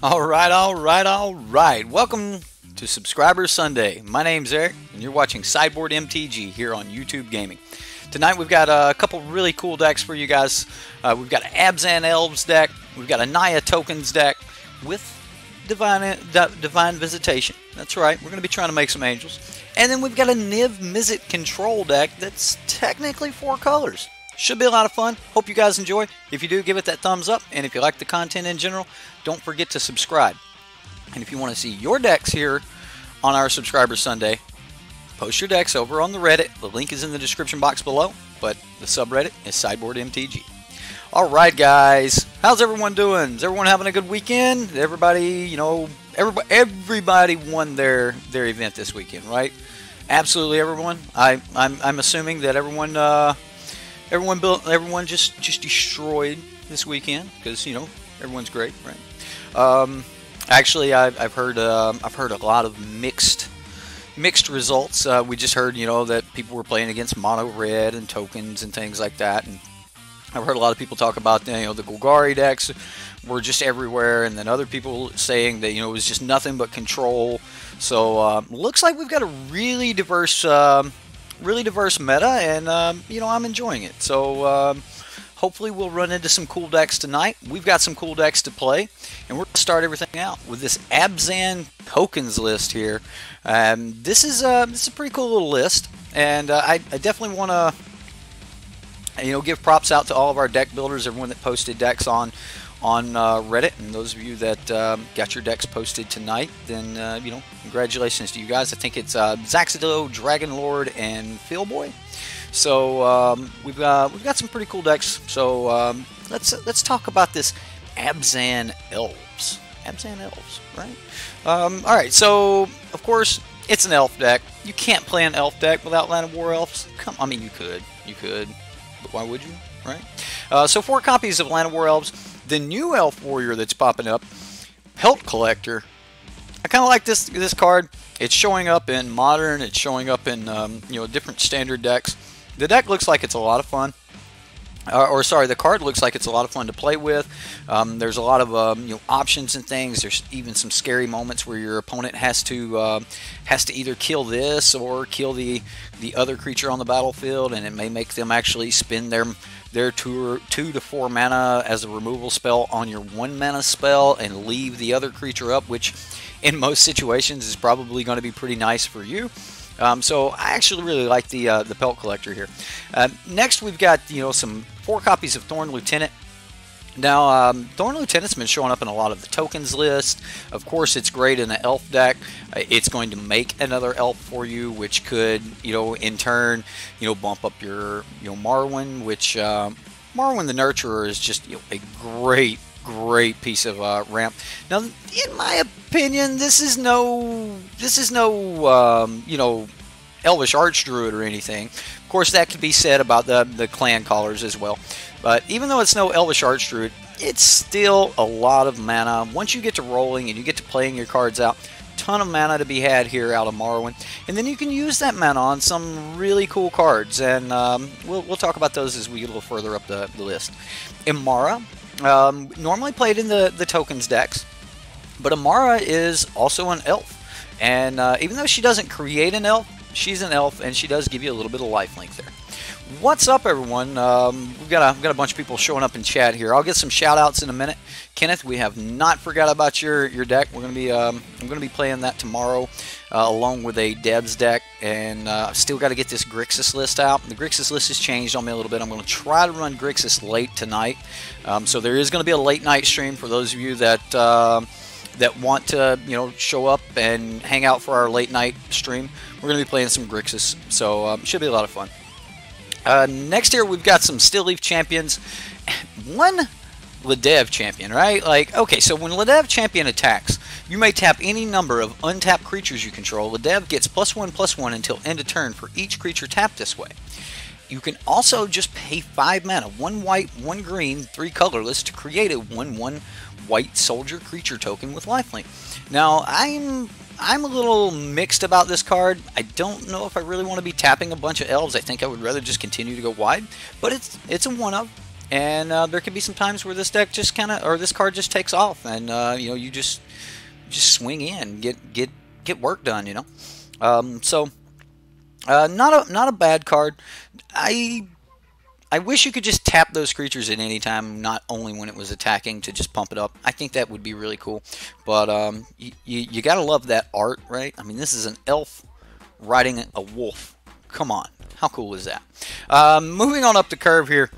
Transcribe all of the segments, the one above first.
All right. Welcome to Subscriber Sunday. My name's Eric, and you're watching Sideboard MTG here on YouTube Gaming. Tonight we've got a couple really cool decks for you guys. We've got an Abzan Elves deck. We've got a Naya Tokens deck with Divine Visitation. That's right. We're going to be trying to make some angels. And then we've got a Niv-Mizzet Control deck that's technically 4 colors. Should be a lot of fun. Hope you guys enjoy. If you do, give it that thumbs up. And if you like the content in general, don't forget to subscribe. And if you want to see your decks here on our Subscriber Sunday, post your decks over on the Reddit. The link is in the description box below, but the subreddit is Sideboard MTG. Alright guys, how's everyone doing? Is everyone having a good weekend? Everybody, everybody won their event this weekend, right? Absolutely everyone. I'm assuming that everyone just destroyed this weekend because everyone's great, right? Actually, I've heard a lot of mixed results. We just heard that people were playing against mono red and tokens and things like that, and I've heard a lot of people talk about the Golgari decks were just everywhere, and then other people saying that it was just nothing but control. So looks like we've got a really diverse meta, and I'm enjoying it. So hopefully we'll run into some cool decks tonight. We've got some cool decks to play, and we're going to start everything out with this Abzan Tokens list here. This is a pretty cool little list, and I definitely want to give props out to all of our deck builders, everyone that posted decks on Reddit, and those of you that got your decks posted tonight, then congratulations to you guys. I think it's Zaxado, Dragon Lord, and Philboy. So we've got some pretty cool decks. So let's talk about this Abzan Elves. Abzan Elves, right? All right. So of course it's an elf deck. You can't play an elf deck without Land of War Elves. I mean, you could, but why would you, right? So 4 copies of Land of War Elves. The new elf warrior that's popping up, Pelt Collector. I kind of like this card. It's showing up in modern. It's showing up in different standard decks. The deck looks like it's a lot of fun. The card looks like it's a lot of fun to play with. There's a lot of options and things. There's even some scary moments where your opponent has to either kill this or kill the other creature on the battlefield, and it may make them actually spend their 2 to 4 mana as a removal spell on your 1 mana spell and leave the other creature up, which in most situations is probably going to be pretty nice for you. So I actually really like the Pelt Collector here. Next we've got some 4 copies of Thorn Lieutenant. Now Thorn Lieutenant's been showing up in a lot of the tokens list. Of course it's great in an elf deck. It's going to make another elf for you, which could in turn bump up your Marwyn, which Marwyn the Nurturer is just a great piece of ramp. Now, in my opinion, this is no Elvish Archdruid or anything. Of course, that could be said about the clan callers as well. But even though it's no Elvish Archdruid, it's still a lot of mana. Once you get to rolling and you get to playing your cards out, ton of mana to be had here out of Marwyn, and then you can use that mana on some really cool cards, and we'll talk about those as we get a little further up the list. Imara. Normally played in the tokens decks, but Imara is also an elf, and even though she doesn't create an elf, she's an elf, and she does give you a little bit of lifelink there. What's up, everyone? We've got a bunch of people showing up in chat here. I'll get some shout outs in a minute. Kenneth, we have not forgot about your deck. We're gonna be I'm gonna be playing that tomorrow along with a Debs deck, and I've still got to get this Grixis list out. The Grixis list has changed on me a little bit. I'm going to try to run Grixis late tonight, so there is going to be a late night stream for those of you that want to show up and hang out for our late night stream. We're going to be playing some Grixis, so should be a lot of fun. Next here we've got some Still Leaf champions. One Ledev champion, right? Okay, so when Ledev champion attacks, you may tap any number of untapped creatures you control. Ledev gets +1/+1 until end of turn for each creature tapped this way. You can also just pay 5 mana, 1 white, 1 green, 3 colorless to create a 1/1 white soldier creature token with lifelink. Now, I'm a little mixed about this card. I don't know if I really want to be tapping a bunch of elves. I think I would rather just continue to go wide, but it's a 1-of. and there could be some times where this deck just kind of, or this card just takes off, and you know, you just swing in, get work done, you know. So not a bad card. I wish you could just tap those creatures at any time, not only when it was attacking, to just pump it up. I think that would be really cool. But you gotta love that art, right? I mean, this is an elf riding a wolf. Come on, how cool is that? Moving on up the curve here,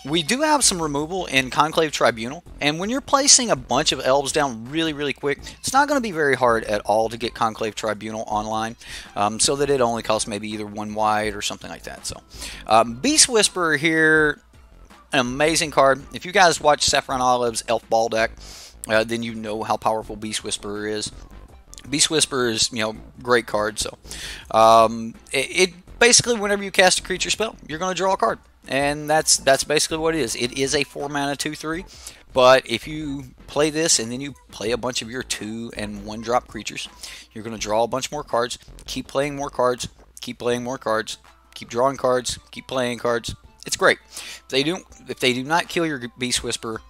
we do have some removal in Conclave Tribunal, and when you're placing a bunch of elves down really quick, it's not going to be very hard at all to get Conclave Tribunal online, so that it only costs maybe either 1 white or something like that. So, Beast Whisperer here, an amazing card. If you guys watch Saffron Olive's Elf Ball deck, then you know how powerful Beast Whisperer is. Beast Whisperer is, you know, great card. So, it basically, whenever you cast a creature spell, you're going to draw a card. And that's basically what it is. It is a 4-mana 2/3, but if you play this and then you play a bunch of your 2- and 1-drop creatures, you're going to draw a bunch more cards, keep playing more cards, keep playing more cards, keep drawing cards, keep playing cards. It's great. If they do not kill your Beast Whisperer,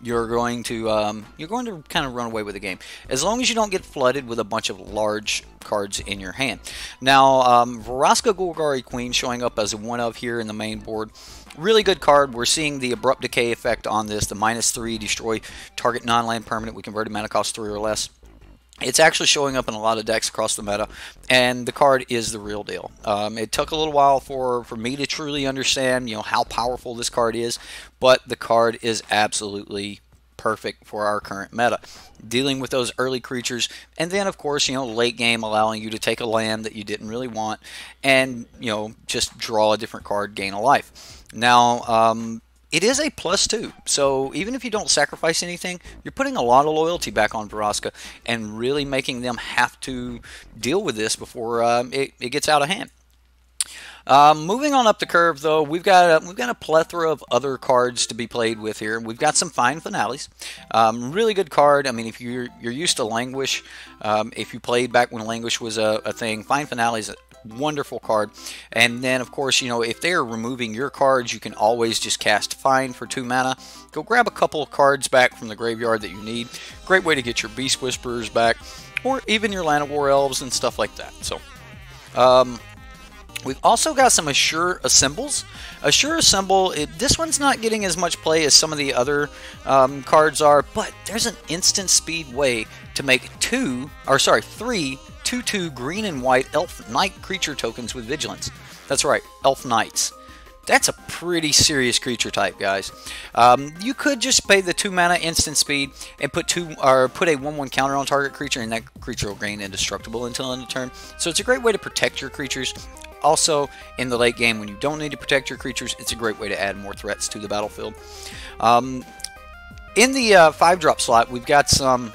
you're going to kind of run away with the game, as long as you don't get flooded with a bunch of large cards in your hand. Now, Vraska Golgari Queen showing up as a 1-of here in the main board. Really good card. We're seeing the Abrupt Decay effect on this, the -3, destroy target non-land permanent with converted mana cost 3 or less. It's actually showing up in a lot of decks across the meta, and the card is the real deal. It took a little while for me to truly understand, you know, how powerful this card is, but the card is absolutely perfect for our current meta. Dealing with those early creatures, and then of course, you know, late game allowing you to take a land that you didn't really want, and, you know, just draw a different card, gain a life. Now, it is a +2, so even if you don't sacrifice anything, you're putting a lot of loyalty back on Vraska and really making them have to deal with this before it gets out of hand. Moving on up the curve, though, we've got a plethora of other cards to be played with here. We've got some Fine Finales, really good card. I mean, if you're used to Languish, if you played back when Languish was a thing, Fine Finale is a wonderful card. And then, of course, you know, if they're removing your cards, you can always just cast Fine for 2 mana. Go grab a couple of cards back from the graveyard that you need. Great way to get your Beast Whisperers back, or even your Land of War Elves and stuff like that. So, we've also got some Assure Assembles. Assure Assemble, this one's not getting as much play as some of the other cards are, but there's an instant speed way to make 3 2/2 green and white Elf Knight creature tokens with Vigilance. That's right, Elf Knights. That's a pretty serious creature type, guys. You could just pay the 2 mana instant speed and put a 1/1 counter on target creature, and that creature will gain indestructible until end of turn. So it's a great way to protect your creatures. Also, in the late game, when you don't need to protect your creatures, it's a great way to add more threats to the battlefield. In the 5-drop slot, we've got some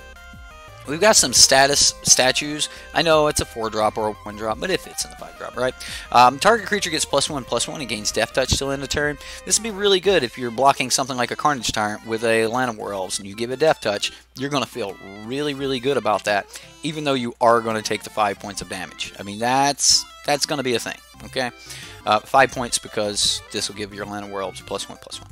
status statues. I know it's a 4-drop or a 1-drop, but it fits in the 5-drop, right? Target creature gets +1/+1 and gains Death Touch till end of turn. This would be really good if you're blocking something like a Carnage Tyrant with a Land of War Elves and you give it Death Touch. You're going to feel really good about that, even though you are going to take the 5 points of damage. I mean, that's going to be a thing, okay? 5 points because this will give your Land of War Elves +1/+1.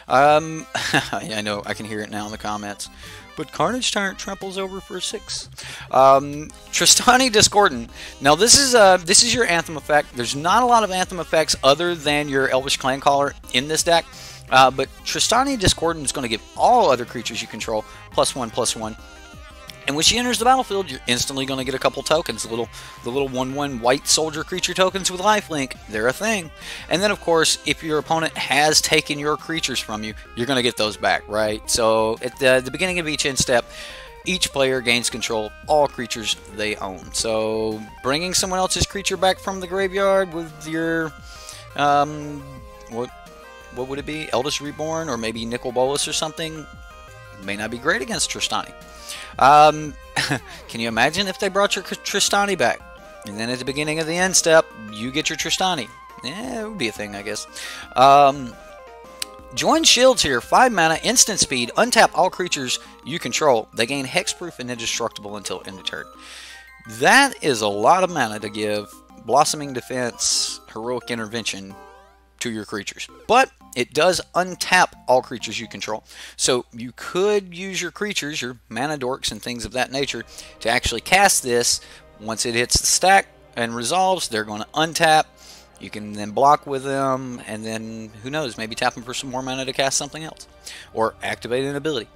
I know, I can hear it now in the comments. But Carnage Tyrant tramples over for 6. Tristani Discordant. Now this is your Anthem effect. There's not a lot of Anthem effects other than your Elvish Clancaller in this deck. But Tristani Discordant is going to give all other creatures you control +1/+1. And when she enters the battlefield, you're instantly going to get a couple tokens. The little 1/1 white soldier creature tokens with lifelink. They're a thing. And then, of course, if your opponent has taken your creatures from you, you're going to get those back, right? So at the beginning of each end step, each player gains control of all creatures they own. So bringing someone else's creature back from the graveyard with your, what would it be? Eldest Reborn or maybe Nicol Bolas or something may not be great against Tristani. Can you imagine if they brought your Tristani back, and then at the beginning of the end step, you get your Tristani? Yeah, it would be a thing, I guess. Join Shields here, 5 mana, instant speed, untap all creatures you control. They gain hexproof and indestructible until end of turn. That is a lot of mana to give Blossoming Defense, Heroic Intervention to your creatures. But it does untap all creatures you control. So you could use your creatures, your mana dorks and things of that nature, to actually cast this. Once it hits the stack and resolves, they're going to untap. You can then block with them, and then, who knows, maybe tap them for some more mana to cast something else. Or activate an ability.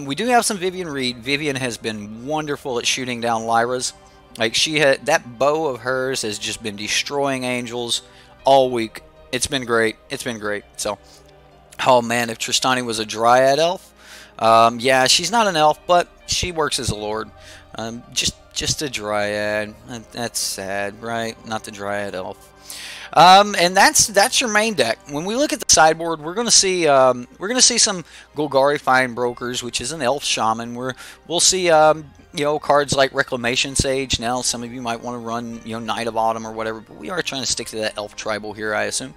We do have some Vivian Reed. Vivian has been wonderful at shooting down Lyras. Like, that bow of hers has just been destroying angels all week. It's been great. It's been great. So, oh man, if Tristani was a Dryad elf, yeah, she's not an elf, but she works as a lord. Just a Dryad. That's sad, right? Not the Dryad elf. And that's your main deck. When we look at the sideboard, we're gonna see some Golgari Fine Brokers, which is an elf shaman. We'll see you know, cards like Reclamation Sage. Now some of you might want to run, you know, Knight of Autumn or whatever, but we are trying to stick to that elf tribal here, I assume.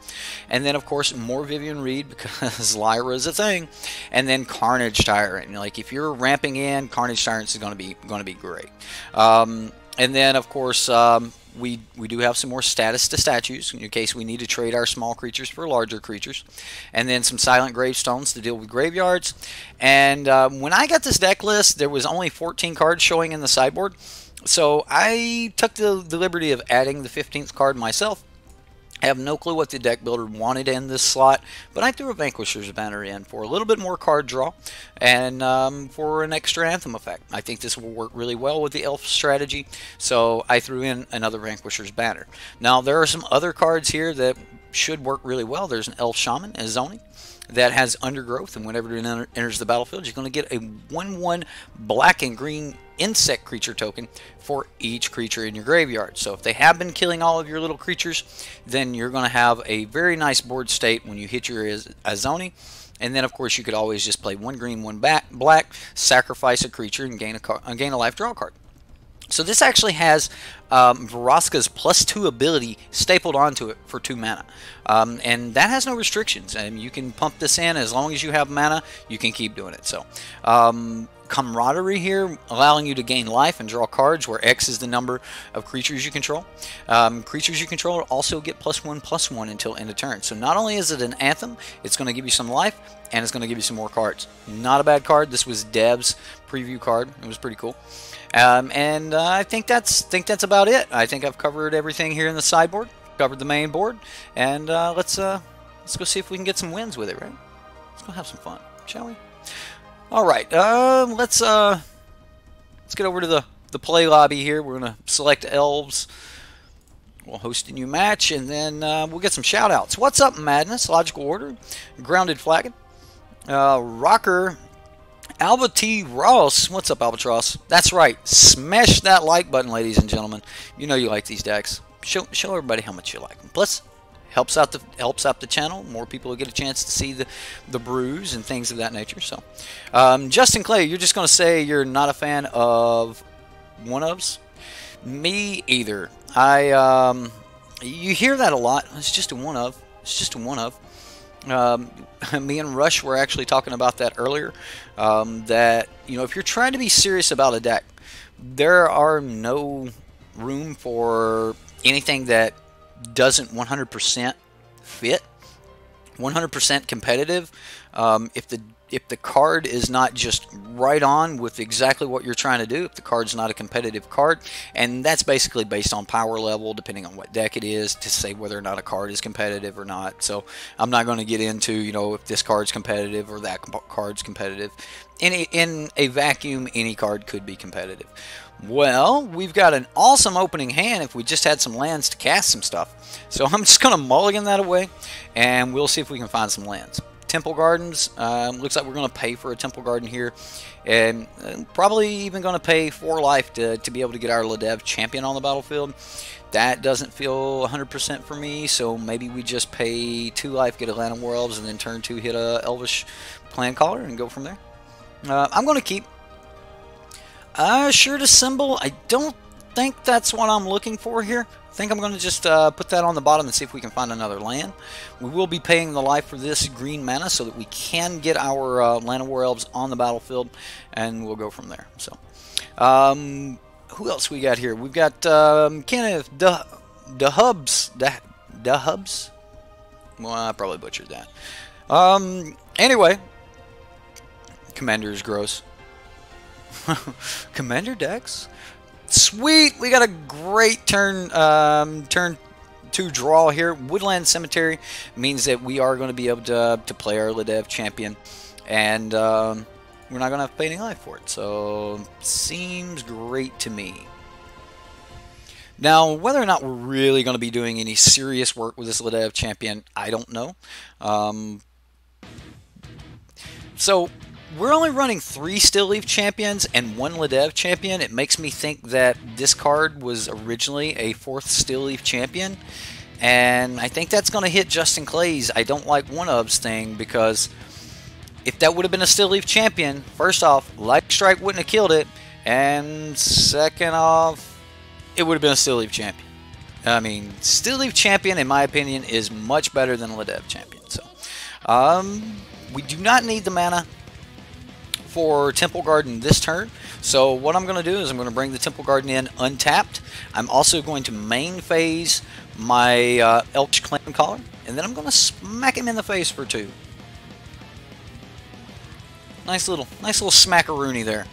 And then of course more Vivian Reed, because Lyra is a thing. And then Carnage Tyrant. Like, if you're ramping in, Carnage Tyrant is going to be great. And then of course we do have some more status to statues in case we need to trade our small creatures for larger creatures. And then some silent gravestones to deal with graveyards. And when I got this deck list, there was only 14 cards showing in the sideboard. So I took the liberty of adding the 15th card myself. I have no clue what the deck builder wanted in this slot, but I threw a Vanquisher's Banner in for a little bit more card draw and for an extra Anthem effect. I think this will work really well with the Elf strategy, so I threw in another Vanquisher's Banner. Now, there are some other cards here that should work really well. There's an Elf Shaman, a Zoni, that has Undergrowth, and whenever it enters the battlefield, you're going to get a 1/1 black and green insect creature token for each creature in your graveyard. So if they have been killing all of your little creatures, then you're going to have a very nice board state when you hit your Azoni. And then of course you could always just play 1 green, 1 black, sacrifice a creature, and gain a life draw card. So this actually has Vraska's +2 ability stapled onto it for 2 mana. And that has no restrictions. You can pump this in as long as you have mana, you can keep doing it. So Camaraderie here, allowing you to gain life and draw cards, where X is the number of creatures you control. Creatures you control also get +1/+1 until end of turn. So not only is it an Anthem, it's going to give you some life, and it's going to give you some more cards. Not a bad card. This was Dev's preview card. It was pretty cool. I think that's about it. I think I've covered everything here in the sideboard, covered the main board, and let's go see if we can get some wins with it, right? Let's go have some fun, shall we? All right, let's get over to the play lobby here. We're gonna select Elves. We'll host a new match, and then we'll get some shout outs. What's up, Madness? Logical Order, Grounded Flagon, Rocker, Alba T. Ross. What's up, Albatross? That's right. Smash that like button, ladies and gentlemen. You know you like these decks. Show everybody how much you like them. Plus, helps out the channel. More people will get a chance to see the brews and things of that nature. So, Justin Clay, you're just going to say you're not a fan of one-ofs? Me either. You hear that a lot. It's just a one-of. It's just a one-of. Me and Rush were actually talking about that earlier. That, you know, if you're trying to be serious about a deck, there are no room for anything that doesn't 100% fit, 100% competitive. If the card is not just right on with exactly what you're trying to do, if the card's not a competitive card, and that's basically based on power level, depending on what deck it is, to say whether or not a card is competitive or not. So I'm not going to get into, you know, if this card's competitive or that card's competitive. In a vacuum, any card could be competitive. Well, we've got an awesome opening hand if we just had some lands to cast some stuff. So I'm just going to mulligan that away, and we'll see if we can find some lands. Temple Gardens, looks like we're going to pay for a Temple Garden here, and probably even going to pay 4 life to be able to get our Ladev champion on the battlefield. That doesn't feel 100% for me, so maybe we just pay 2 life, get Atlanta Worlds, and then turn 2 hit a Elvish Plan Caller and go from there. I'm going to keep Sure to Symbol. I don't think that's what I'm looking for here. I think I'm going to just put that on the bottom and see if we can find another land. We will be paying the life for this green mana so that we can get our Llanowar Elves on the battlefield, and we'll go from there. So, who else we got here? We've got Kenneth, the Hubs. Well, I probably butchered that. Anyway, Commander is gross. Commander decks? Sweet! We got a great turn 2 draw here. Woodland Cemetery means that we are going to be able to play our Ledev champion. And we're not going to have to pay any life for it. So, seems great to me. Now, whether or not we're really going to be doing any serious work with this Ledev champion, I don't know. So, we're only running 3 Still Leaf champions and 1 Ledev champion. It makes me think that this card was originally a 4th Still Leaf champion. And I think that's going to hit Justin Clay's I don't like one-ofs thing, because if that would have been a Still Leaf champion, first off, Light Strike wouldn't have killed it. And second off, it would have been a Still Leaf champion. I mean, Still Leaf champion, in my opinion, is much better than a Ledev champion. So, we do not need the mana for Temple Garden this turn. So what I'm going to do is I'm going to bring the Temple Garden in untapped. I'm also going to main phase my Elvish Clan Caller, and then I'm going to smack him in the face for 2. Nice little smackaroony there.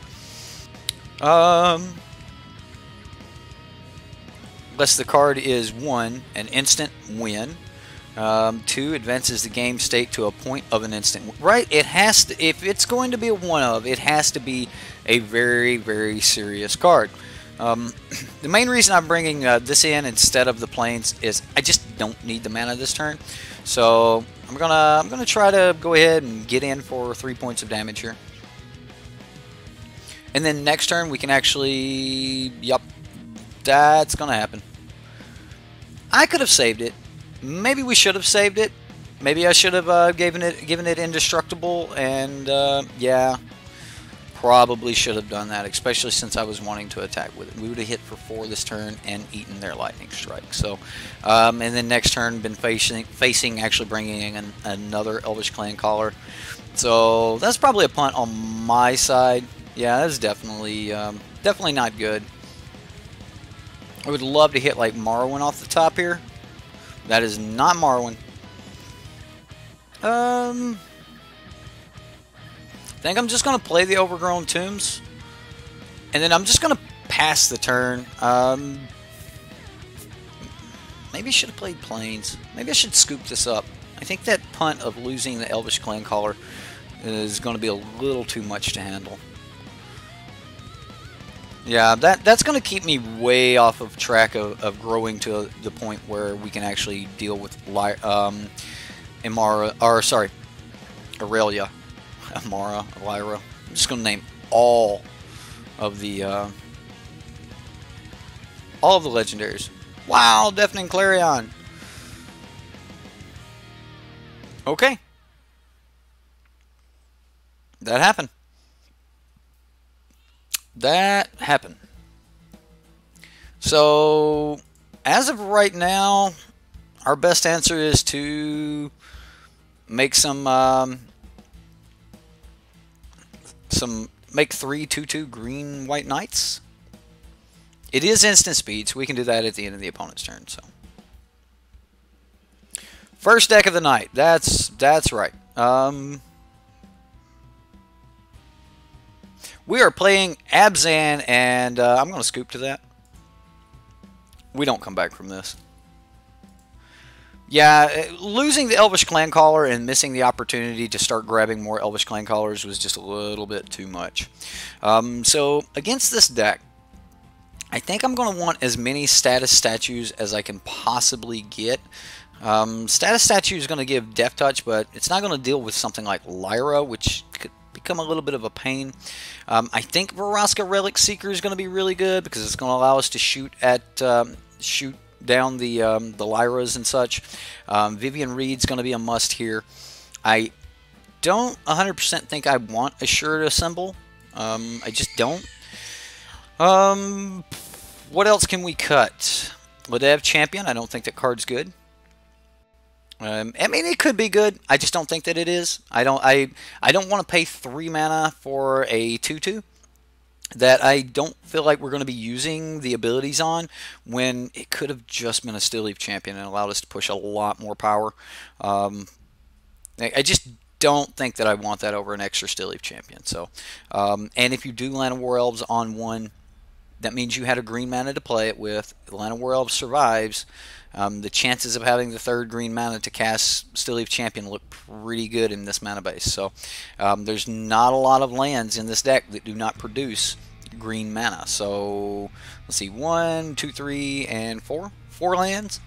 Unless the card is 1, an instant win. 2, advances the game state to a point of an instant. Right? It has to. If it's going to be a one-of, it has to be a very, very serious card. The main reason I'm bringing this in instead of the Plains is I just don't need the mana this turn. So I'm gonna try to go ahead and get in for 3 points of damage here. And then next turn we can actually, yep, that's gonna happen. I could have saved it. Maybe we should have saved it. Maybe I should have given it indestructible, and yeah, probably should have done that, especially since I was wanting to attack with it. We would have hit for 4 this turn and eaten their lightning strike. So, and then next turn been facing actually bringing in another Elvish Clan Caller. So that's probably a punt on my side. Yeah, that's definitely not good. I would love to hit like Morrowind off the top here. That is not Morrowind. I think I'm just going to play the Overgrown Tombs. And then I'm just going to pass the turn. Maybe I should have played Plains. Maybe I should scoop this up. I think that punt of losing the Elvish Clan Caller is going to be a little too much to handle. Yeah, that's going to keep me way off of track of growing to the point where we can actually deal with Aurelia. Amara, Lyra. I'm just going to name all of the legendaries. Wow, Deafening Clarion. Okay. That happened. That happened. So, as of right now, our best answer is to make make 3 2/2 green white knights. It is instant speed, so we can do that at the end of the opponent's turn. So, first deck of the night. That's right. We are playing Abzan, and I'm going to scoop to that. We don't come back from this. Yeah, losing the Elvish Clan Caller and missing the opportunity to start grabbing more Elvish Clan Callers was just a little bit too much. So, against this deck, I think I'm going to want as many status statues as I can possibly get. Status statue is going to give Death Touch, but it's not going to deal with something like Lyra, which could become a little bit of a pain. I think Vraska Relic Seeker is going to be really good because it's going to allow us to shoot down the Lyras and such. Vivian Reed's going to be a must here. I don't 100% think I want a Sure to Assemble. I just don't. What else can we cut? Ledev Champion. I don't think that card's good. I mean, it could be good. I just don't think that it is. I don't want to pay 3 mana for a 2/2. that I don't feel like we're going to be using the abilities on, when it could have just been a Still Leaf Champion and allowed us to push a lot more power. Um, I just don't think that I want that over an extra Still Leaf Champion. So, and if you do Land of War Elves on one, that means you had a green mana to play it with. The Land of War Elves survives. The chances of having the third green mana to cast Still Leaf Champion look pretty good in this mana base. So there's not a lot of lands in this deck that do not produce green mana. So let's see, 1, 2, 3, and 4. 4 lands.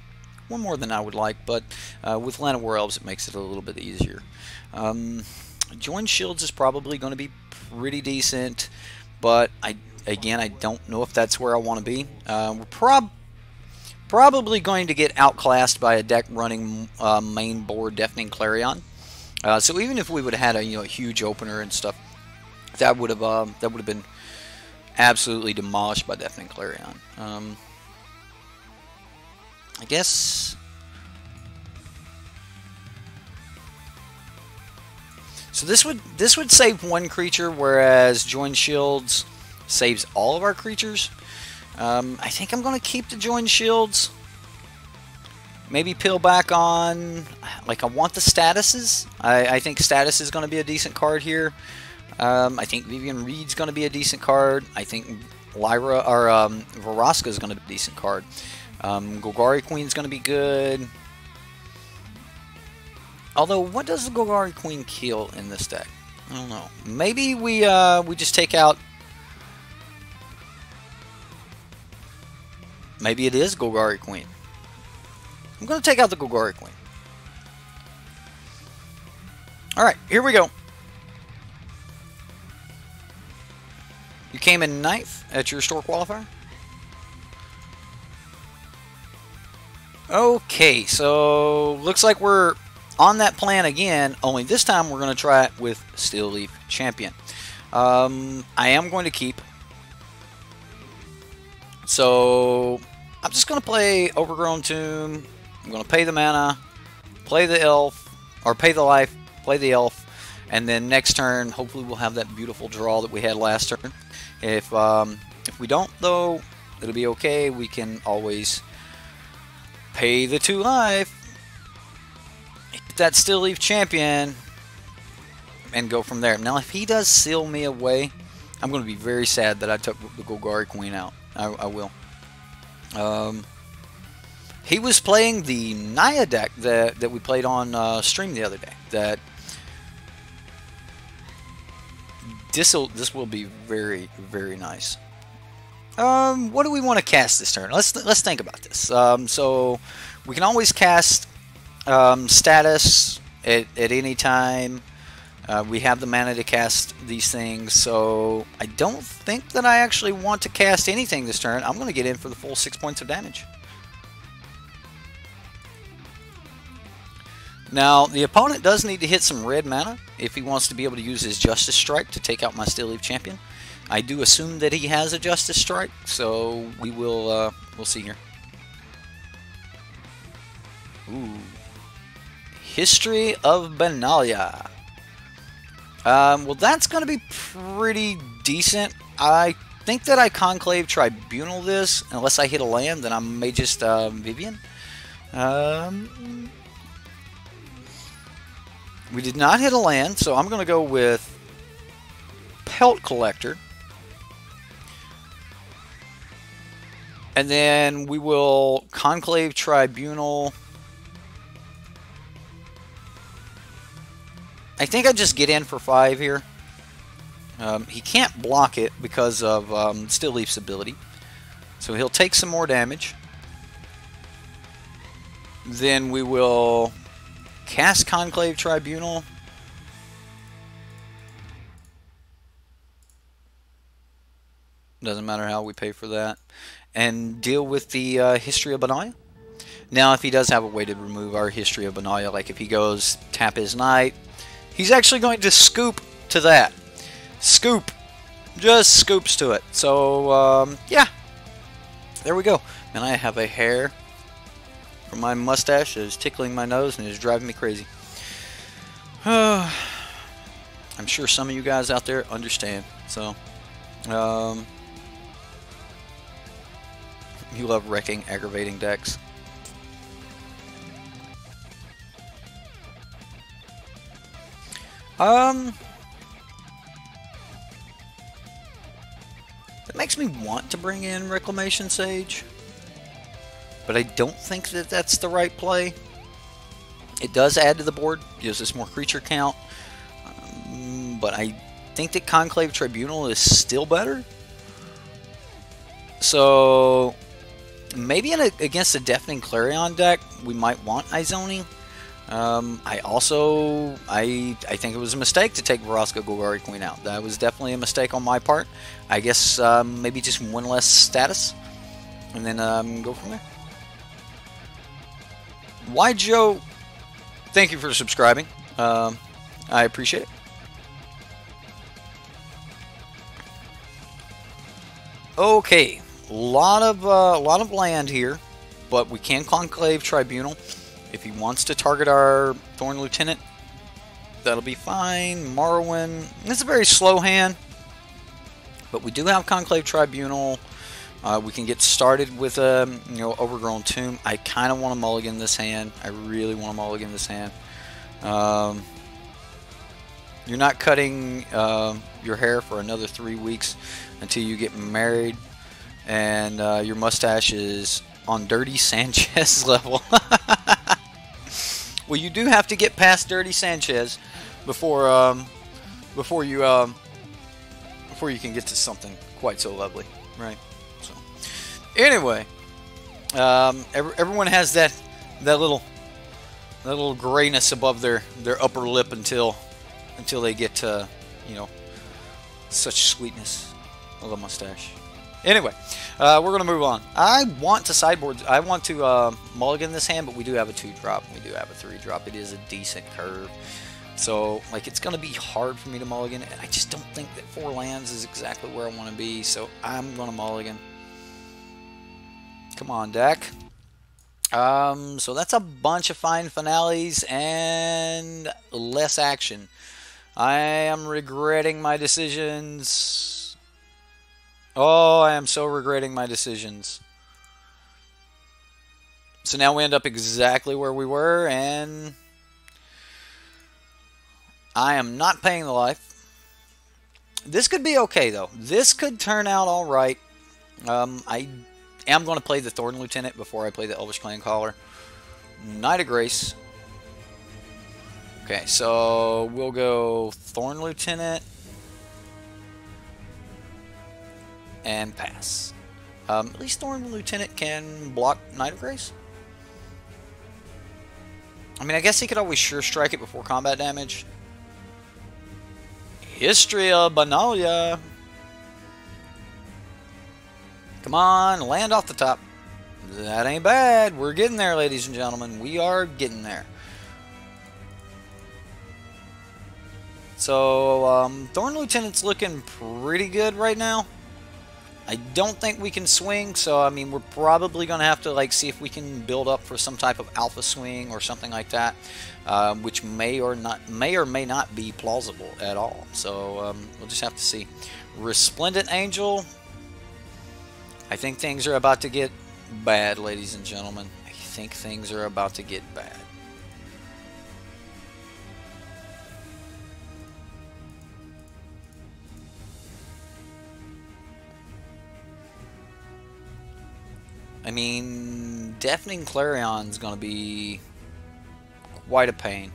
One more than I would like, but with Land of War Elves it makes it a little bit easier. Join Shields is probably going to be pretty decent, but again, I don't know if that's where I want to be. We're probably going to get outclassed by a deck running main board Deafening Clarion. So even if we would have had a huge opener and stuff, that would have been absolutely demolished by Deafening Clarion. I guess. So this would save one creature, whereas Join Shields saves all of our creatures. I think I'm going to keep the Join Shields. Maybe peel back on, like, I want the statuses. I think status is going to be a decent card here. I think Vivian Reed's going to be a decent card. I think Lyra or Vraska is going to be a decent card. Golgari Queen's going to be good. Although, what does the Golgari Queen kill in this deck? I don't know. Maybe we just take out. Maybe it is Golgari Queen. I'm going to take out the Golgari Queen. Alright, here we go. You came in 9th at your store qualifier? Okay, so looks like we're on that plan again, only this time we're going to try it with Still Leaf Champion. I am going to keep. So I'm just going to play Overgrown Tomb. I'm going to pay the mana, play the elf, or pay the life, play the elf, and then next turn, hopefully we'll have that beautiful draw that we had last turn. If we don't, though, it'll be okay. We can always pay the 2 life, hit that Still Leaf Champion, and go from there. Now, if he does seal me away, I'm going to be very sad that I took the Golgari Queen out. I will. He was playing the Naya deck that we played on stream the other day. That this will be very, very nice. What do we want to cast this turn? Let's think about this. So we can always cast status at any time. We have the mana to cast these things, so I don't think that I actually want to cast anything this turn. I'm going to get in for the full 6 points of damage. Now, the opponent does need to hit some red mana if he wants to be able to use his Justice Strike to take out my Still Leaf Champion. I do assume that he has a Justice Strike, so we will we'll see here. Ooh. History of Benalia. Well, that's going to be pretty decent. I think that I Conclave Tribunal this, unless I hit a land, then I may just Vivian. We did not hit a land, so I'm going to go with Pelt Collector. And then we will Conclave Tribunal. I think I just get in for 5 here. He can't block it because of Still Leaf's ability. So he'll take some more damage. Then we will cast Conclave Tribunal. Doesn't matter how we pay for that. And deal with the History of Benalia. Now, if he does have a way to remove our History of Benalia, like if he goes tap his knight, he's actually going to scoop to that. Scoop. Just scoops to it. So, yeah. There we go. And I have a hair from my mustache that is tickling my nose and is driving me crazy. I'm sure some of you guys out there understand. So, Um, you love wrecking aggravating decks. That makes me want to bring in Reclamation Sage, but I don't think that that's the right play. It does add to the board, gives us more creature count, but I think that Conclave Tribunal is still better. So maybe against a Deafening Clarion deck, we might want Izoning. I think it was a mistake to take Vraska Golgari Queen out. That was definitely a mistake on my part. I guess maybe just one less status, and then go from there. Why Joe? Thank you for subscribing. I appreciate it. Okay, lot of land here, but we can Conclave Tribunal. If he wants to target our Thorn Lieutenant, that'll be fine. Morrowind, it's a very slow hand, but we do have Conclave Tribunal. We can get started with a Overgrown Tomb. I kind of want to mulligan this hand. I really want to mulligan this hand. You're not cutting your hair for another 3 weeks until you get married, and your mustache is on Dirty Sanchez level. Well, you do have to get past Dirty Sanchez before you can get to something quite so lovely, right? So, anyway, everyone has that little grayness above their upper lip until they get to such sweetness of a mustache. Anyway, we're going to move on. I want to sideboard. I want to mulligan this hand, but we do have a 2-drop. We do have a 3-drop. It is a decent curve. So, it's going to be hard for me to mulligan. And I just don't think that 4 lands is exactly where I want to be. So, I'm going to mulligan. Come on, deck. So, that's a bunch of fine finales and less action. I am regretting my decisions. Oh, I am so regretting my decisions. So now we end up exactly where we were, and I am not paying the life. This could be okay, though. This could turn out all right. I am going to play the Thorn Lieutenant before I play the Elvish Clan Caller. Knight of Grace. Okay, so we'll go Thorn Lieutenant and pass. At least Thorn Lieutenant can block Knight of Grace. I mean, I guess he could always sure strike it before combat damage. History of Banalia. Come on, land off the top. That ain't bad. We're getting there, ladies and gentlemen. We are getting there. So, Thorn Lieutenant's looking pretty good right now. I don't think we can swing, so I mean we're probably going to have to see if we can build up for some type of alpha swing or something like that, which may or may not be plausible at all. So we'll just have to see. Resplendent Angel. I think things are about to get bad, ladies and gentlemen. I think things are about to get bad. I mean, Deafening Clarion's going to be quite a pain.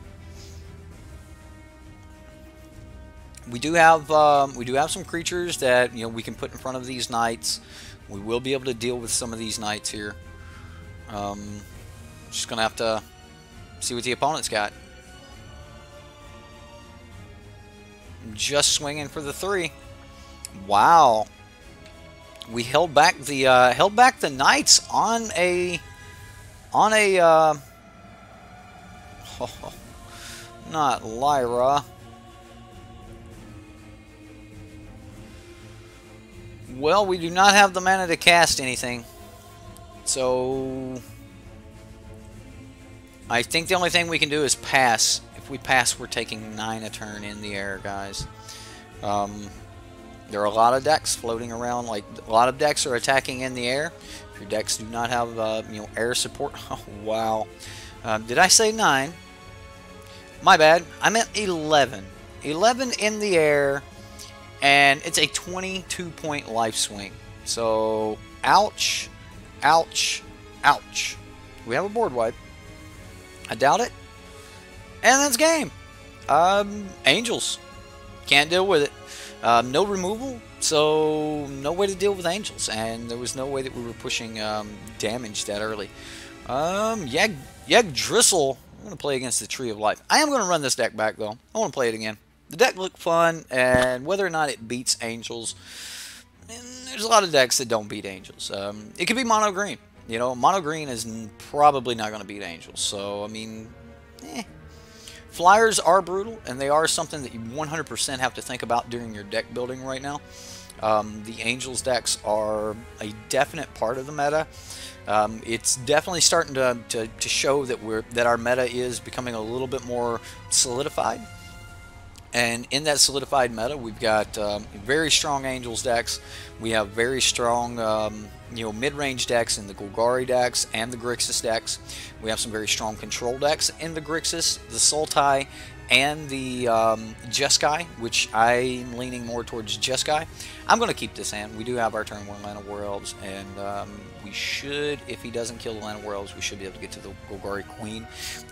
We do have some creatures that we can put in front of these knights. We will be able to deal with some of these knights here. Just going to have to see what the opponent's got. Just swinging for the 3. Wow. We held back the knights on a not Lyra. Well, we do not have the mana to cast anything, so I think the only thing we can do is pass. If we pass, we're taking 9 a turn in the air, guys. There are a lot of decks floating around. Like, a lot of decks are attacking in the air. If your decks do not have air support, oh wow. Did I say 9? My bad. I meant 11. 11 in the air, and it's a 22-point life swing. So, ouch, ouch, ouch. We have a board wipe. I doubt it. And that's game. Angels. Can't deal with it. No removal, so no way to deal with Angels. And there was no way that we were pushing damage that early. Yggdrasil. I'm going to play against the Tree of Life. I am going to run this deck back, though. I want to play it again. The deck looked fun, and whether or not it beats Angels, there's a lot of decks that don't beat Angels. It could be mono green. You know, mono green is probably not going to beat Angels. So, I mean, Flyers are brutal, and they are something that you 100% have to think about during your deck building right now. The Angels decks are a definite part of the meta. It's definitely starting to show that our meta is becoming a little bit more solidified. And in that solidified meta, we've got very strong Angels decks. We have very strong, mid-range decks in the Golgari decks and the Grixis decks. We have some very strong control decks in the Grixis, the Sultai, and the Jeskai, which I'm leaning more towards Jeskai. I'm going to keep this hand. We do have our turn 1 Land of War Elves, and we should, if he doesn't kill the Land of War Elves, we should be able to get to the Golgari Queen.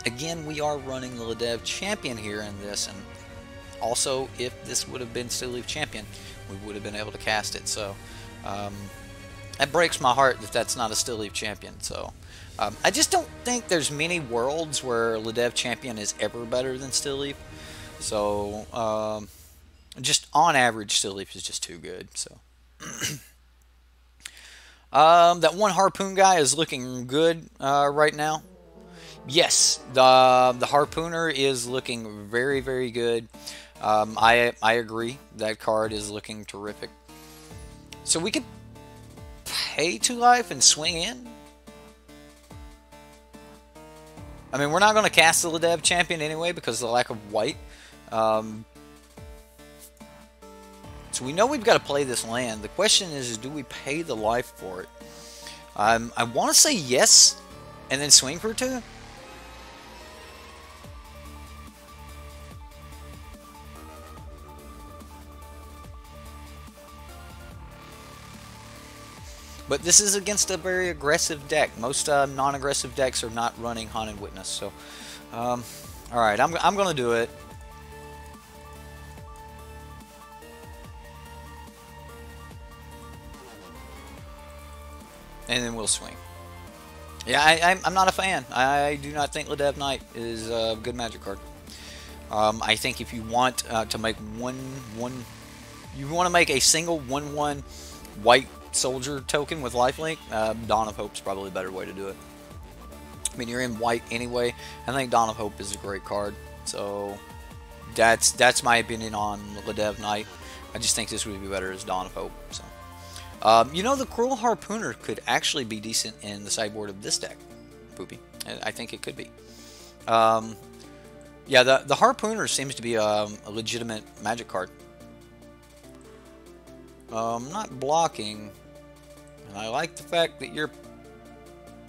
Again, we are running the Ledev Champion here in this, and also, if this would have been Steel Leaf Champion, we would have been able to cast it. So, that breaks my heart that that's not a Steel Leaf Champion. So, I just don't think there's many worlds where Ledev Champion is ever better than Steel Leaf. So, just on average, Steel Leaf is just too good. So, that one Harpoon guy is looking good right now. Yes, the Harpooner is looking very, very good. I agree. That card is looking terrific. So we could pay 2 life and swing in. I mean, we're not going to cast the Ledev Champion anyway because of the lack of white. So we know we've got to play this land. The question is do we pay the life for it? I want to say yes and then swing for 2. But this is against a very aggressive deck. Most non-aggressive decks are not running Haunted Witness. So, alright, I'm going to do it. And then we'll swing. Yeah, I'm not a fan. I do not think Ledev Knight is a good Magic card. I think if you want to make you want to make a single 1/1 white soldier token with lifelink, Dawn of Hope's probably a better way to do it. I mean, you're in white anyway. I think Dawn of Hope is a great card. So that's my opinion on Ledev Knight. I just think this would be better as Dawn of Hope. So, you know, the Cruel Harpooner could actually be decent in the sideboard of this deck, Poopy. I think it could be. Yeah, the Harpooner seems to be a legitimate Magic card. I'm not blocking, and I like the fact that you're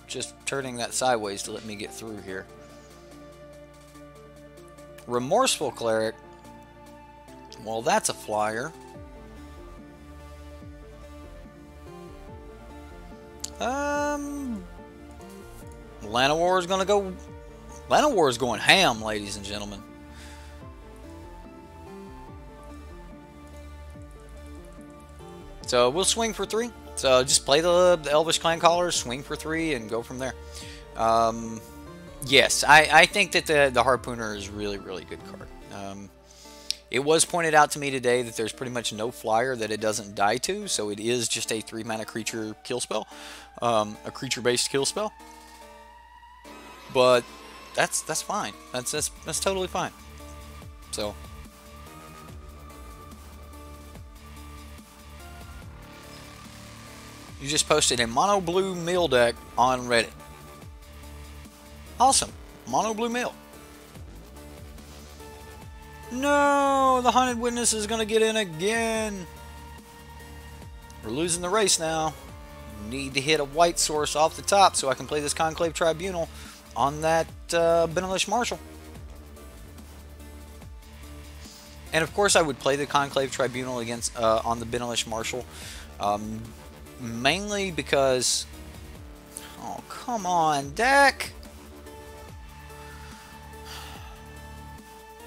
just turning that sideways to let me get through here. Remorseful Cleric. Well, that's a flyer. Llanowar is gonna go. Llanowar is going ham, ladies and gentlemen. So we'll swing for 3. So just play the Elvish Clan Caller, swing for 3, and go from there. Yes, I think that the Harpooner is really, really good card. It was pointed out to me today that there's pretty much no flyer that it doesn't die to, so it is just a 3-mana creature kill spell, a creature-based kill spell. But that's fine. That's totally fine. So. You just posted a mono blue mill deck on Reddit. Awesome. Mono blue mill. No, the Haunted Witness is going to get in again. We're losing the race now. Need to hit a white source off the top so I can play this Conclave Tribunal on that Benalish Marshal. And of course I would play the Conclave Tribunal against on the Benalish Marshal. Mainly because... Oh, come on, deck!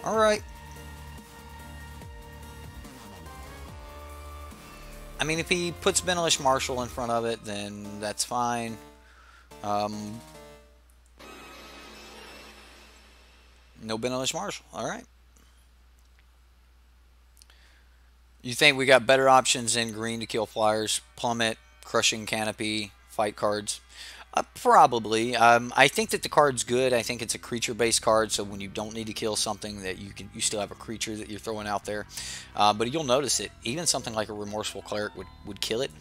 Alright. I mean, if he puts Benalish Marshal in front of it, then that's fine. No Benalish Marshal. Alright. You think we got better options in green to kill flyers? Plummet, Crushing Canopy, fight cards? Probably. I think that the card's good. I think it's a creature-based card, so when you don't need to kill something, that you still have a creature that you're throwing out there. But you'll notice it. Even something like a Remorseful Cleric would kill it.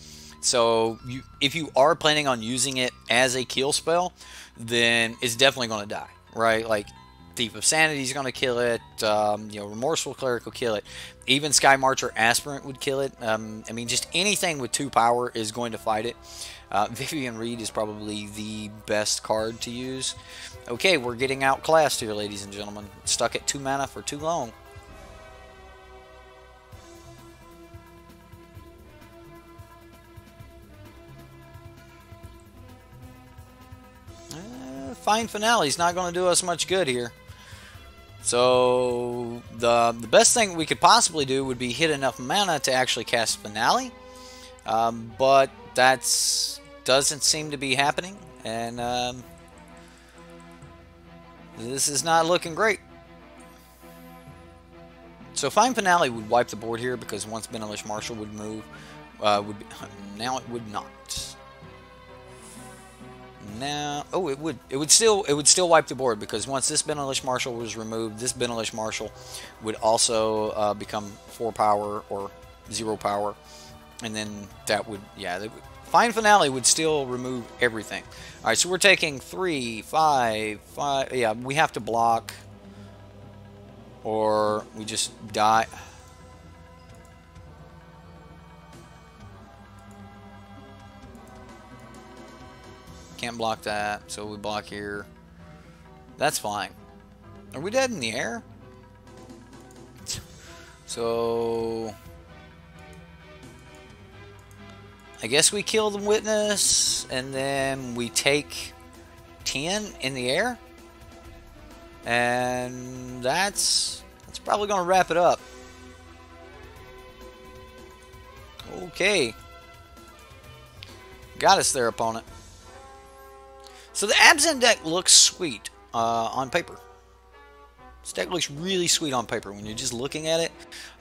So if you are planning on using it as a kill spell, then it's definitely going to die, right? Like Thief of Sanity is going to kill it. Remorseful Cleric will kill it. Even Sky Marcher Aspirant would kill it. I mean, just anything with 2 power is going to fight it. Vivian Reed is probably the best card to use. Okay, we're getting outclassed here, ladies and gentlemen. Stuck at 2 mana for too long. Fine Finale is not going to do us much good here. So the best thing we could possibly do would be hit enough mana to actually cast Finale. But doesn't seem to be happening, and this is not looking great. So Fine Finale would wipe the board here because once Benalish Marshal would move, now it would not. Now, oh, it would still wipe the board because once this Benalish Marshal was removed, this Benalish Marshal would also become 4 power or 0 power, and then that would, yeah, Fine Finale would still remove everything. All right, so we're taking 3, 5, 5. Yeah, we have to block, or we just die. Can't block that, so we block here. That's fine. Are we dead in the air? So I guess we kill the Witness, and then we take 10 in the air. And that's probably going to wrap it up. Okay. Got us there, opponent. So the Abzan deck looks sweet on paper. This deck looks really sweet on paper when you're just looking at it.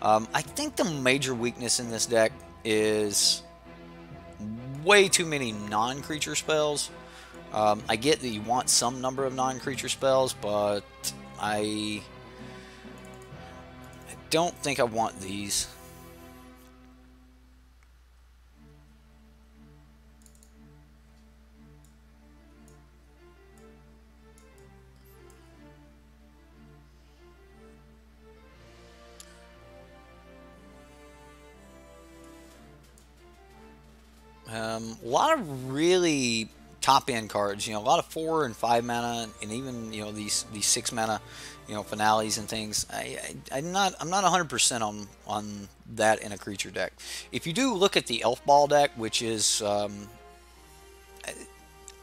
I think the major weakness in this deck is way too many non-creature spells. I get that you want some number of non-creature spells, but I don't think I want these. A lot of really top-end cards, a lot of 4 and 5 mana, and even these 6 mana, finales and things. I'm not 100% on that in a creature deck. If you do look at the Elf Ball deck, which is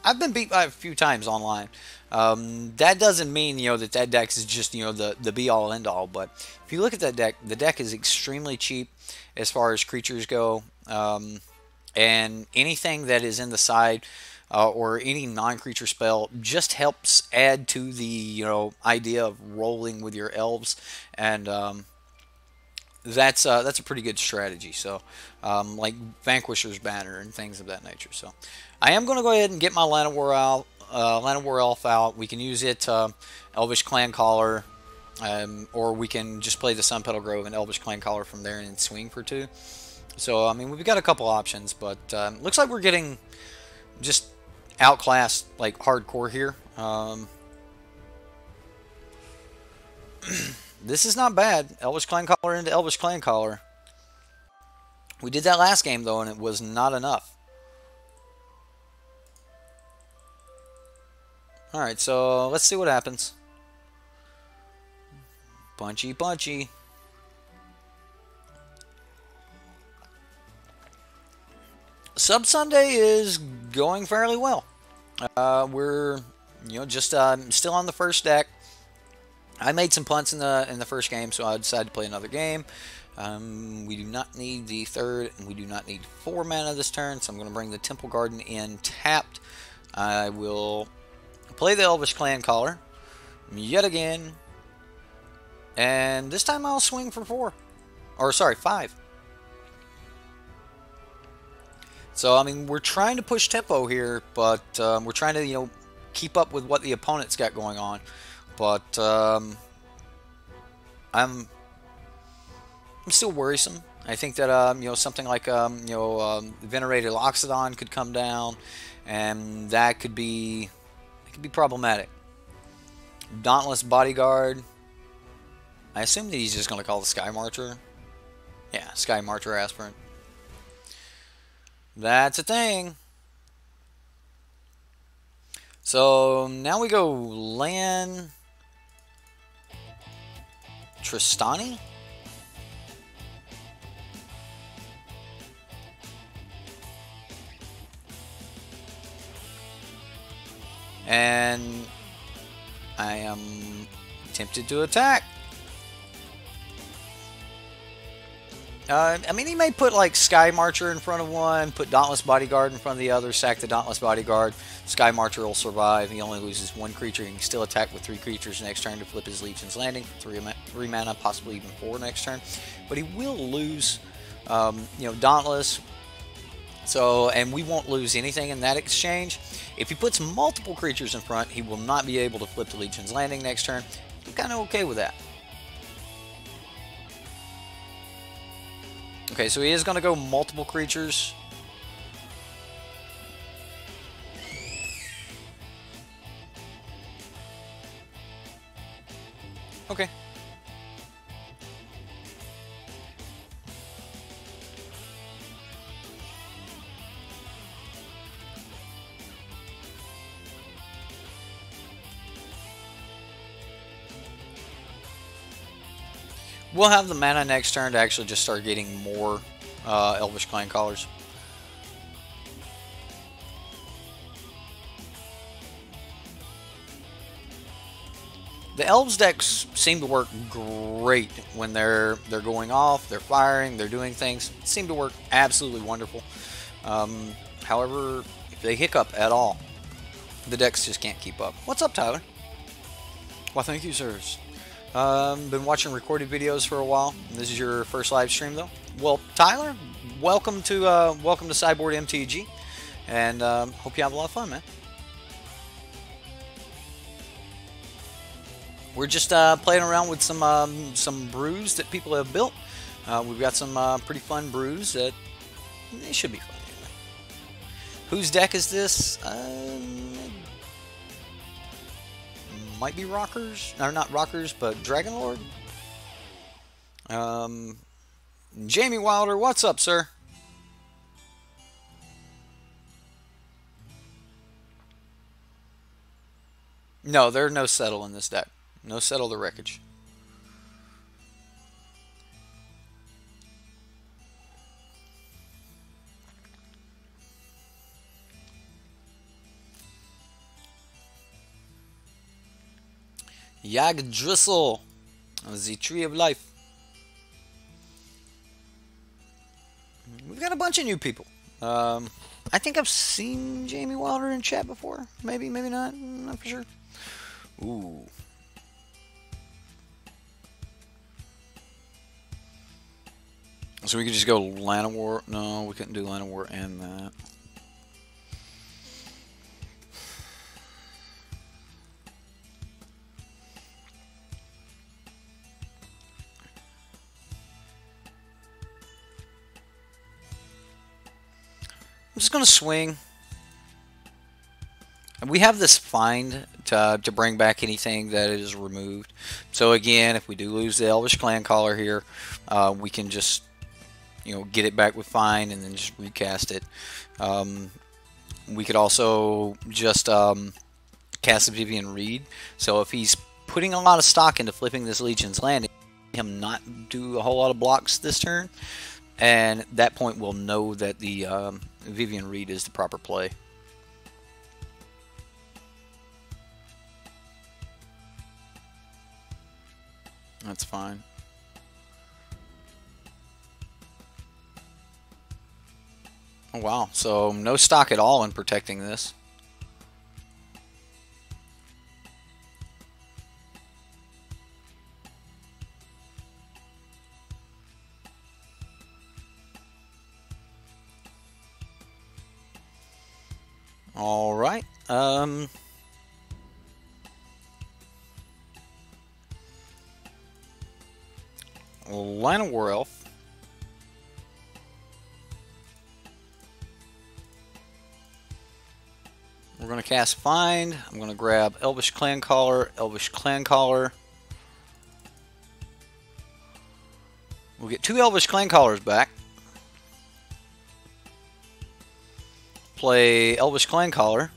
I've been beat by a few times online. That doesn't mean that deck is just the be-all end-all. But if you look at that deck, the deck is extremely cheap as far as creatures go. And anything that is in the side or any non-creature spell just helps add to the idea of rolling with your elves, and that's a pretty good strategy. So like Vanquisher's Banner and things of that nature. So I am going to go ahead and get my Llanowar Elf out. We can use it Elvish Clan Caller, or we can just play the Sun Petal Grove and Elvish Clan Caller from there and swing for 2. So, I mean, we've got a couple options, but looks like we're getting just outclassed, like, hardcore here. This is not bad. Elvish Clan Caller into Elvish Clan Caller. We did that last game, though, and it was not enough. Alright, so let's see what happens. Punchy, punchy. Sub Sunday is going fairly well. We're, just still on the first deck. I made some punts in the first game, so I decided to play another game. We do not need the third, and we do not need 4 mana this turn, so I'm going to bring the Temple Garden in tapped. I will play the Elvish Clan Caller yet again, and this time I'll swing for 4. Or, sorry, 5. So, I mean, we're trying to push tempo here, but we're trying to, keep up with what the opponent's got going on. But I'm still worrisome. I think that something like Venerated Loxodon could come down, and that could be problematic. Dauntless Bodyguard. I assume that he's just going to call the Sky Marcher. Yeah, Sky Marcher Aspirant. That's a thing. So now we go land Tristani. And I am tempted to attack. I mean, he may put like Sky Marcher in front of one, put Dauntless Bodyguard in front of the other, sack the Dauntless Bodyguard. Sky Marcher will survive. He only loses 1 creature. He can still attack with 3 creatures next turn to flip his Legion's Landing for 3 mana, possibly even 4 next turn. But he will lose, Dauntless. So, and we won't lose anything in that exchange. If he puts multiple creatures in front, he will not be able to flip the Legion's Landing next turn. I'm kind of okay with that. Okay, so he is going to go multiple creatures. Okay. We'll have the mana next turn to actually just start getting more Elvish Clan Callers. The Elves decks seem to work great when they're going off, they're firing, they're doing things. It seem to work absolutely wonderful. However, if they hiccup at all, the decks just can't keep up. What's up, Tyler? Well, thank you, sirs. Been watching recorded videos for a while. This is your first live stream, though. Well, Tyler, welcome to Cyborg MTG, and hope you have a lot of fun, man. We're just playing around with some brews that people have built. We've got some pretty fun brews that they should be fun anyway. Whose deck is this? Might be Rockers, or not Rockers, but Dragonlord. Jamie Wilder, what's up, sir? No, there's no Settle in this deck. No Settle the Wreckage. Yggdrasil, the Tree of Life. We've got a bunch of new people. I think I've seen Jamie Wilder in chat before. Maybe, maybe not. I'm not for sure. Ooh. So we could just go Llanowar. No, we couldn't do Llanowar and that. I'm just going to swing. And we have this find to bring back anything that is removed. So again, if we do lose the Elvish Clan Caller here, we can just get it back with fine and then just recast it. We could also just cast Vivian Reed. So if he's putting a lot of stock into flipping this Legion's Landing, him not do a whole lot of blocks this turn, and at that point we'll know that the Vivian Reed is the proper play. That's fine. Oh wow, so no stock at all in protecting this. All right. Lana War Elf. We're going to cast Find. I'm going to grab Elvish Clan Caller, Elvish Clan Caller. We'll get 2 Elvish Clan Callers back. Play Elvish Clan Caller.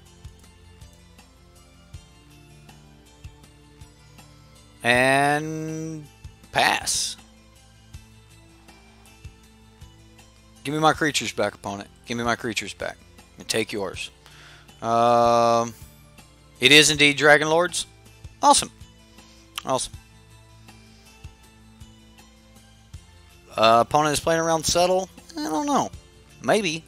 And pass. Give me my creatures back, opponent. Give me my creatures back. And take yours. It is indeed Dragon Lords. Awesome. Awesome. Opponent is playing around Settle. I don't know. Maybe.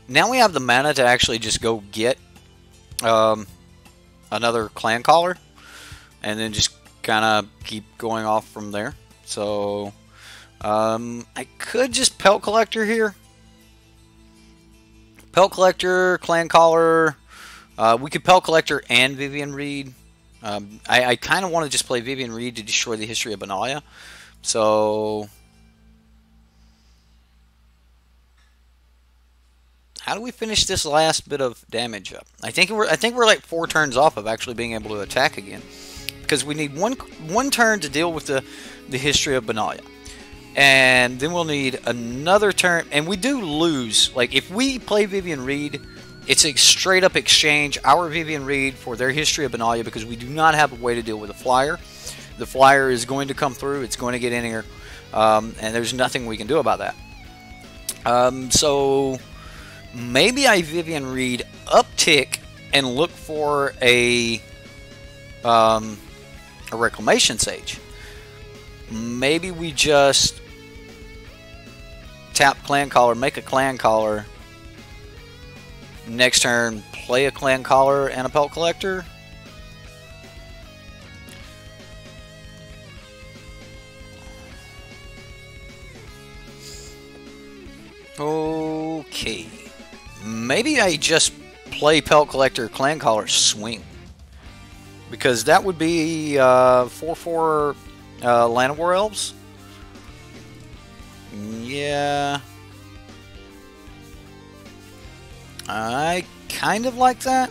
Now we have the mana to actually just go get another Clan Caller. And then just kind of keep going off from there. So I could just Pelt Collector here. Pelt Collector, Clan Caller. We could Pelt Collector and Vivian Reed. I kind of want to just play Vivian Reed to destroy the History of Benalia. So how do we finish this last bit of damage up? I think we're like 4 turns off of actually being able to attack again, because we need one turn to deal with the History of Benalia, and then we'll need another turn. And we do lose. Like if we play Vivian Reed, it's a straight up exchange our Vivian Reed for their History of Benalia, because we do not have a way to deal with a flyer. The flyer is going to come through. It's going to get in here, and there's nothing we can do about that. So maybe I Vivian Reed uptick and look for a Reclamation Sage. Maybe we just tap Clan Caller, make a Clan Caller. Next turn, play a Clan Caller and a Pelt Collector. Okay. Maybe I just play Pelt Collector, Clan Caller, swing. Because that would be 4/4 Land of War Elves. Yeah. I kind of like that.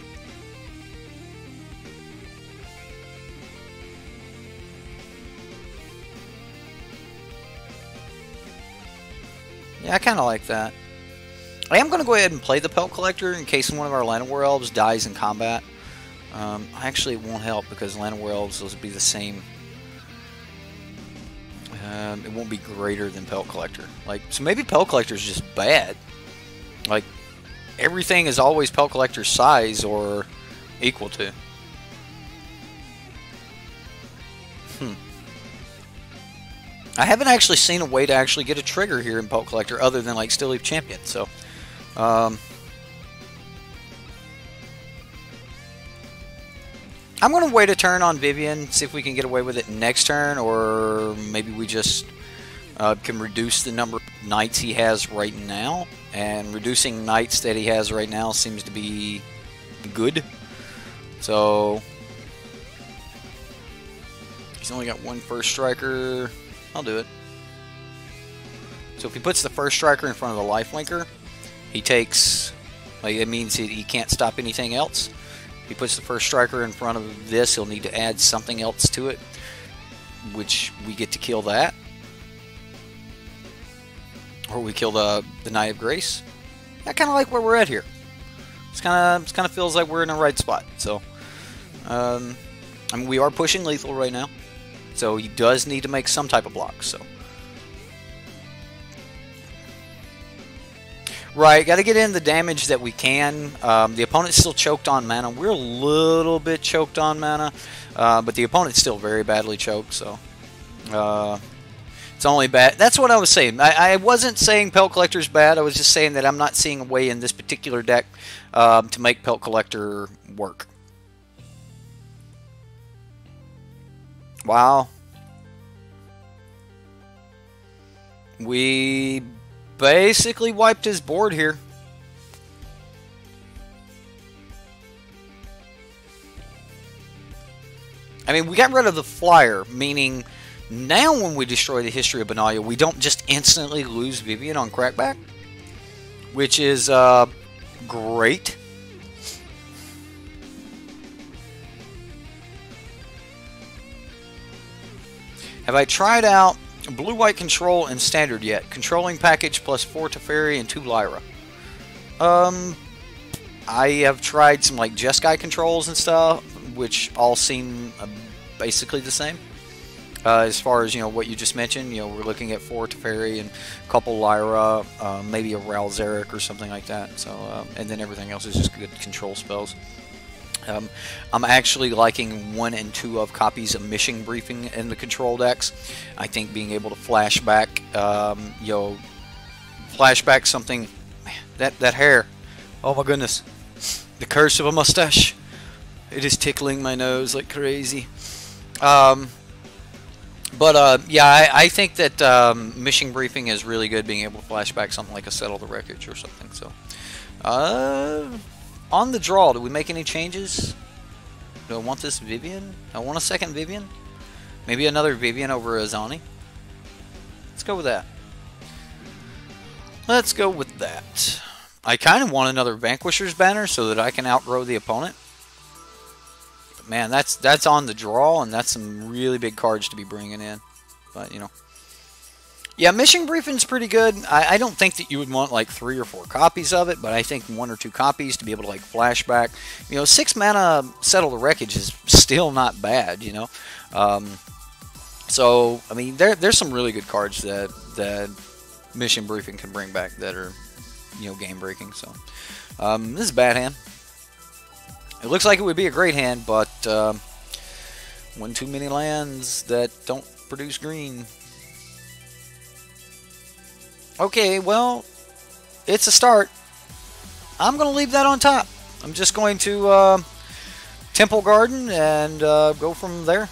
Yeah, I kind of like that. I am going to go ahead and play the Pelt Collector in case one of our Land of War Elves dies in combat. Actually, it won't help because Land of War Elves will be the same. It won't be greater than Pelt Collector. So maybe Pelt Collector is just bad. Like, everything is always Pelt Collector's size or equal to. I haven't actually seen a way to actually get a trigger here in Pelt Collector other than like Still Leaf Champion. So, I'm going to wait a turn on Vivian, see if we can get away with it next turn, or maybe we just can reduce the number of knights he has right now. And reducing knights that he has right now seems to be good. So, he's only got 1 first striker. I'll do it. So if he puts the first striker in front of the lifelinker, he takes, like, it means he can't stop anything else. He puts the first striker in front of this, he'll need to add something else to it, which we get to kill that. Or we kill the Knight of Grace. I kind of like where we're at here. It's kind of feels like we're in the right spot. So, I mean, we are pushing lethal right now, so he does need to make some type of block. So, right, got to get in the damage that we can. The opponent's still choked on mana. We're a little bit choked on mana, but the opponent's still very badly choked. So, it's only bad. That's what I was saying. I wasn't saying Pelt Collector's bad. I was just saying that I'm not seeing a way in this particular deck to make Pelt Collector work. Wow. We basically wiped his board here. I mean, we got rid of the flyer, meaning now when we destroy the History of Benalia, we don't just instantly lose Vivien on Crackback, which is great. Have I tried out Blue-White Control and Standard yet? Controlling package plus 4 Teferi and 2 Lyra. I have tried some like Jeskai controls and stuff, which all seem basically the same. As far as, you know, what you just mentioned, you know, we're looking at 4 Teferi and a couple Lyra, maybe a Ralzeric or something like that. So, and then everything else is just good control spells. I'm actually liking 1 and 2 of copies of Mission Briefing in the control decks. I think being able to flashback, you know, flashback something, man, that hair, oh my goodness, the curse of a mustache, it is tickling my nose like crazy. Yeah, I think that Mission Briefing is really good, being able to flashback something like a Settle the Wreckage or something. So, on the draw, do we make any changes? Do I want this Vivien? I want a second Vivien? Maybe another Vivien over Azani? Let's go with that. Let's go with that. I kind of want another Vanquisher's Banner so that I can outgrow the opponent. But man, that's on the draw, and that's some really big cards to be bringing in. But, you know. Yeah, Mission Briefing's pretty good. I don't think that you would want like 3 or 4 copies of it, but I think 1 or 2 copies to be able to like flashback. You know, 6 mana Settle the Wreckage is still not bad, you know. So, I mean, there's some really good cards that Mission Briefing can bring back that are, you know, game breaking. So, this is a bad hand. It looks like it would be a great hand, but one too many lands that don't produce green. Okay, well, it's a start. I'm going to leave that on top. I'm just going to Temple Garden and go from there.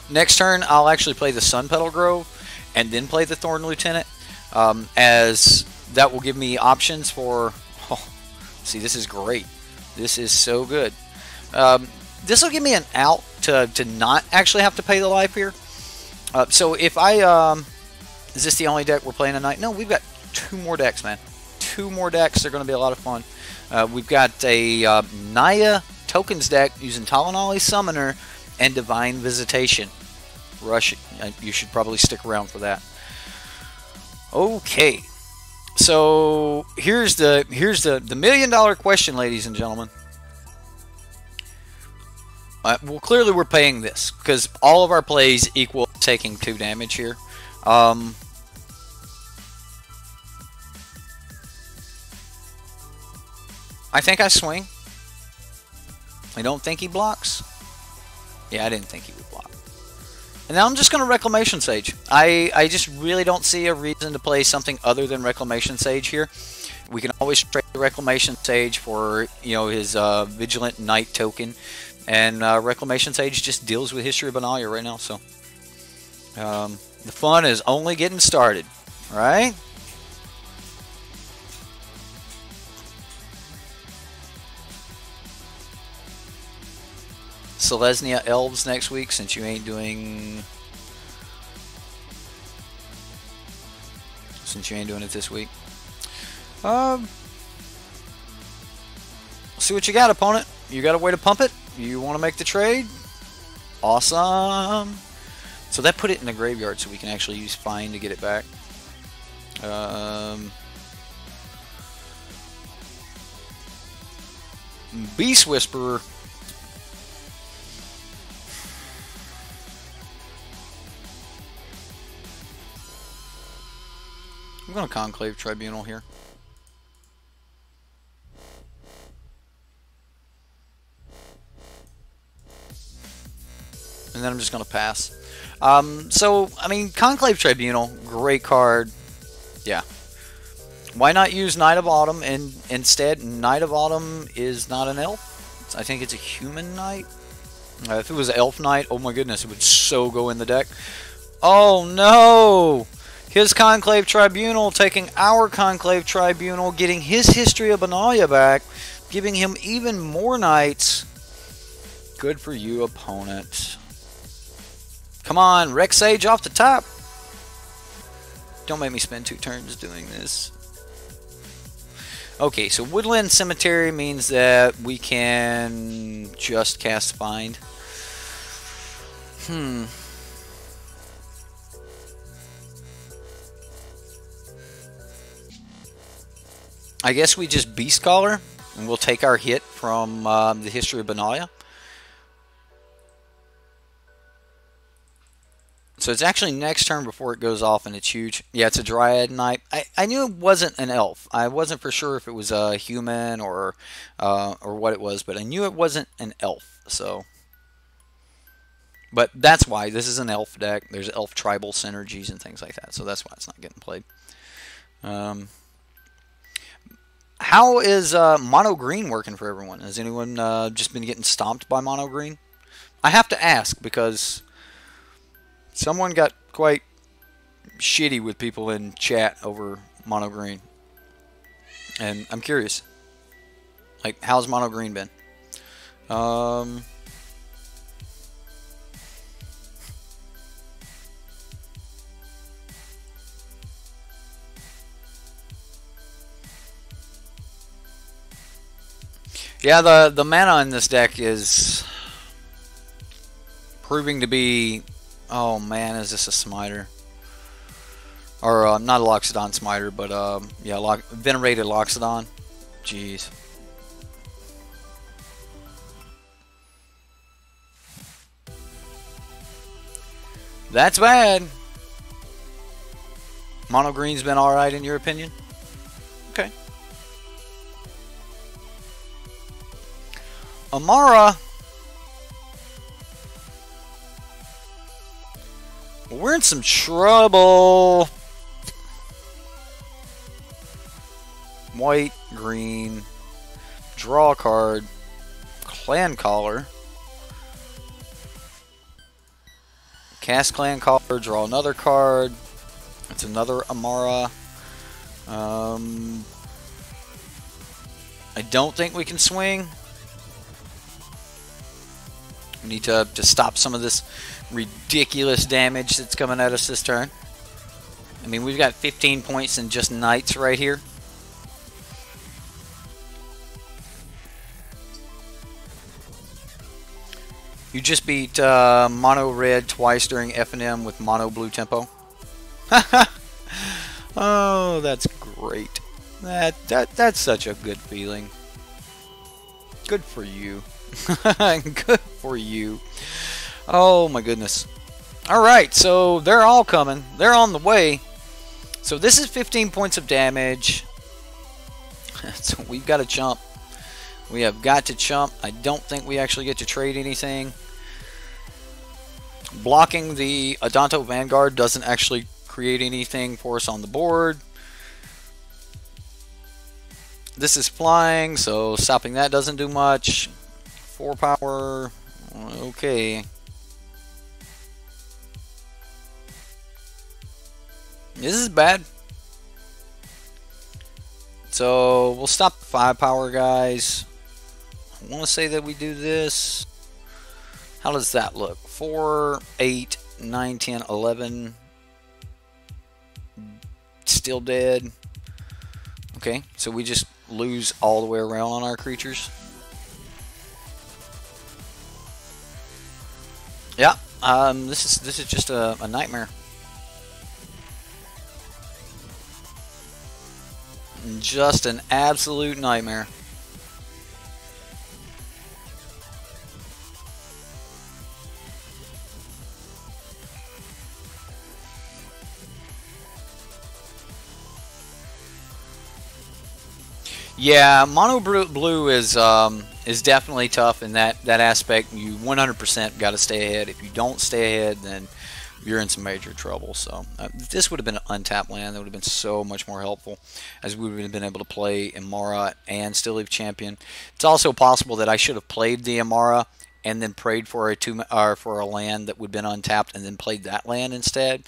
Next turn, I'll actually play the Sun Petal Grove and then play the Thorn Lieutenant, as that will give me options for... Oh, see, this is great. This is so good. This will give me an out to not actually have to pay the life here. So if I... is this the only deck we're playing tonight? No, we've got 2 more decks, man. 2 more decks. They're going to be a lot of fun. We've got a Naya Tokens deck using Talanali Summoner and Divine Visitation. Rush, you should probably stick around for that. Okay. So here's the $1 million question, ladies and gentlemen. Well, clearly we're paying this because all of our plays equal taking 2 damage here. I think I swing. I don't think he blocks. Yeah, I didn't think he would block. And now I'm just going to Reclamation Sage. I just really don't see a reason to play something other than Reclamation Sage here. We can always trade the Reclamation Sage for, you know, his Vigilant Knight token. And Reclamation Sage just deals with History of Benalia right now. So the fun is only getting started, right? Selesnya Elves next week, since you ain't doing it this week. See what you got, opponent. You got a way to pump it? You want to make the trade? Awesome. So that put it in the graveyard so we can actually use Find to get it back. Beast Whisperer. I'm going to Conclave Tribunal here. And then I'm just going to pass. So, I mean, Conclave Tribunal, great card. Yeah. Why not use Knight of Autumn? And instead, Knight of Autumn is not an elf. I think it's a human knight. If it was an elf knight, oh my goodness, it would so go in the deck. Oh no! His Conclave Tribunal taking our Conclave Tribunal, getting his History of Benalia back, giving him even more knights. Good for you, opponent. Come on, Rex Sage off the top. Don't make me spend 2 turns doing this. Okay, so Woodland Cemetery means that we can just cast Find. I guess we just Beast Caller, and we'll take our hit from the History of Benalia. So it's actually next turn before it goes off, and it's huge. Yeah, it's a Dryad Knight. I knew it wasn't an elf. I wasn't for sure if it was a human or what it was, but I knew it wasn't an elf. So, but that's why this is an elf deck. There's elf tribal synergies and things like that. So that's why it's not getting played. How is mono green working for everyone? Has anyone just been getting stomped by mono green? I have to ask because someone got quite shitty with people in chat over mono green. And I'm curious. Like, how's mono green been? Yeah, the mana in this deck is proving to be... Oh man, is this a Smiter? Or not a Loxodon Smiter, but yeah, Venerated Loxodon. Jeez. That's bad. Mono green's been alright in your opinion? Okay. Amara. We're in some trouble. White, green, draw a card, Clan Caller, cast Clan Caller, draw another card. It's another Amara. I don't think we can swing. We need to stop some of this ridiculous damage that's coming at us this turn. I mean, we've got 15 points in just knights right here. You just beat mono red twice during F&M with mono blue tempo. Oh, that's great. That's such a good feeling. Good for you. Good for you. Oh my goodness. Alright, so they're all coming. They're on the way. So this is 15 points of damage. So we've got to chump. We have got to chump. I don't think we actually get to trade anything. Blocking the Adanto Vanguard doesn't actually create anything for us on the board. This is flying, so stopping that doesn't do much. 4 power. Okay. This is bad. So we'll stop the 5 power guys. I want to say that we do this. How does that look? 4, 8, 9, 10, 11. Still dead. Okay, so we just lose all the way around on our creatures. Yeah. This is just a nightmare. Just an absolute nightmare. Yeah, mono blue is definitely tough in that aspect. You 100% got to stay ahead. If you don't stay ahead, then you're in some major trouble. So this would have been an untapped land that would have been so much more helpful, as we would have been able to play Imara and still leave champion. It's also possible that I should have played the Imara and then prayed for for a land that would have been untapped and then played that land instead.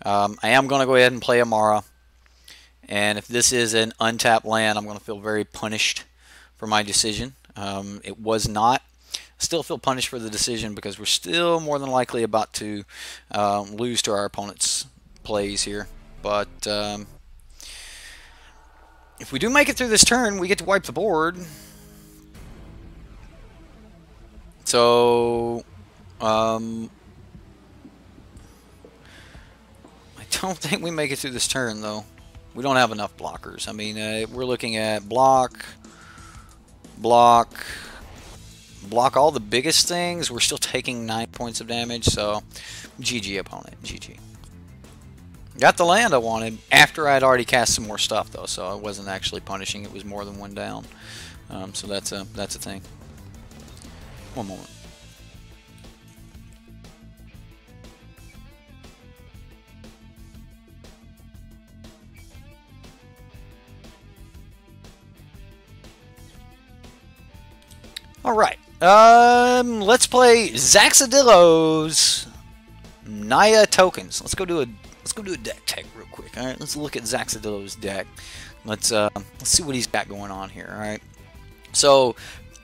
I am going to go ahead and play Imara. And if this is an untapped land, I'm going to feel very punished for my decision. It was not. Still feel punished for the decision because we're still more than likely about to lose to our opponent's plays here. But if we do make it through this turn, we get to wipe the board. So I don't think we make it through this turn, though. We don't have enough blockers. I mean, we're looking at block, block all the biggest things. We're still taking 9 points of damage, so GG opponent, GG. Got the land I wanted after I'd already cast some more stuff, though, so I wasn't actually punishing. It was more than one down. So that's a thing. One moment. All right. Let's play Zaxadillo's Naya Tokens. Let's go do a deck tech real quick. All right, let's look at Zaxadillo's deck. Let's see what he's got going on here. All right. So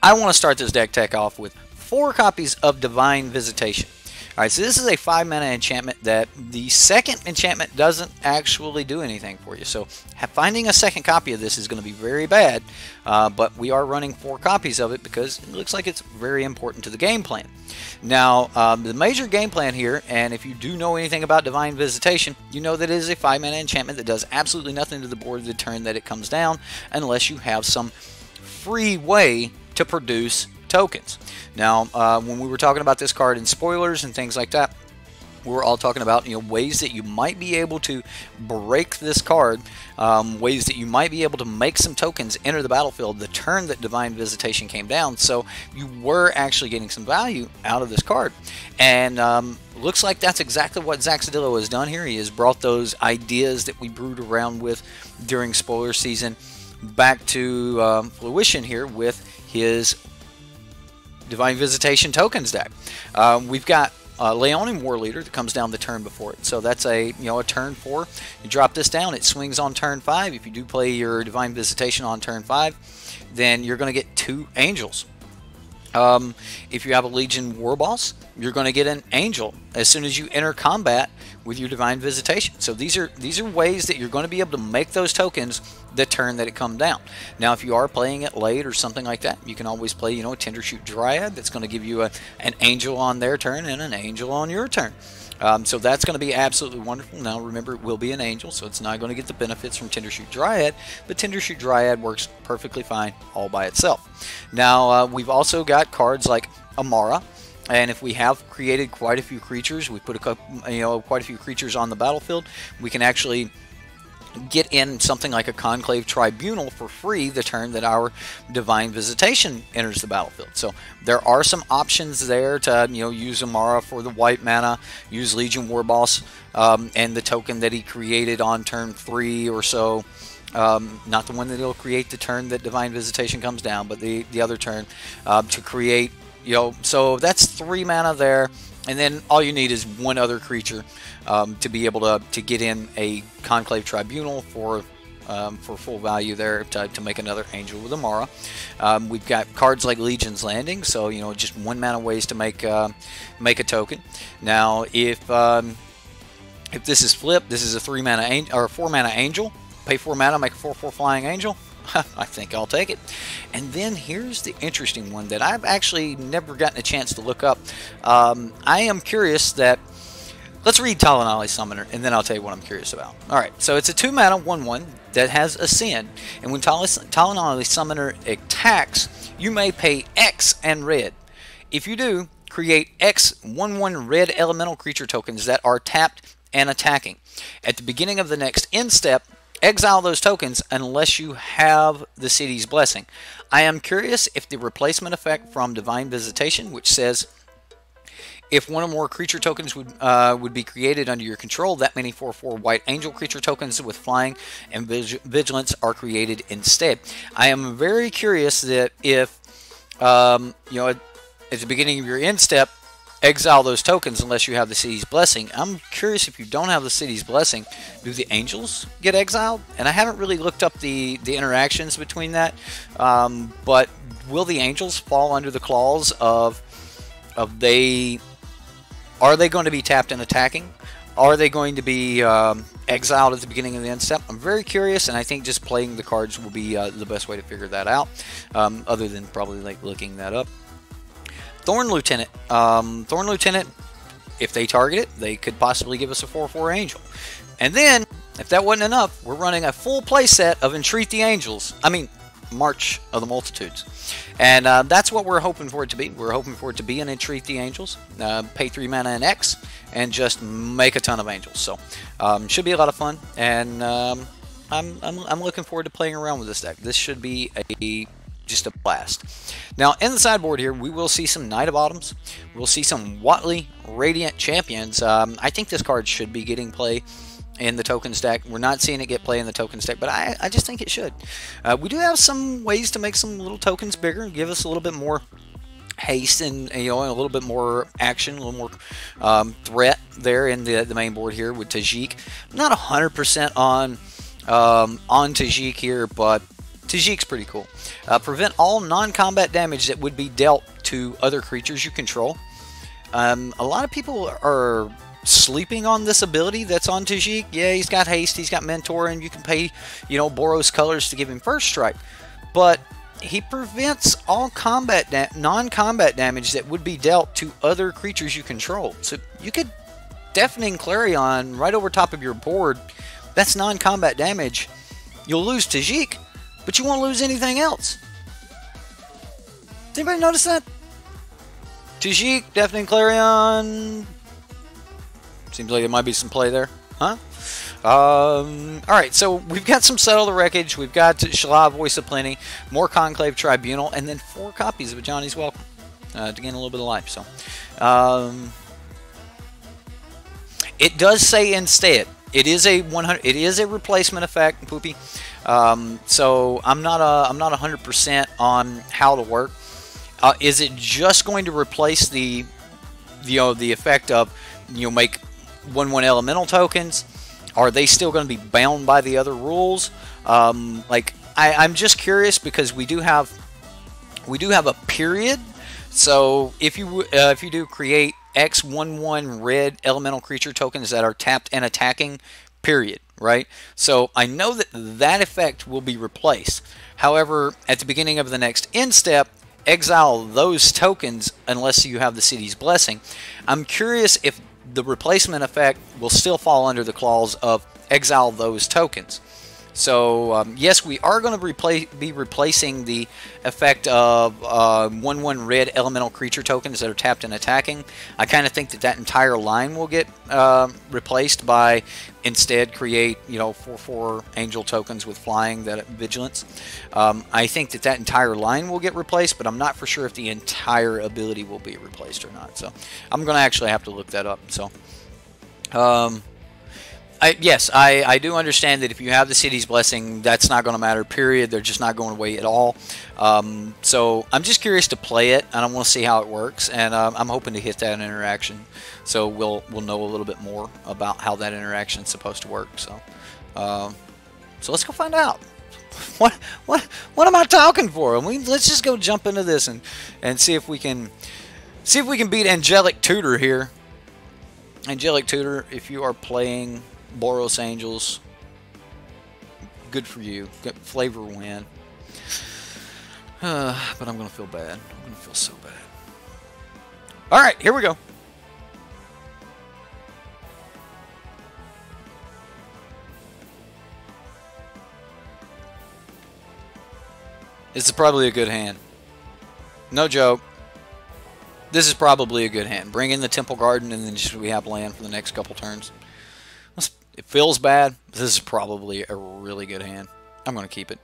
I want to start this deck tech off with 4 copies of Divine Visitation. Alright, so this is a 5-mana enchantment that the second enchantment doesn't actually do anything for you. So finding a second copy of this is going to be very bad, but we are running 4 copies of it because it looks like it's very important to the game plan. Now, the major game plan here, and if you do know anything about Divine Visitation, you know that it is a 5-mana enchantment that does absolutely nothing to the board the turn that it comes down unless you have some free way to produce tokens. Now, when we were talking about this card in spoilers and things like that, we were all talking about ways that you might be able to break this card, ways that you might be able to make some tokens enter the battlefield the turn that Divine Visitation came down. So you were actually getting some value out of this card, and looks like that's exactly what Zaxadillo has done here. He has brought those ideas that we brewed around with during spoiler season back to fruition here with his Divine Visitation tokens deck. We've got Leonin War Leader that comes down the turn before it. So that's a turn 4. You drop this down, it swings on turn 5. If you do play your Divine Visitation on turn 5, then you're going to get 2 angels. If you have a Legion War Boss, you're going to get an angel as soon as you enter combat with your Divine Visitation. So these are ways that you're going to be able to make those tokens the turn that it comes down. Now, if you are playing it late or something like that, you can always play, a Tendershoot Dryad that's going to give you an angel on their turn and an angel on your turn. So that's going to be absolutely wonderful. Now, remember, it will be an angel, so it's not going to get the benefits from Tendershoot Dryad, but Tendershoot Dryad works perfectly fine all by itself. Now, we've also got cards like Amara, and if we have created quite a few creatures, we put quite a few creatures on the battlefield, we can actually get in something like a Conclave Tribunal for free the turn that our Divine Visitation enters the battlefield. So there are some options there to use Amara for the white mana, use Legion Warboss and the token that he created on turn 3 or so. Not the one that he'll create the turn that Divine Visitation comes down, but the other turn to create. So that's 3 mana there. And then all you need is 1 other creature to be able to get in a Conclave Tribunal for full value there to make another angel with Amara. We've got cards like Legion's Landing, so just 1 mana ways to make a token. Now, if this is flipped, this is a 3 mana or a 4 mana angel. Pay 4 mana, make a 4/4 flying angel. I think I'll take it. And then here's the interesting one that I've actually never gotten a chance to look up. I am curious that... Let's read Talanali Summoner, and then I'll tell you what I'm curious about. Alright, so it's a 2-mana 1/1 that has Ascend, and when Talanali Summoner attacks, you may pay X and red. If you do, create X 1/1 red elemental creature tokens that are tapped and attacking. At the beginning of the next end step, exile those tokens unless you have the City's Blessing. I am curious if the replacement effect from Divine Visitation, which says if one or more creature tokens would be created under your control, that many 4/4 white angel creature tokens with flying and vigilance are created instead. I am very curious that if you know, at the beginning of your end step, exile those tokens unless you have the City's Blessing. I'm curious if you don't have the City's Blessing, do the angels get exiled? And I haven't really looked up the interactions between that, but will the angels fall under the clause of are they going to be tapped and attacking? Are they going to be exiled at the beginning of the end step? I'm very curious, and I think just playing the cards will be the best way to figure that out, other than probably like looking that up. Thorn Lieutenant. Thorn Lieutenant, if they target it, they could possibly give us a 4/4 angel. And then, if that wasn't enough, we're running a full play set of Entreat the Angels. I mean, March of the Multitudes. And that's what we're hoping for it to be. We're hoping for it to be an Entreat the Angels. Pay 3 mana and X, and just make a ton of angels. So, should be a lot of fun. And I'm looking forward to playing around with this deck. This should be just a blast. Now, in the sideboard here, we will see some Knight of Autumns. We'll see some Watley Radiant Champions. I think this card should be getting play in the tokens deck. We're not seeing it get play in the tokens deck, but I just think it should. We do have some ways to make some little tokens bigger, give us a little bit more haste and, you know, a little bit more action, a little more threat there in the main board here with Tajik. I'm not 100% on Tajik here, but Tajik's pretty cool. Prevent all non-combat damage that would be dealt to other creatures you control. A lot of people are sleeping on this ability that's on Tajik. Yeah, he's got haste, he's got mentor, and you can pay, you know, Boros colors to give him first strike. But he prevents all non-combat damage that would be dealt to other creatures you control. So you could Deafening Clarion right over top of your board. That's non-combat damage. You'll lose Tajik, but you won't lose anything else. Did anybody notice that? Tajik, Deafening Clarion. Seems like there might be some play there, huh? Alright, so we've got some Settle the Wreckage, we've got Shala, Voice of Plenty, more Conclave Tribunal, and then 4 copies of Johnny's Welcome to gain a little bit of life. So, it does say instead, it is a 100. It is a replacement effect, Poopy. So I'm not 100% on how to work. Is it just going to replace the effect of, you know, make 1/1 elemental tokens? Are they still going to be bound by the other rules? Like I'm just curious because we do have a period. So if you do create X 1/1 red elemental creature tokens that are tapped and attacking, period, right? So I know that that effect will be replaced. However, at the beginning of the next end step, exile those tokens unless you have the City's Blessing. I'm curious if the replacement effect will still fall under the clause of exile those tokens. So yes, we are going to be replacing the effect of 1/1 red elemental creature tokens that are tapped and attacking. I kind of think that entire line will get replaced by instead create, you know, 4/4 angel tokens with flying that vigilance. I think that entire line will get replaced, but I'm not for sure if the entire ability will be replaced or not. So I'm going to actually have to look that up. So. Yes, I do understand that if you have the City's Blessing, that's not going to matter, period. They're just not going away at all. So I'm just curious to play it, and I want to see how it works, and I'm hoping to hit that interaction. So we'll know a little bit more about how that interaction is supposed to work. So let's go find out. What am I talking for? I mean, let's just go jump into this and see if we can beat Angelic Tutor here. Angelic Tutor, if you are playing Boros Angels, Good for you. Good flavor win. But I'm going to feel bad. I'm going to feel so bad. Alright, here we go. This is probably a good hand. No joke. This is probably a good hand. Bring in the Temple Garden and then just we have land for the next couple turns. It feels bad. But this is probably a really good hand. I'm going to keep it.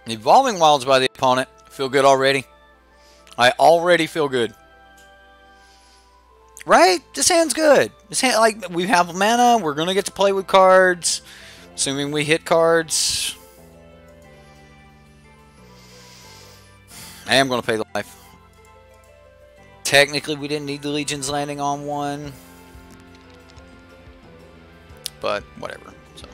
Evolving Wilds by the opponent. Feel good already. I already feel good. Right? This hand's good. This hand, like, we have mana. We're going to get to play with cards. Assuming we hit cards. I am going to pay the life. Technically, we didn't need the Legion's Landing on one. But, whatever. So.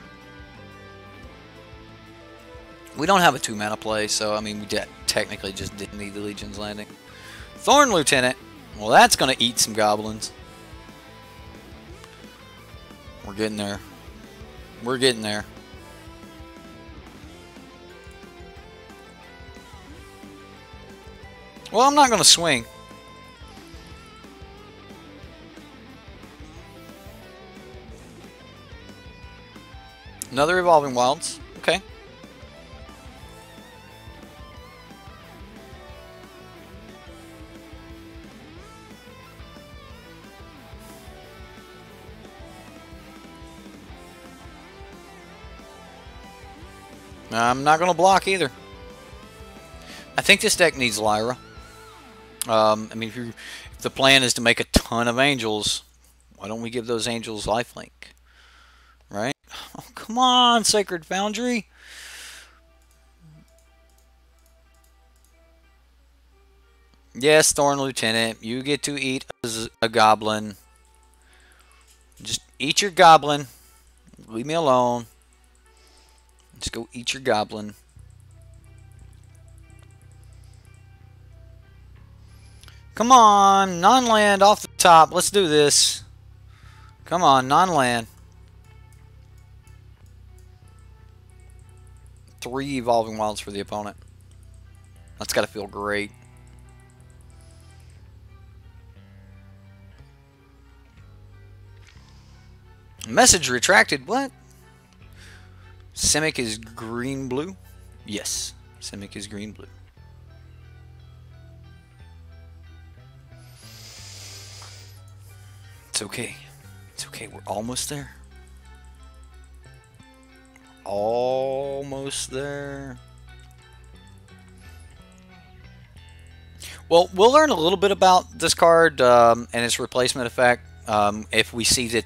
We don't have a 2-mana play, so, I mean, we technically just didn't need the Legion's Landing. Thorn Lieutenant. Well, that's going to eat some goblins. We're getting there. We're getting there. Well, I'm not going to swing. Another Evolving Wilds. Okay. I'm not going to block either. I think this deck needs Lyra. I mean, if the plan is to make a ton of angels, why don't we give those angels lifelink? Right? Oh, come on, Sacred Foundry. Yes, Thorn Lieutenant, you get to eat a goblin. Just eat your goblin. Leave me alone. Just go eat your goblin. Come on, non-land off the top. Let's do this. Come on, non-land. 3 Evolving Wilds for the opponent. That's got to feel great. Message retracted. What? Simic is green-blue? Yes, Simic is green-blue. It's okay. It's okay. We're almost there. Almost there. Well, we'll learn a little bit about this card and its replacement effect if we see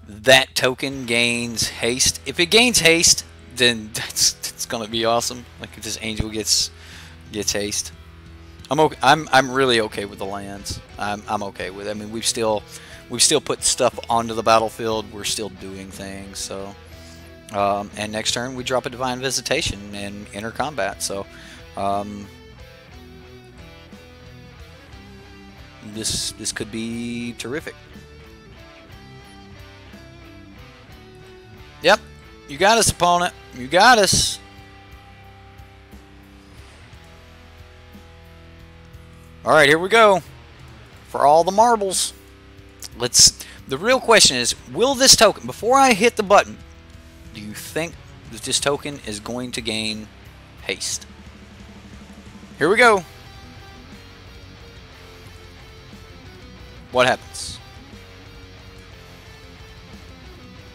that token gains haste. If it gains haste, then that's gonna be awesome. Like if this angel gets haste. I'm okay. I'm really okay with the lands. I'm okay with it. I mean, we've still put stuff onto the battlefield. We're still doing things. So, and next turn we drop a Divine Visitation and enter combat. So, this could be terrific. Yep, you got us, opponent. You got us. Alright, here we go. For all the marbles. The real question is, will this token, before I hit the button, do you think that this token is going to gain haste? Here we go. What happens?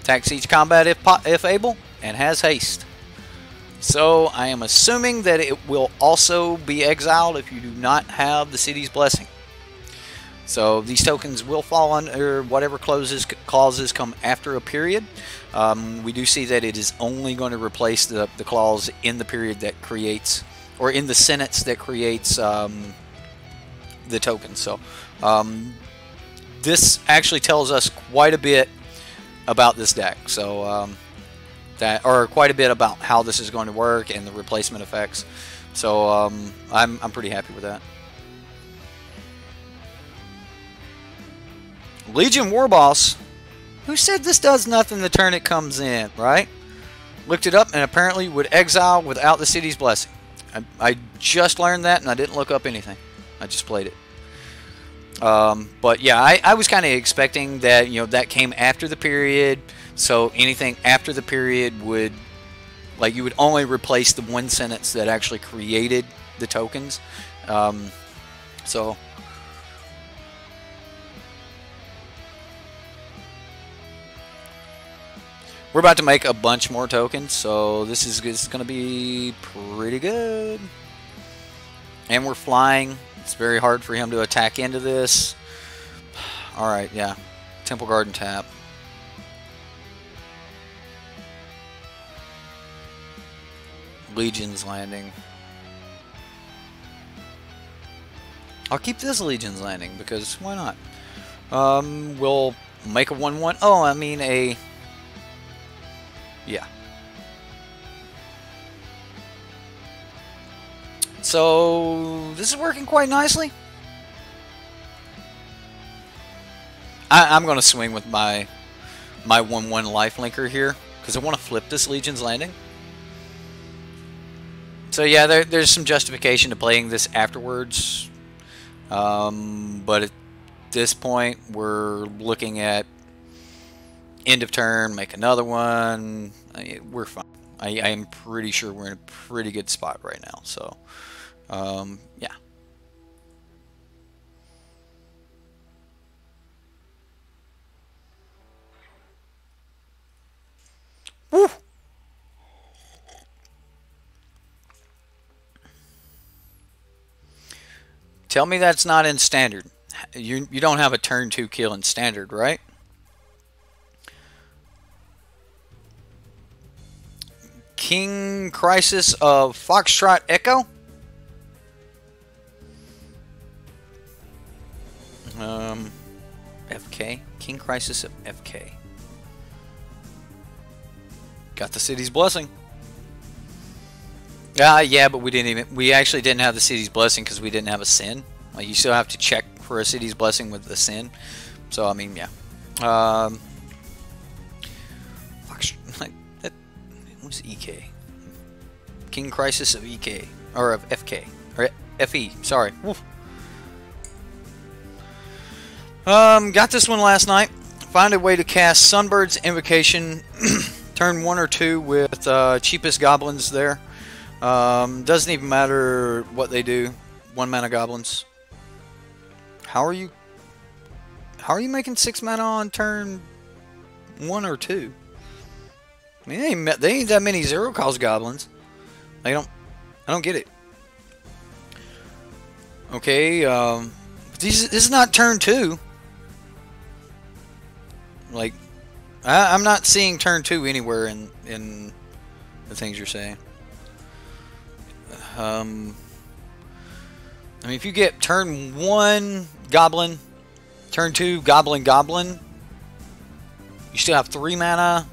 Attacks each combat if able, and has haste. So I am assuming that it will also be exiled if you do not have the city's blessing. So these tokens will fall under whatever clauses come after a period. We do see that it is only going to replace the clause in the period that creates, or in the sentence that creates the token. So this actually tells us quite a bit about this deck. So or quite a bit about how this is going to work and the replacement effects. So I'm pretty happy with that. Legion Warboss. Who said this does nothing the turn it comes in, right? Looked it up and apparently would exile without the city's blessing. I just learned that and I didn't look up anything. I just played it. But yeah, I was kind of expecting that, you know, that came after the period. So anything after the period would, like, you would only replace the one sentence that actually created the tokens. So we're about to make a bunch more tokens, so this is going to be pretty good. And we're flying. It's very hard for him to attack into this. Alright, yeah. Temple Garden tap. Legion's Landing. I'll keep this Legion's Landing, because why not? We'll make a 1-1. Oh, I mean a... Yeah. So this is working quite nicely. I'm going to swing with my 1-1 lifelinker here because I want to flip this Legion's Landing. So yeah, there's some justification to playing this afterwards. But at this point, we're looking at end of turn, make another one. We're fine. I am pretty sure we're in a pretty good spot right now. So, yeah. Woo! Tell me that's not in standard. You don't have a turn 2 kill in standard, right? King Crisis of Foxtrot Echo. FK. King Crisis of FK. Got the city's blessing. Yeah, but we actually didn't have the city's blessing because we didn't have a sin. Like, you still have to check for a city's blessing with the sin. So I mean, yeah. What's EK? King Crisis of EK or of FK or FE? Sorry. Woof. Got this one last night. Find a way to cast Sunbird's Invocation turn 1 or 2 with cheapest goblins there. Doesn't even matter what they do. 1 mana goblins. How are you making 6 mana on turn 1 or 2? I mean, they ain't that many zero cost goblins. I don't get it. Okay, this is not turn 2. Like, I'm not seeing turn 2 anywhere in the things you're saying. I mean, if you get turn 1 goblin, turn 2 goblin, you still have 3 mana.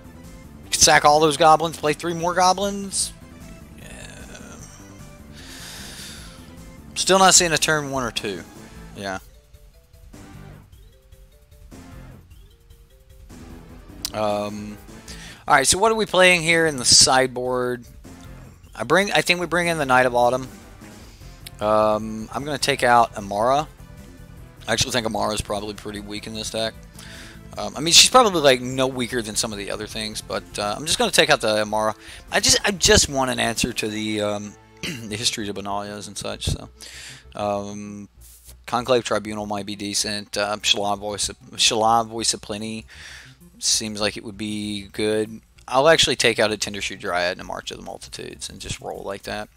You can sack all those goblins, play 3 more goblins. Yeah. Still not seeing a turn 1 or 2. Yeah. Alright, so what are we playing here in the sideboard? I think we bring in the Knight of Autumn. I'm going to take out Amara. I actually think Amara is probably pretty weak in this deck. I mean, she's probably like no weaker than some of the other things, but I'm just going to take out the Amara. I just want an answer to the the histories of Benalias and such. So, Conclave Tribunal might be decent. Shalab Voice of Plenty seems like it would be good. I'll actually take out a Tendershoot Dryad and a March of the Multitudes and just roll like that.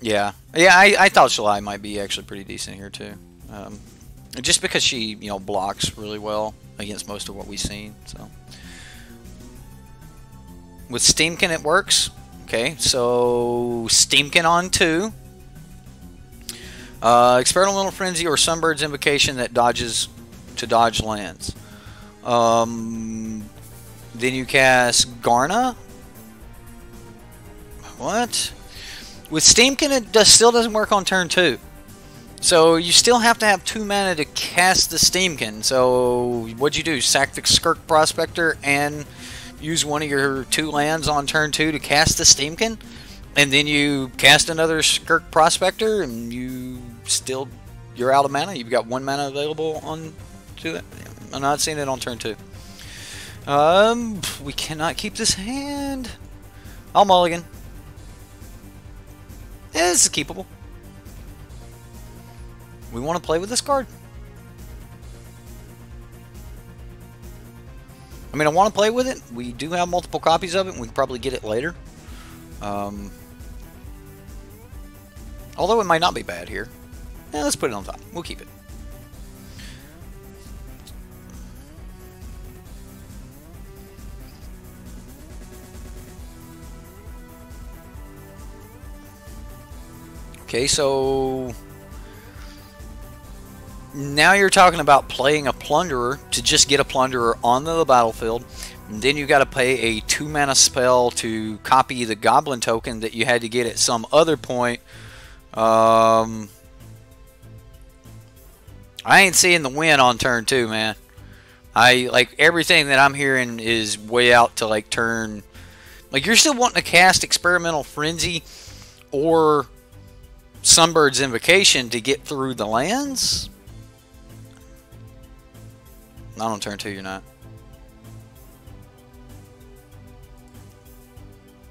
Yeah, I thought Shalai might be actually pretty decent here too. Just because she, blocks really well against most of what we've seen. So with Steamkin it works. Okay, so Steamkin on 2. Experimental Frenzy or Sunbird's Invocation that dodge lands. Then you cast Garna. What? With Steamkin it still doesn't work on turn 2. So you still have to have 2 mana to cast the Steamkin. So what'd you do? Sack the Skirk Prospector and use one of your 2 lands on turn 2 to cast the Steamkin? And then you cast another Skirk Prospector and you're out of mana? You've got 1 mana available on to it? I'm not seeing it on turn 2. We cannot keep this hand. I'll mulligan. Yeah, this is keepable. We want to play with this card. I mean, I want to play with it. We do have multiple copies of it, and we can probably get it later. Although it might not be bad here. Yeah, let's put it on top. We'll keep it. Okay, so now you're talking about playing a Plunderer to just get a Plunderer onto the battlefield. And then you got to pay a 2 mana spell to copy the Goblin token that you had to get at some other point. I ain't seeing the win on turn 2, man. Like everything that I'm hearing is way out to like turn. Like you're still wanting to cast Experimental Frenzy or Sunbird's Invocation to get through the lands. Not on turn 2, you're not.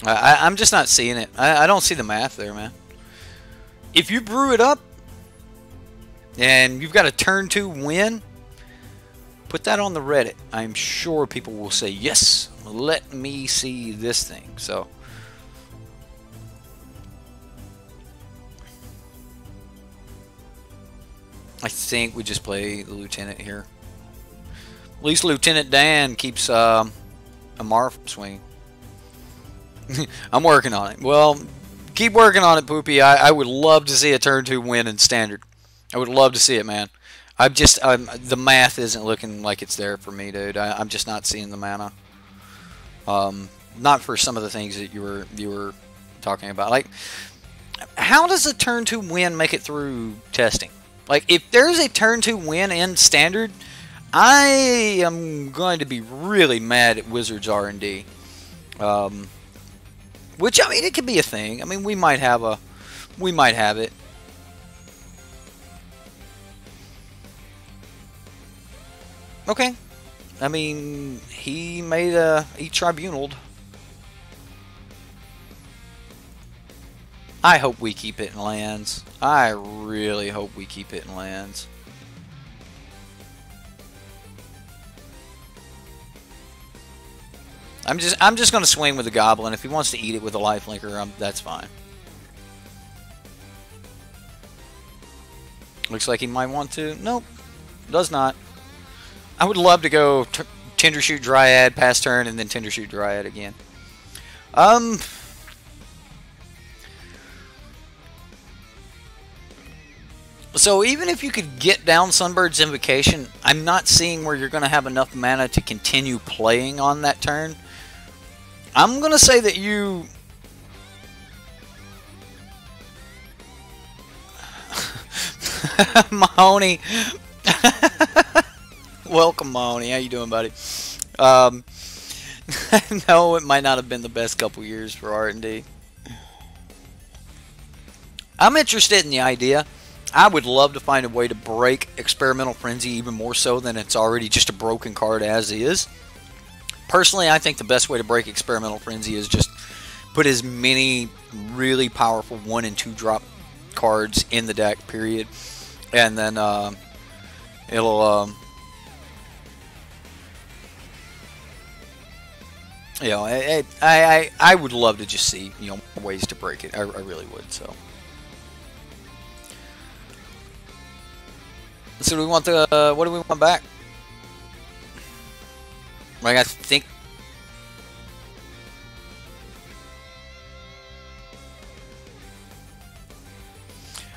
I'm just not seeing it. I don't see the math there, man. If you brew it up and you've got a turn 2 win, put that on the Reddit. I'm sure people will say, yes, let me see this thing. So I think we just play the Lieutenant here. At least Lieutenant Dan keeps Amar from swinging. I'm working on it. Well, keep working on it, Poopy. I would love to see a turn 2 win in Standard. I would love to see it, man. The math isn't looking like it's there for me, dude. I'm just not seeing the mana. Not for some of the things that you were talking about. Like, how does a turn 2 win make it through testing? Like, if there's a turn 2 win in Standard, I am going to be really mad at Wizards R&D. Which, I mean, it could be a thing. I mean, we might have it. Okay. I mean, he tribunaled. I hope we keep it in lands. I really hope we keep it in lands. I'm just going to swing with the Goblin. If he wants to eat it with a lifelinker, that's fine. Looks like he might want to. Nope, does not. I would love to go Tindershoot Dryad pass turn and then Tindershoot Dryad again. So even if you could get down Sunbird's Invocation, I'm not seeing where you're going to have enough mana to continue playing on that turn. I'm going to say that you... Mahoney. Welcome, Mahoney. How you doing, buddy? No, it might not have been the best couple years for R&D. I'm interested in the idea. I would love to find a way to break Experimental Frenzy even more so than it's already just a broken card as is. Personally, I think the best way to break Experimental Frenzy is just put as many really powerful 1 and 2 drop cards in the deck, period. And then it'll... you know, I would love to just see, you know, ways to break it. I really would, so... So do we want the, what do we want back? Like, I think...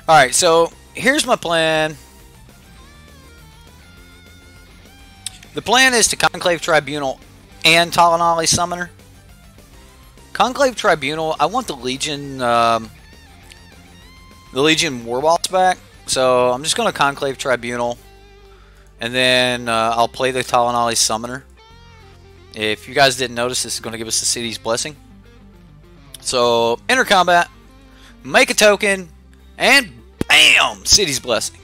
Alright, so here's my plan. The plan is to Conclave Tribunal and Talanali Summoner. Conclave Tribunal, I want the Legion Warboss back. So I'm just going to Conclave Tribunal, and then I'll play the Talanali Summoner. If you guys didn't notice, this is going to give us the City's Blessing. So enter combat, make a token, and bam! City's Blessing.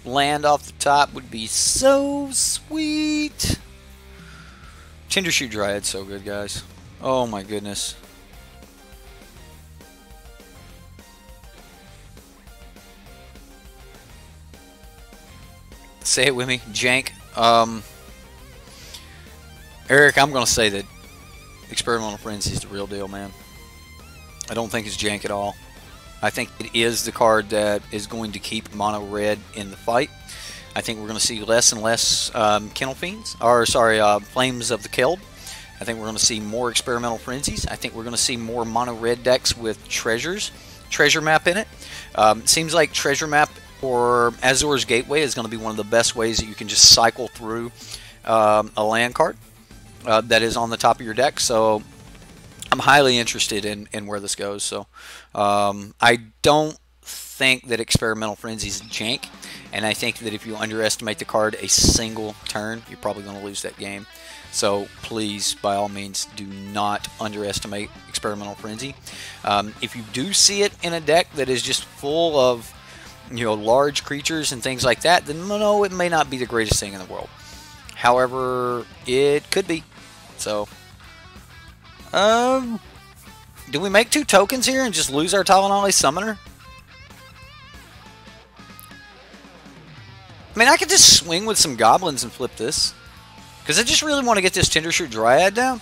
Land off the top would be so sweet. Tindershoot Dryad, so good, guys. Oh my goodness. Say it with me, jank. Eric, I'm going to say that Experimental Frenzy is the real deal, man. I don't think it's jank at all. I think it is the card that is going to keep mono red in the fight. I think we're going to see less and less Kennel Fiends, or sorry, Flames of the Keld. I think we're going to see more Experimental Frenzies. I think we're going to see more mono red decks with treasure map in it. Seems like treasure map or Azor's Gateway is going to be one of the best ways that you can just cycle through a land card that is on the top of your deck. So I'm highly interested in where this goes. So I don't think that Experimental Frenzy is jank, and I think that if you underestimate the card a single turn, you're probably going to lose that game. So please, by all means, do not underestimate Experimental Frenzy. If you do see it in a deck that is just full of, you know, large creatures and things like that, then no, it may not be the greatest thing in the world. However, it could be. So, do we make 2 tokens here and just lose our Talanali Summoner? I mean, I could just swing with some goblins and flip this. Because I just really want to get this Tindershoot Dryad down.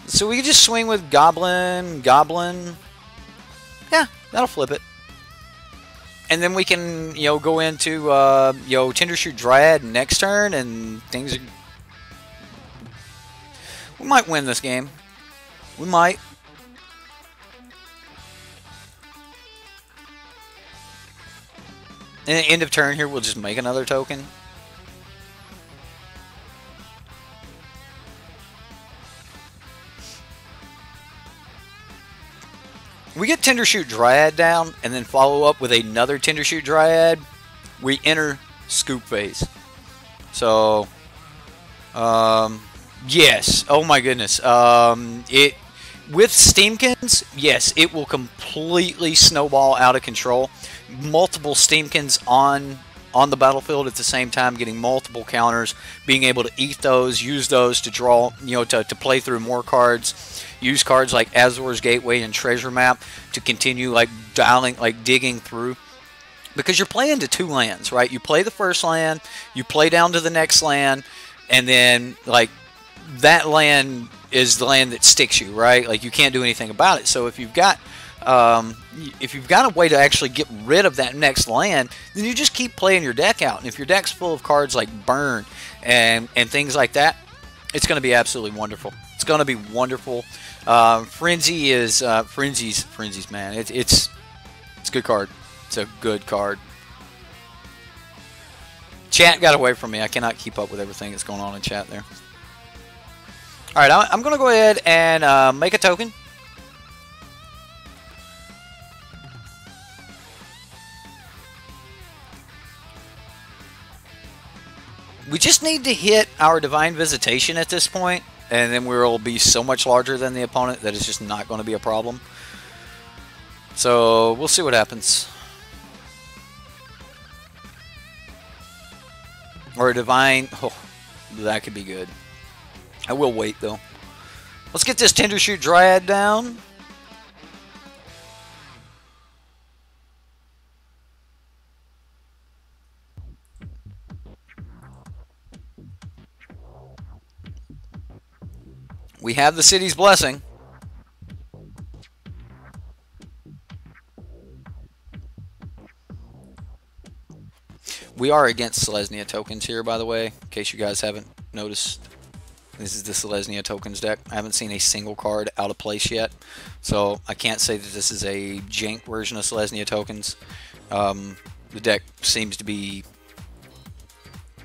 So we could just swing with Goblin. Yeah, that'll flip it. And then we can, you know, go into, you know, Tindershoot Dryad next turn, and things are... We might win this game. We might. And end of turn here, we'll just make another token. We get Tindershoot Dryad down, and then follow up with another Tindershoot Dryad. We enter Scoop phase. So, yes. Oh my goodness. With Steamkins, yes, it will completely snowball out of control. Multiple Steamkins on the battlefield at the same time, getting multiple counters, being able to eat those, use those to draw, you know, to play through more cards, use cards like Azor's Gateway and Treasure Map to continue like digging through. Because you're playing to 2 lands, right? You play the first land, you play down to the next land, and then like that land is the land that sticks you, right? Like you can't do anything about it. So if you've got a way to actually get rid of that next land, then you just keep playing your deck out. And if your deck's full of cards like Burn and things like that, it's going to be absolutely wonderful. It's going to be wonderful. Frenzy is Frenzy's man. It's a good card. It's a good card. Chat got away from me. I cannot keep up with everything that's going on in chat there. All right, I'm going to go ahead and make a token. We just need to hit our Divine Visitation at this point, and then we'll be so much larger than the opponent that it's just not going to be a problem. So we'll see what happens. Or a Divine... Oh, that could be good. I will wait, though. Let's get this Tindershoot Dryad down. We have the City's Blessing. We are against Selesnya tokens here, by the way, in case you guys haven't noticed. This is the Selesnya tokens deck. I haven't seen a single card out of place yet, so I can't say that this is a jank version of Selesnya tokens. The deck seems to be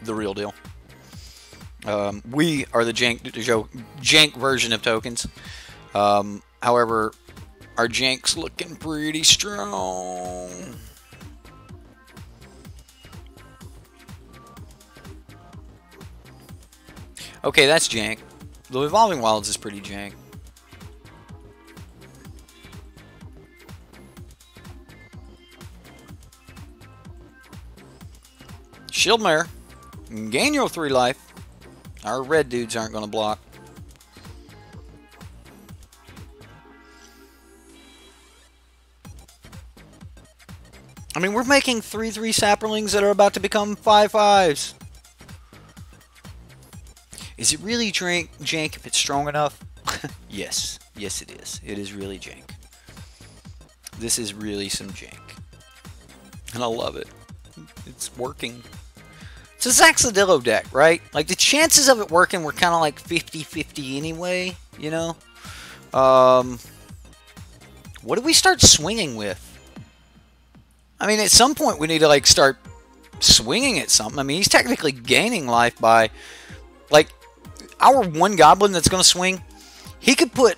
the real deal. We are the jank version of tokens. However, our jank's looking pretty strong. Okay, that's jank. The Evolving Wilds is pretty jank. Shieldmare, gain your 3 life. Our red dudes aren't going to block. I mean, we're making 3/3 saplings that are about to become 5/5s. Is it really jank if it's strong enough? Yes. Yes, it is. It is really jank. This is really some jank. And I love it. It's working. It's a Zaxxadillo deck, right? Like, the chances of it working were kind of like 50-50 anyway, you know? What do we start swinging with? I mean, at some point we need to, like, start swinging at something. I mean, he's technically gaining life by, like, our one goblin that's going to swing, he could put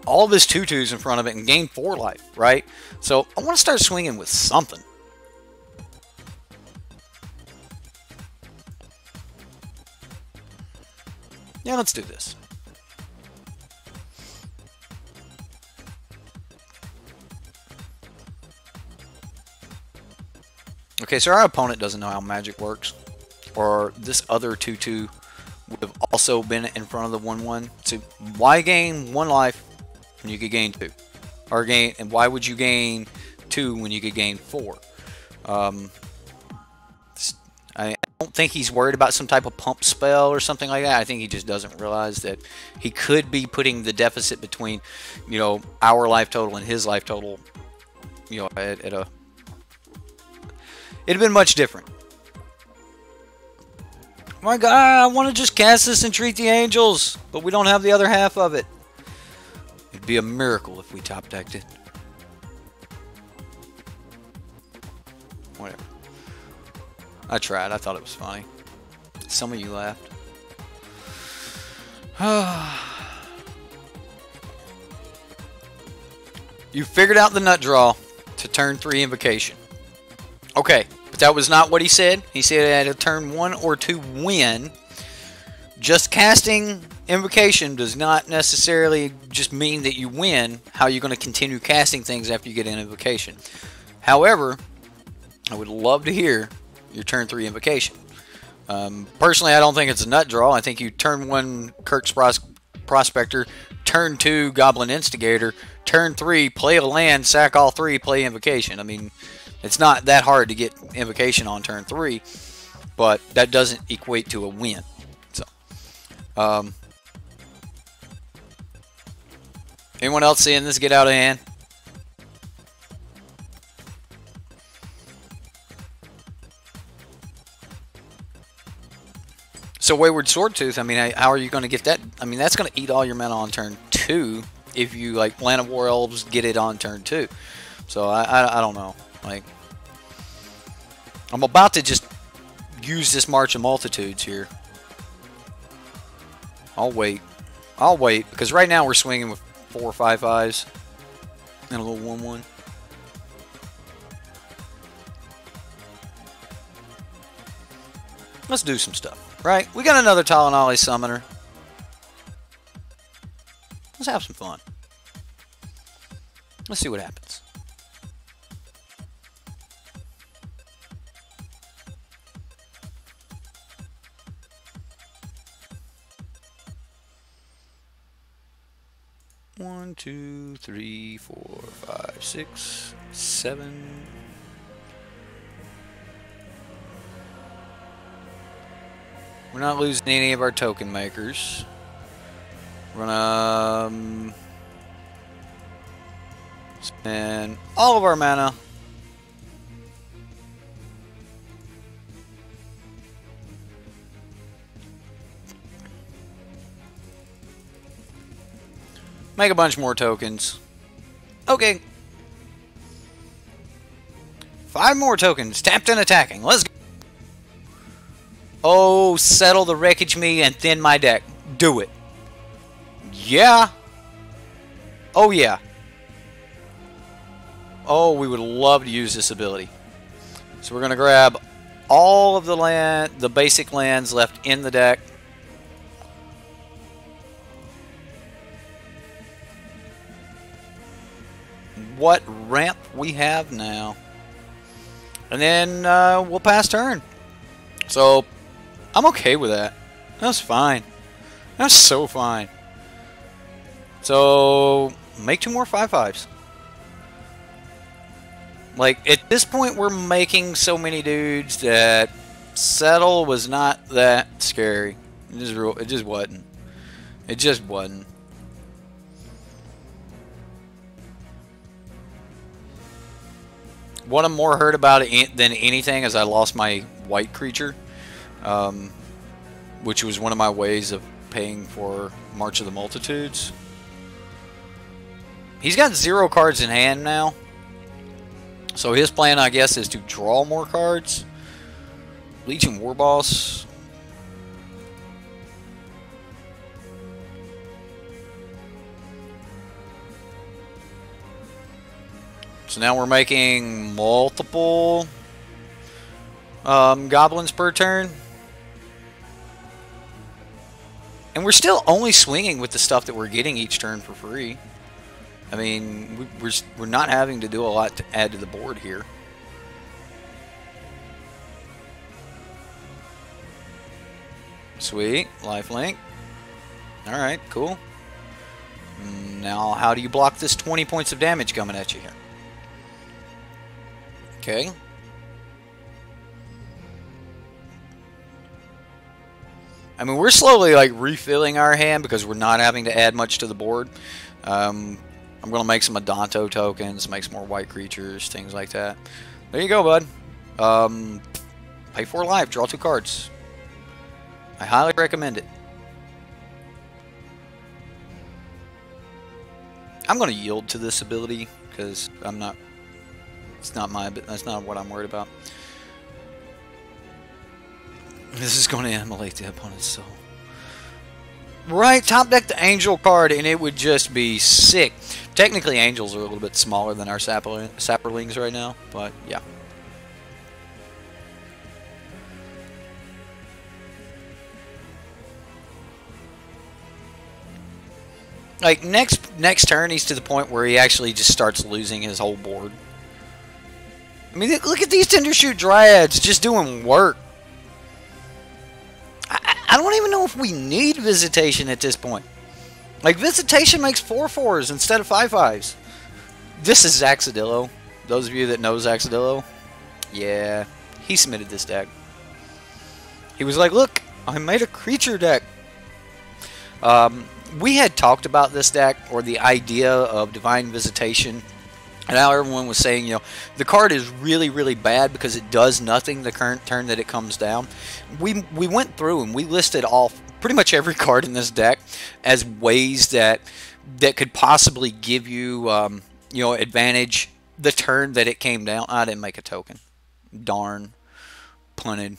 all of his 2/2s in front of it and gain 4 life, right? So I want to start swinging with something. Yeah, let's do this. Okay, so our opponent doesn't know how magic works. Or this other 2/2 would have also been in front of the 1/1. So why gain 1 life when you could gain 2? Or gain, and why would you gain 2 when you could gain 4? I don't think he's worried about some type of pump spell or something like that. I think he just doesn't realize that he could be putting the deficit between, you know, our life total and his life total, you know, at a... It'd have been much different. My God, I want to just cast this and treat the angels, but we don't have the other half of it. It'd be a miracle if we top decked it. Whatever. I tried. I thought it was funny. Some of you laughed. You figured out the nut draw to turn 3 invocation. Okay, but that was not what he said. He said at a turn 1 or 2 win. Just casting invocation does not necessarily just mean that you win. How you're going to continue casting things after you get an invocation. However, I would love to hear your turn 3 invocation. Personally, I don't think it's a nut draw. I think you turn 1 Kirk's Prospector, turn 2 Goblin Instigator, turn 3 play a land, sack all 3, play invocation. I mean, it's not that hard to get invocation on turn 3, but that doesn't equate to a win. So, anyone else seeing this get out of hand? So Wayward Swordtooth, I mean, how are you going to get that? I mean, that's going to eat all your mana on turn 2 if you, like, Land of War Elves get it on turn 2. So I don't know. Like, I'm about to just use this March of Multitudes here. I'll wait. I'll wait, because right now we're swinging with 4 5/5s and a little 1/1. Let's do some stuff. Right, we got another Talanali Summoner. Let's have some fun. Let's see what happens. One, 2, 3, 4, 5, 6, 7. We're not losing any of our token makers. We're gonna spend all of our mana. Make a bunch more tokens. Okay. 5 more tokens. Tapped and attacking. Let's go. Oh, settle the wreckage me and thin my deck. Do it. Yeah. Oh, yeah. Oh, we would love to use this ability. So we're going to grab all of the basic lands left in the deck. What ramp we have now. And then we'll pass turn. So I'm okay with that. That's fine. That's so fine. So make 2 more 5/5s. Like, at this point, we're making so many dudes that settle was not that scary. It just wasn't. It just wasn't. What I'm more hurt about than anything is I lost my white creature, which was one of my ways of paying for March of the Multitudes. He's got 0 cards in hand now. So his plan, I guess, is to draw more cards. Legion Warboss. So now we're making multiple goblins per turn. And we're still only swinging with the stuff that we're getting each turn for free. I mean, we're not having to do a lot to add to the board here. Sweet. Lifelink. Alright, cool. Now, how do you block this 20 points of damage coming at you here? Okay. I mean, we're slowly, like, refilling our hand because we're not having to add much to the board. I'm going to make some Abzan tokens, make some more white creatures, things like that. There you go, bud. Pay 4 life, draw 2 cards. I highly recommend it. I'm going to yield to this ability because I'm not. It's not my. That's not what I'm worried about. This is going to immolate the opponent's soul. Right, top deck the angel card, and it would just be sick. Technically, angels are a little bit smaller than our sapperlings right now, but yeah. Like, next turn, he's to the point where he actually just starts losing his whole board. I mean, look at these Tindershoot Dryads just doing work. I don't even know if we need Visitation at this point. Like, Visitation makes 4/4s instead of 5/5s. This is Zaxadillo. Those of you that know Zaxadillo, yeah, he submitted this deck. He was like, look, I made a creature deck. We had talked about this deck, or the idea of Divine Visitation, and how everyone was saying, you know, the card is really, really bad because it does nothing the current turn that it comes down. We went through and we listed off pretty much every card in this deck as ways that could possibly give you, you know, advantage the turn that it came down. I didn't make a token. Darn. Punted.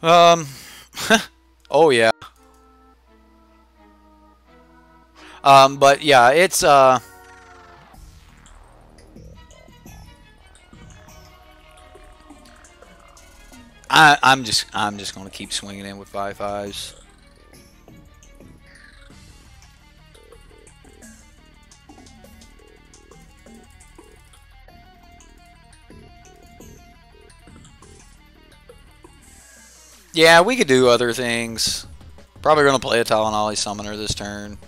Oh, yeah. But, yeah, it's, I'm just going to keep swinging in with 5/5s. Yeah, we could do other things. Probably going to play a Talanali Summoner this turn.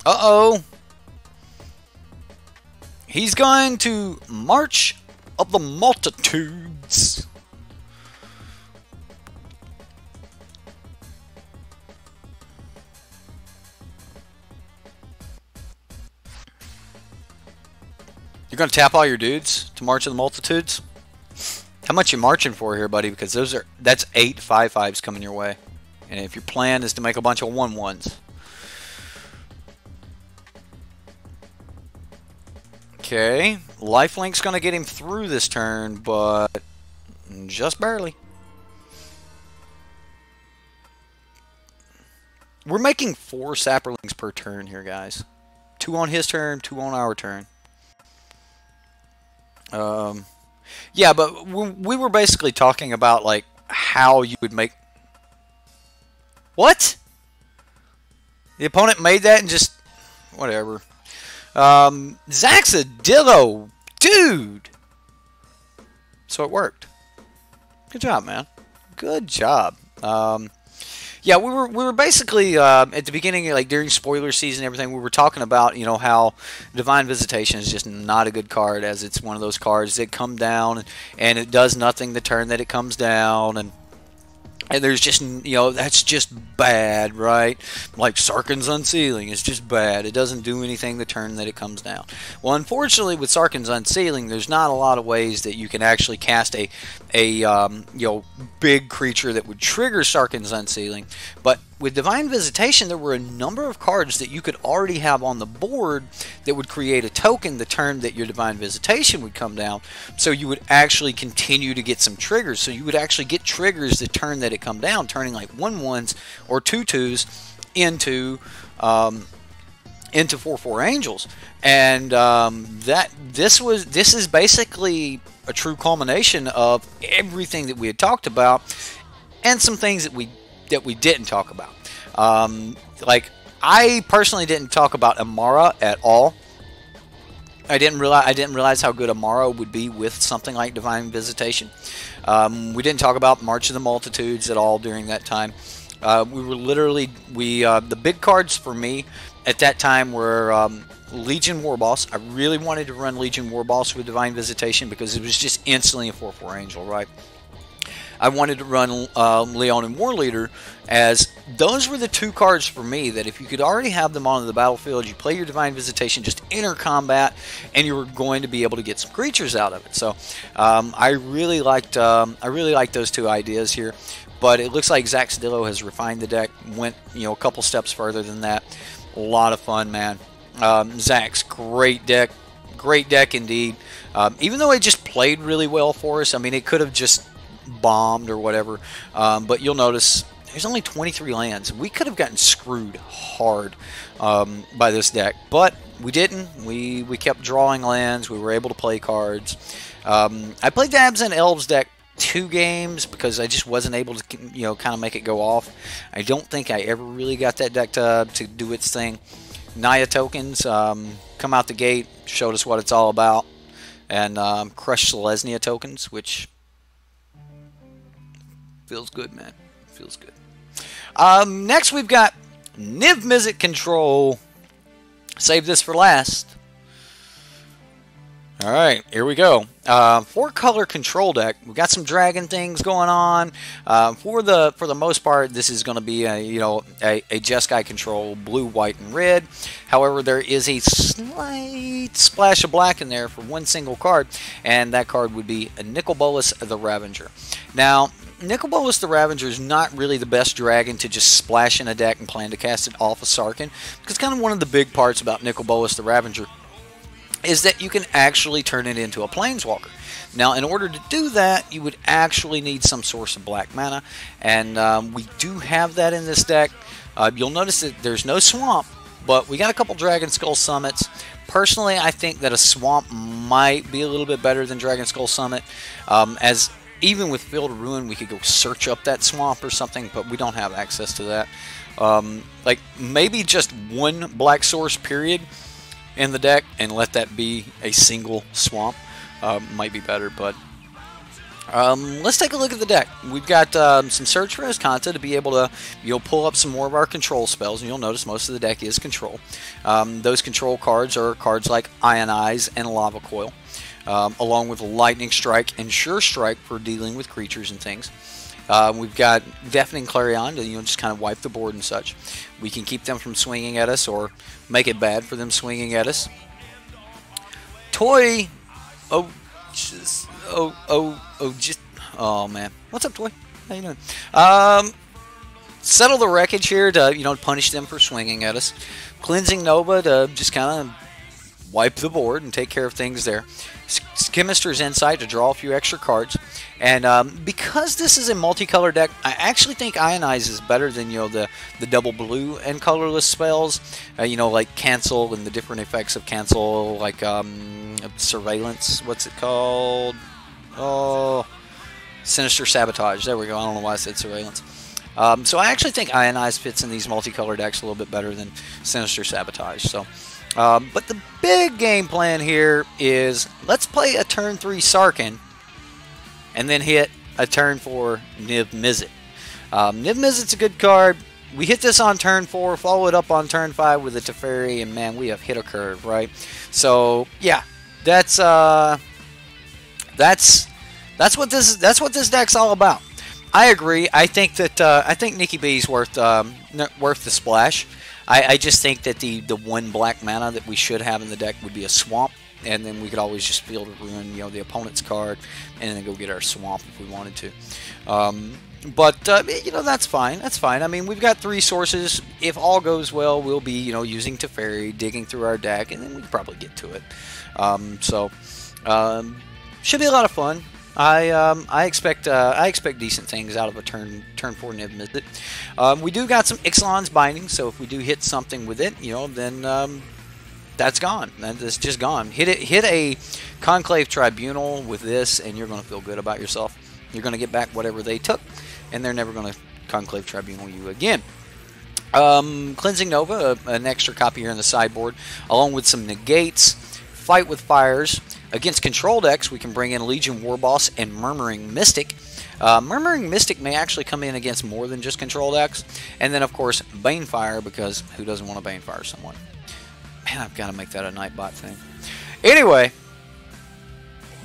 Uh-oh. He's going to March of the Multitudes. You're going to tap all your dudes to March of the Multitudes? How much you marching for here, buddy? Because that's 8 5/5s coming your way. And if your plan is to make a bunch of 1/1s. Okay. Lifelink's going to get him through this turn, but just barely. we're making 4 saplings per turn here, guys. 2 on his turn, 2 on our turn. Yeah, but we were basically talking about like how you would make. What? The opponent made that and just whatever. Zach's a dillo, dude. So it worked. Good job, man. Good job. Yeah, we were basically at the beginning, like during spoiler season and everything, we were talking about, you know, how Divine Visitation is just not a good card, as it's one of those cards that come down and it does nothing the turn that it comes down, and there's just, you know, that's just bad, right? Like Sarkhan's Unsealing, it's just bad. It doesn't do anything the turn that it comes down. Well, unfortunately, with Sarkhan's Unsealing, there's not a lot of ways that you can actually cast a you know, big creature that would trigger Sarkhan's Unsealing. But with Divine Visitation, there were a number of cards that you could already have on the board that would create a token the turn that your Divine Visitation would come down. So you would actually continue to get some triggers. So you would actually get triggers the turn that it come down, turning like 1/1s or 2/2s into 4/4 angels. And this is basically a true culmination of everything that we had talked about, and some things that we didn't talk about. Like, I personally didn't talk about Amara at all. I didn't realize how good Amara would be with something like Divine Visitation. We didn't talk about March of the Multitudes at all during that time. We were literally the big cards for me at that time were Legion Warboss. I really wanted to run Legion Warboss with Divine Visitation because it was just instantly a 4/4 angel, right? I wanted to run Leonin Warleader, as those were the 2 cards for me that if you could already have them on the battlefield, you play your Divine Visitation, just enter combat, and you were going to be able to get some creatures out of it. So I really liked those 2 ideas here. But it looks like Zach Cedillo has refined the deck, went, you know, a couple steps further than that. A lot of fun, man. Zach's great deck indeed. Even though it just played really well for us, I mean, it could have just bombed or whatever, but you'll notice there's only 23 lands. We could have gotten screwed hard by this deck, but we didn't. We kept drawing lands. We were able to play cards. I played the Abzan Elves deck 2 games because I just wasn't able to, you know, kind of make it go off. I don't think I ever really got that deck to do its thing. Naya Tokens come out the gate, showed us what it's all about, and crushed Selesnya Tokens, which feels good, man. Feels good. Next, we've got Niv-Mizzet Control. Save this for last. All right, here we go. 4-color control deck. We've got some dragon things going on. For the most part, this is going to be a Jeskai control, blue, white, and red. However, there is a slight splash of black in there for 1 single card, and that card would be a Nicol Bolas the Ravager. Now, Nicol Bolas the Ravager is not really the best dragon to just splash in a deck and plan to cast it off of Sarkhan, because kind of one of the big parts about Nicol Bolas the Ravager is that you can actually turn it into a Planeswalker. Now, in order to do that, you would actually need some source of black mana, and we do have that in this deck. You'll notice that there's no swamp, but we got a couple Dragon Skull Summits. Personally, I think that a swamp might be a little bit better than Dragon Skull Summit, as even with Field of Ruin, we could go search up that swamp or something, but we don't have access to that. Like, maybe just 1 black source, period, in the deck, and let that be a single swamp. Might be better, but let's take a look at the deck. We've got some Search for Azcanta to be able to, pull up some more of our control spells, and you'll notice most of the deck is control. Those control cards are cards like Ionize and Lava Coil, along with Lightning Strike and Sure Strike for dealing with creatures and things. We've got Deafening Clarion to just kind of wipe the board and such. We can keep them from swinging at us or make it bad for them swinging at us. Toy, oh man, what's up, Toy? How you doing? Settle the Wreckage here to punish them for swinging at us. Cleansing Nova to just kind of wipe the board and take care of things there. Chemist's Insight to draw a few extra cards. And because this is a multicolor deck, I actually think Ionize is better than, you know, the double blue and colorless spells. You know, like Cancel and the different effects of Cancel, like Surveillance. What's it called? Oh, Sinister Sabotage. There we go. I don't know why I said Surveillance. So I actually think Ionize fits in these multicolor decks a little bit better than Sinister Sabotage. So, but the big game plan here is let's play a turn 3 Sarkhan and then hit a turn 4 Niv-Mizzet. Niv-Mizzet's a good card. We hit this on turn 4, follow it up on turn 5 with a Teferi, and man, we have hit a curve, right? So yeah, that's what this deck's all about. I agree. I think that Nikki B is worth the splash. I just think that the 1 black mana that we should have in the deck would be a swamp, and then we could always just Field of Ruin, you know, the opponent's card, and then go get our swamp if we wanted to. You know, that's fine. That's fine. I mean, we've got 3 sources. If all goes well, we'll be, you know, using Teferi, digging through our deck, and then we can probably get to it. Should be a lot of fun. I expect decent things out of a turn 4 Niv-Mizzet. We do got some Ixalan's Binding, so if we do hit something with it, you know, then that's gone. That's just gone. Hit a Conclave Tribunal with this, and you're going to feel good about yourself. You're going to get back whatever they took, and they're never going to Conclave Tribunal you again. Cleansing Nova, an extra copy here in the sideboard, along with some negates. Fight with Fires. Against control decks, we can bring in Legion Warboss and Murmuring Mystic. Murmuring Mystic may actually come in against more than just control decks. And then, of course, Banefire, because who doesn't want to Banefire someone? Man, I've got to make that a Nightbot thing. Anyway,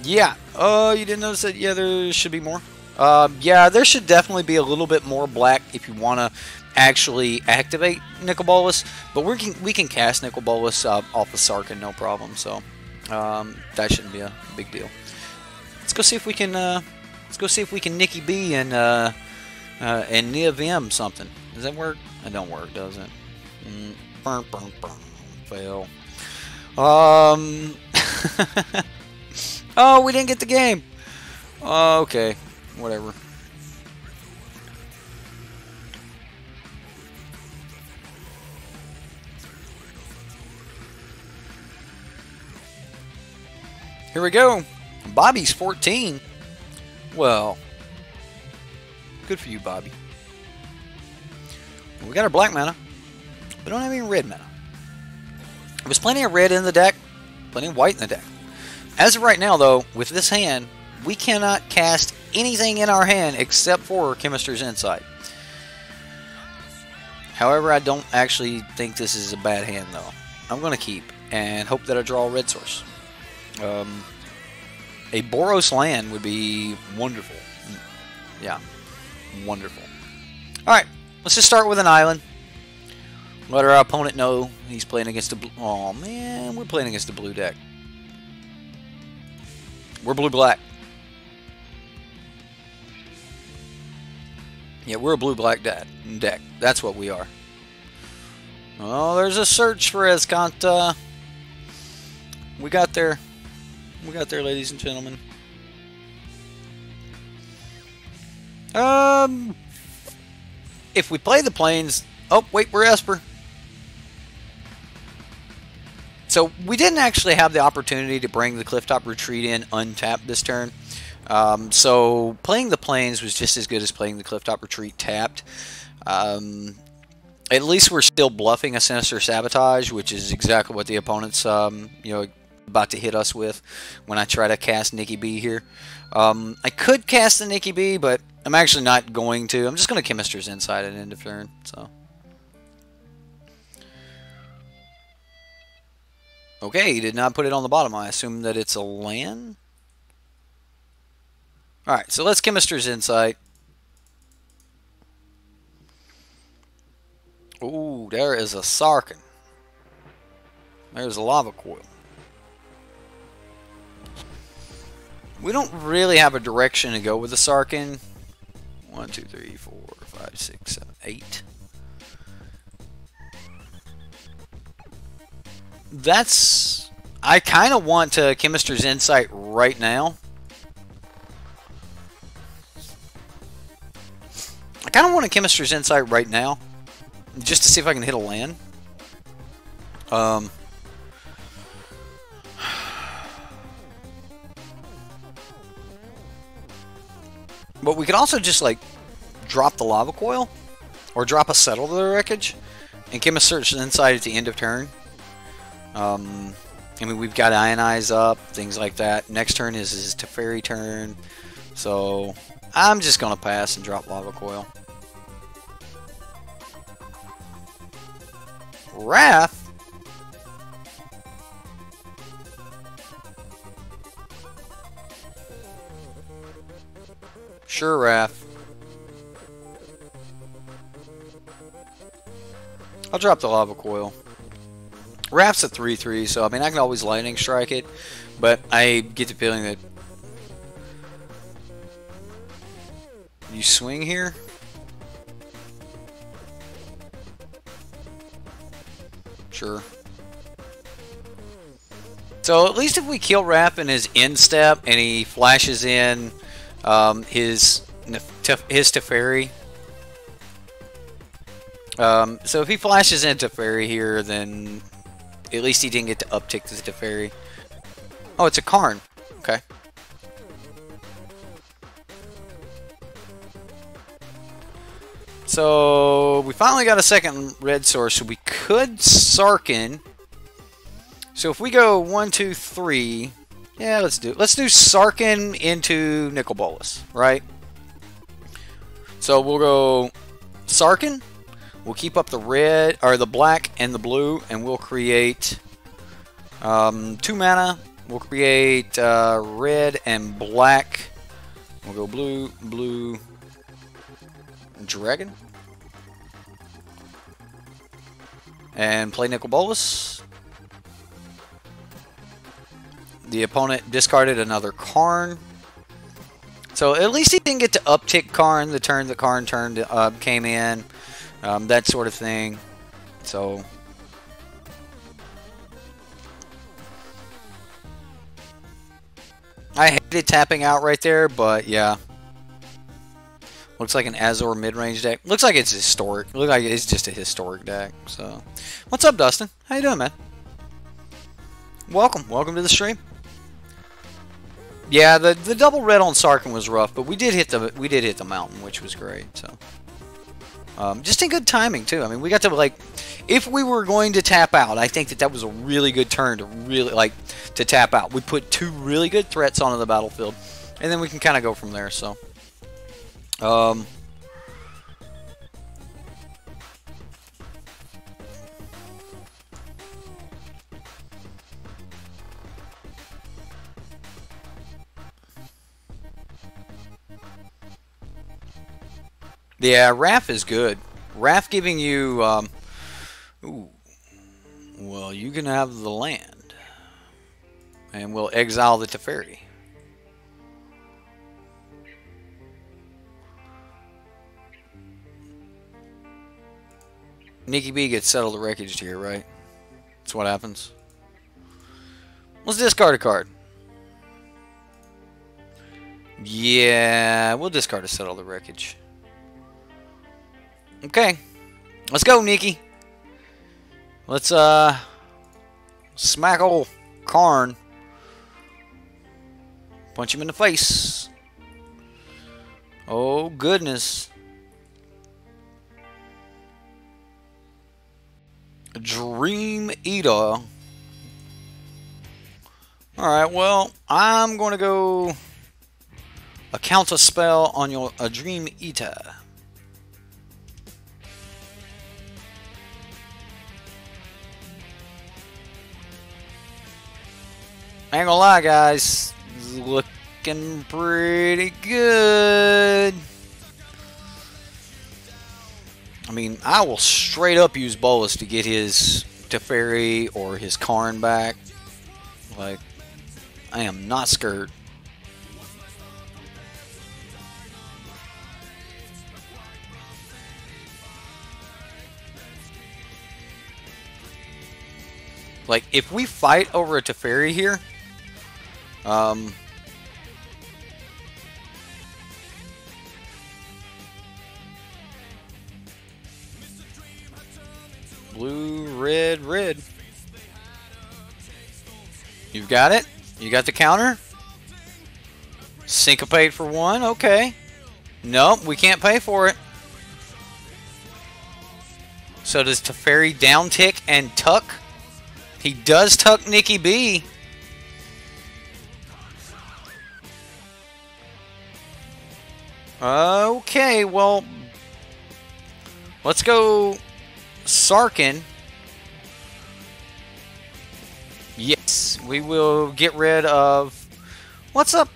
yeah. You didn't notice that? Yeah, there should be more. Yeah, there should definitely be a little bit more black if you want to actually activate Nicol Bolas. But we can cast Nicol Bolas off the Sarkhan, no problem. So that shouldn't be a big deal. Let's go see if we can. Let's go see if we can Nikki B and Niv M something. Does that work? It don't work, does it? Fail. Oh, we didn't get the game. Okay, whatever. Here we go. Bobby's 14. Well, good for you, Bobby. We got our black mana. We don't have any red mana. There's plenty of red in the deck, plenty of white in the deck. As of right now, though, with this hand, we cannot cast anything in our hand except for Chemist's Insight. However, I don't actually think this is a bad hand, though. I'm going to keep and hope that I draw a red source. A Boros land would be wonderful. Yeah, wonderful. Alright, let's just start with an island. Let our opponent know he's playing against a blue... Oh, man, we're playing against a blue deck. We're blue-black. Yeah, we're a blue-black deck. That's what we are. Oh, there's a search for Azcanta. We got there. We got there, ladies and gentlemen. If we play the plains... Oh, wait, we're Esper. So we didn't actually have the opportunity to bring the Clifftop Retreat in untapped this turn. So playing the plains was just as good as playing the Clifftop Retreat tapped. At least we're still bluffing a Sinister Sabotage, which is exactly what the opponent's about to hit us with when I try to cast Nikki B here. I could cast the Nikki B, but I'm actually not going to. I'm just going to Chemist's Insight at end of turn. So. Okay, he did not put it on the bottom. I assume that it's a land. Alright, so let's Chemist's Insight. Ooh, there is a Sarkhan. There's a Lava Coil. We don't really have a direction to go with the Sarkhan. 1, 2, 3, 4, 5, 6, 7, 8. That's... I kind of want to Chemist's Insight right now. I kind of want a Chemist's Insight right now, just to see if I can hit a land. But we could also just, like, drop the Lava Coil, or drop a Settle the Wreckage, and Chemist's Insight at the end of turn. I mean, we've got Ionize up, things like that. Next turn is his Teferi turn, so I'm just going to pass and drop Lava Coil. Wrath? Sure, Wrath. I'll drop the Lava Coil. Wrath's a 3/3, so I mean I can always Lightning Strike it, but I get the feeling that you swing here. Sure. So at least if we kill Wrath in his end step and he flashes in his Teferi. So if he flashes into Teferi here, then at least he didn't get to uptick the Teferi. Oh, it's a Karn. Okay. So we finally got a second red source, so we could Sarkin. So if we go 1, 2, 3, yeah, let's do Sarkin into Nicol Bolas, right? So we'll go Sarkin. We'll keep up the red or the black and the blue, and we'll create 2 mana. We'll create red and black. We'll go blue, blue, dragon, and play Nicol Bolas. The opponent discarded another Karn. So at least he didn't get to uptick Karn the turn the Karn came in. That sort of thing. So I hated tapping out right there, but yeah. Looks like an Azor mid-range deck. Looks like it's historic. Looks like it's just a historic deck. So, what's up, Dustin? How you doing, man? Welcome to the stream. Yeah, the double red on Sarkin was rough, but we did hit the mountain, which was great. So, just in good timing too. I mean, we got to like, if we were going to tap out, I think that was a really good turn to really to tap out. We put 2 really good threats onto the battlefield, and then we can kind of go from there. So, yeah, Wrath is good. Wrath giving you, ooh, well, you can have the land, and we'll exile the Teferi. Nikki B gets settled the wreckage here, right? That's what happens. Let's discard a card. Yeah, we'll discard to settle the wreckage. Okay. Let's go, Nikki. Let's smack old Karn. Punch him in the face. Oh goodness. Dream Eater. Alright, well, I'm going to go a counter spell on your Dream Eater. I ain't gonna lie, guys. This is looking pretty good. I mean, I will straight up use Bolas to get his Teferi or his Karn back. Like, I am not scared. Like, if we fight over a Teferi here, Blue, red, red. You've got it? You got the counter? Syncopate for 1, okay. Nope, we can't pay for it. So does Teferi down tick and tuck? He does tuck Nikki B. Okay, well, let's go Sarkin. Yes, we will get rid of... What's up?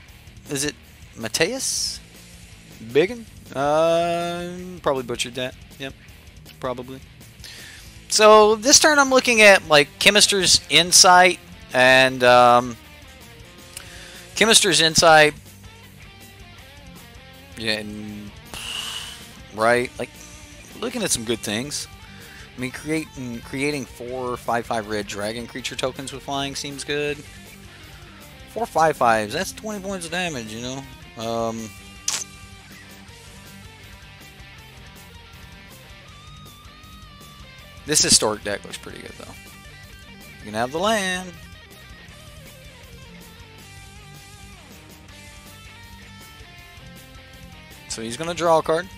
Is it Mateus? Biggin? Probably butchered that. Yep, probably. So this turn I'm looking at like Chemister's Insight and Chemister's Insight. Yeah, and, right. Like looking at some good things. I mean, creating 4 5/5 red dragon creature tokens with flying seems good. 4 5/5s. That's 20 points of damage. You know. This historic deck looks pretty good, though. You can have the land. So he's going to draw a card.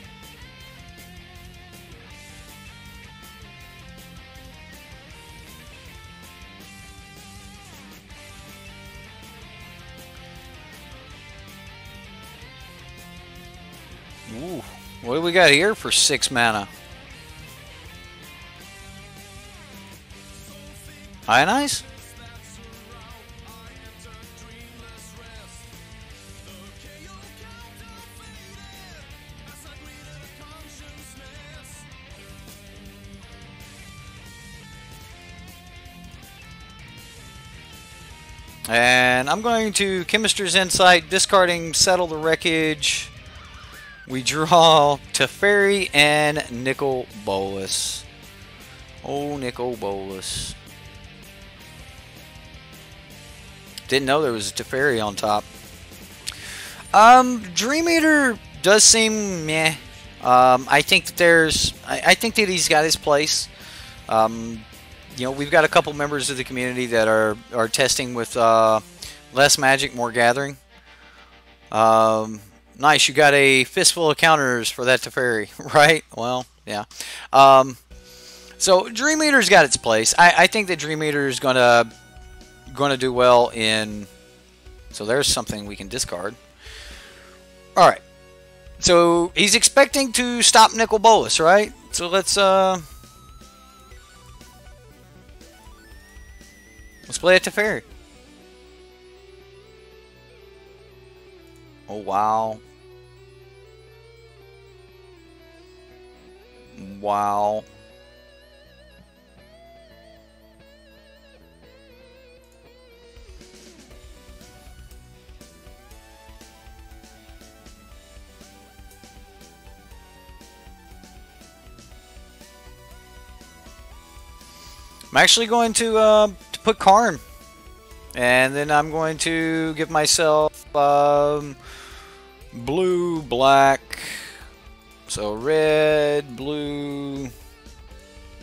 Ooh, what do we got here for 6 mana? Ionize? And I'm going to Chemister's Insight, discarding Settle the Wreckage. We draw Teferi and Nicol Bolas. Oh, Nicol Bolas. Didn't know there was a Teferi on top. Dream Eater does seem meh. I think that I think that he's got his place. You know, we've got a couple members of the community that are testing with less magic, more gathering. Nice, you got a fistful of counters for that Teferi, right? Well, yeah. So Dream Eater's got its place. I think that Dream Eater is gonna do well in. So there's something we can discard. All right. So he's expecting to stop Nicol Bolas, right? So let's play a Teferi. Oh wow. Wow. I'm actually going to put Karn, and then I'm going to give myself blue, black, so red, blue,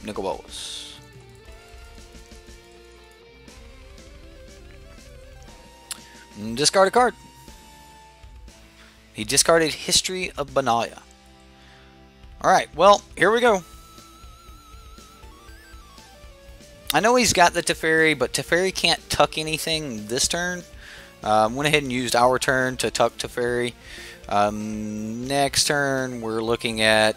Nicol Bolas. Discard a card. He discarded History of Benaya. Alright, well, here we go. I know he's got the Teferi, but Teferi can't tuck anything this turn. Went ahead and used our turn to tuck Teferi. Next turn, we're looking at...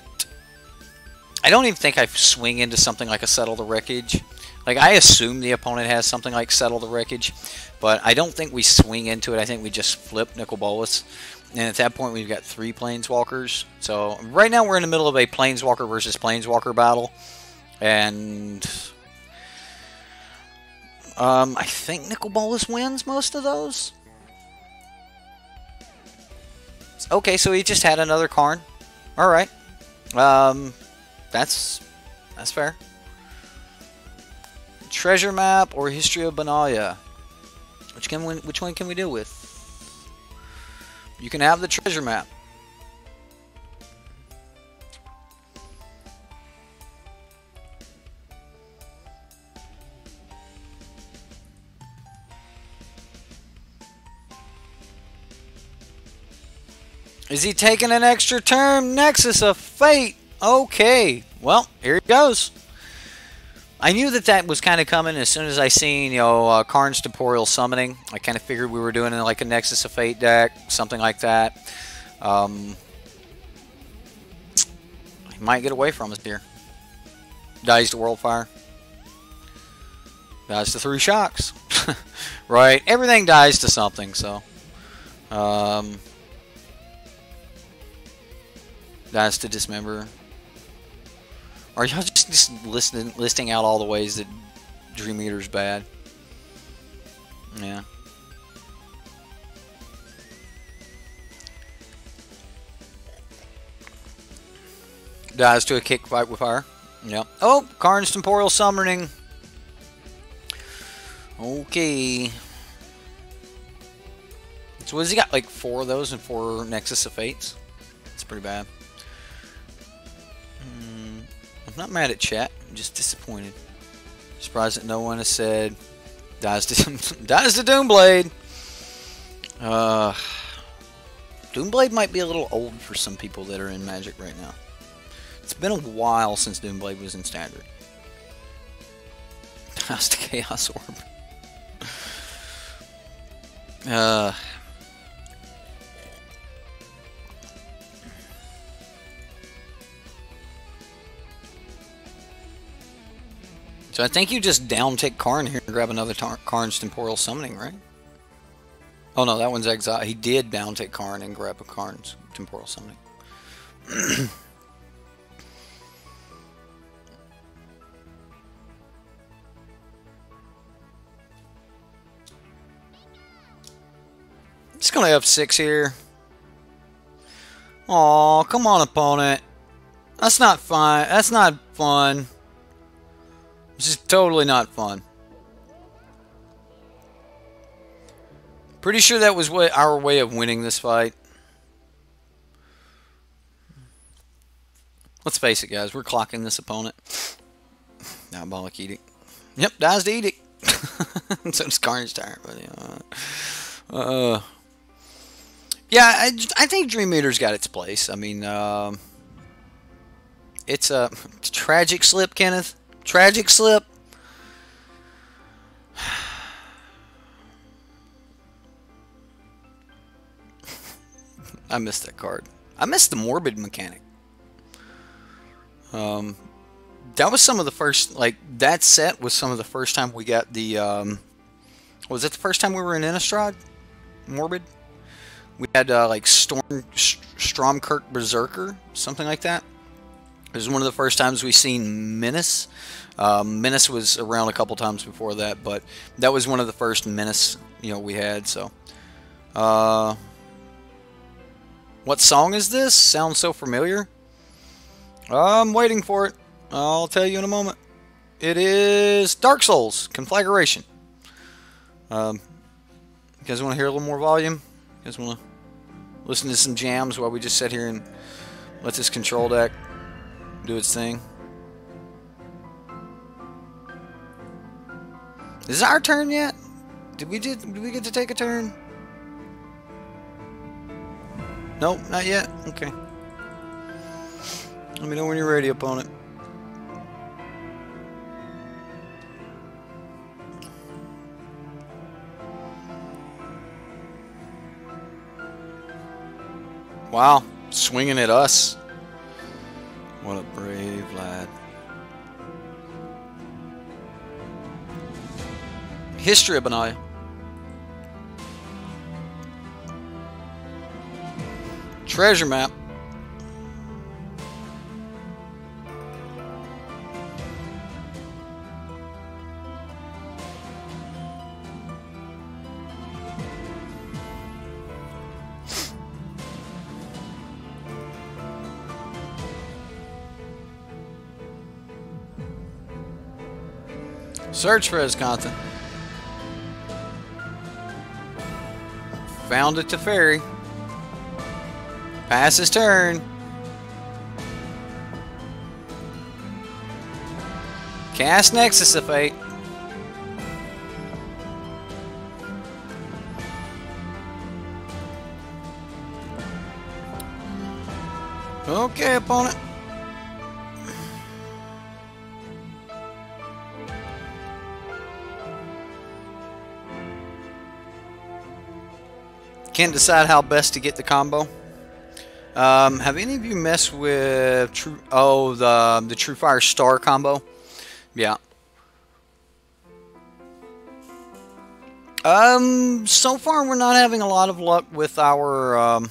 I don't even think I swing into something like a Settle the Wreckage. Like, I assume the opponent has something like Settle the Wreckage, but I don't think we swing into it. I think we just flip Nicol Bolas. And at that point, we've got 3 Planeswalkers. So, right now, we're in the middle of a Planeswalker versus Planeswalker battle. And... I think Nicol Bolas wins most of those. Okay, so he just had another Karn. Alright. That's fair. Treasure Map or History of Benaya? Which one can we do with? You can have the Treasure Map. Is he taking an extra turn? Nexus of Fate. Okay. Well, here it goes. I knew that that was kind of coming as soon as I seen, you know, Karn's Temporal Summoning. I kind of figured we were doing like a Nexus of Fate deck, something like that. He might get away from us here. Dies to Worldfire. Dies to 3 shocks. Right? Everything dies to something, so. Dies to Dismember. Are y'all just listing out all the ways that Dream Eater's bad? Yeah. Dies to a kick fight with fire. Yep. Oh, Karn's Temporal Summoning. Okay. So what has he got? Like 4 of those and 4 Nexus of Fates? That's pretty bad. I'm not mad at chat. I'm just disappointed. Surprised that no one has said dies to Doomblade. Doomblade might be a little old for some people that are in Magic right now. It's been a while since Doomblade was in Standard. Dies to Chaos Orb. So I think you just down-tick Karn here and grab another Karn's Temporal Summoning, right? Oh no, that one's Exile. He did down-tick Karn and grab a Karn's Temporal Summoning. Just gonna F6 here. Aw, come on, opponent. That's not fun. That's not fun. This is totally not fun. Pretty sure that was our way of winning this fight. Let's face it, guys. We're clocking this opponent. Diabolic Edict. Yep, dies to Edict. So does Carnage Tyrant. Yeah, I think Dream Eater's got its place. I mean, it's a tragic slip, Kenneth. Tragic slip. I missed that card. I missed the Morbid mechanic. That was some of the first, like, that set was some of the first time we got the, was it the first time we were in Innistrad? Morbid? We had, like, Stromkirk Berserker, something like that. It was one of the first times we seen Menace. Menace was around a couple times before that, but that was one of the first Menace, you know, we had, so. What song is this? Sounds so familiar. I'm waiting for it. I'll tell you in a moment. It is Dark Souls, Conflagration. You guys want to hear a little more volume? You guys want to listen to some jams while we just sit here and let this control deck do its thing? Is it our turn yet? Did we get to take a turn? Nope, not yet. Okay. Let me know when you're ready, opponent. Wow, swinging at us. What a brave lad. History of Naya. Treasure map. Search for his content. Found it to Fairy. Pass his turn. Cast Nexus of Fate. Okay, opponent. Can't decide how best to get the combo. Have any of you messed with the True Fire Star combo? Yeah. So far we're not having a lot of luck with our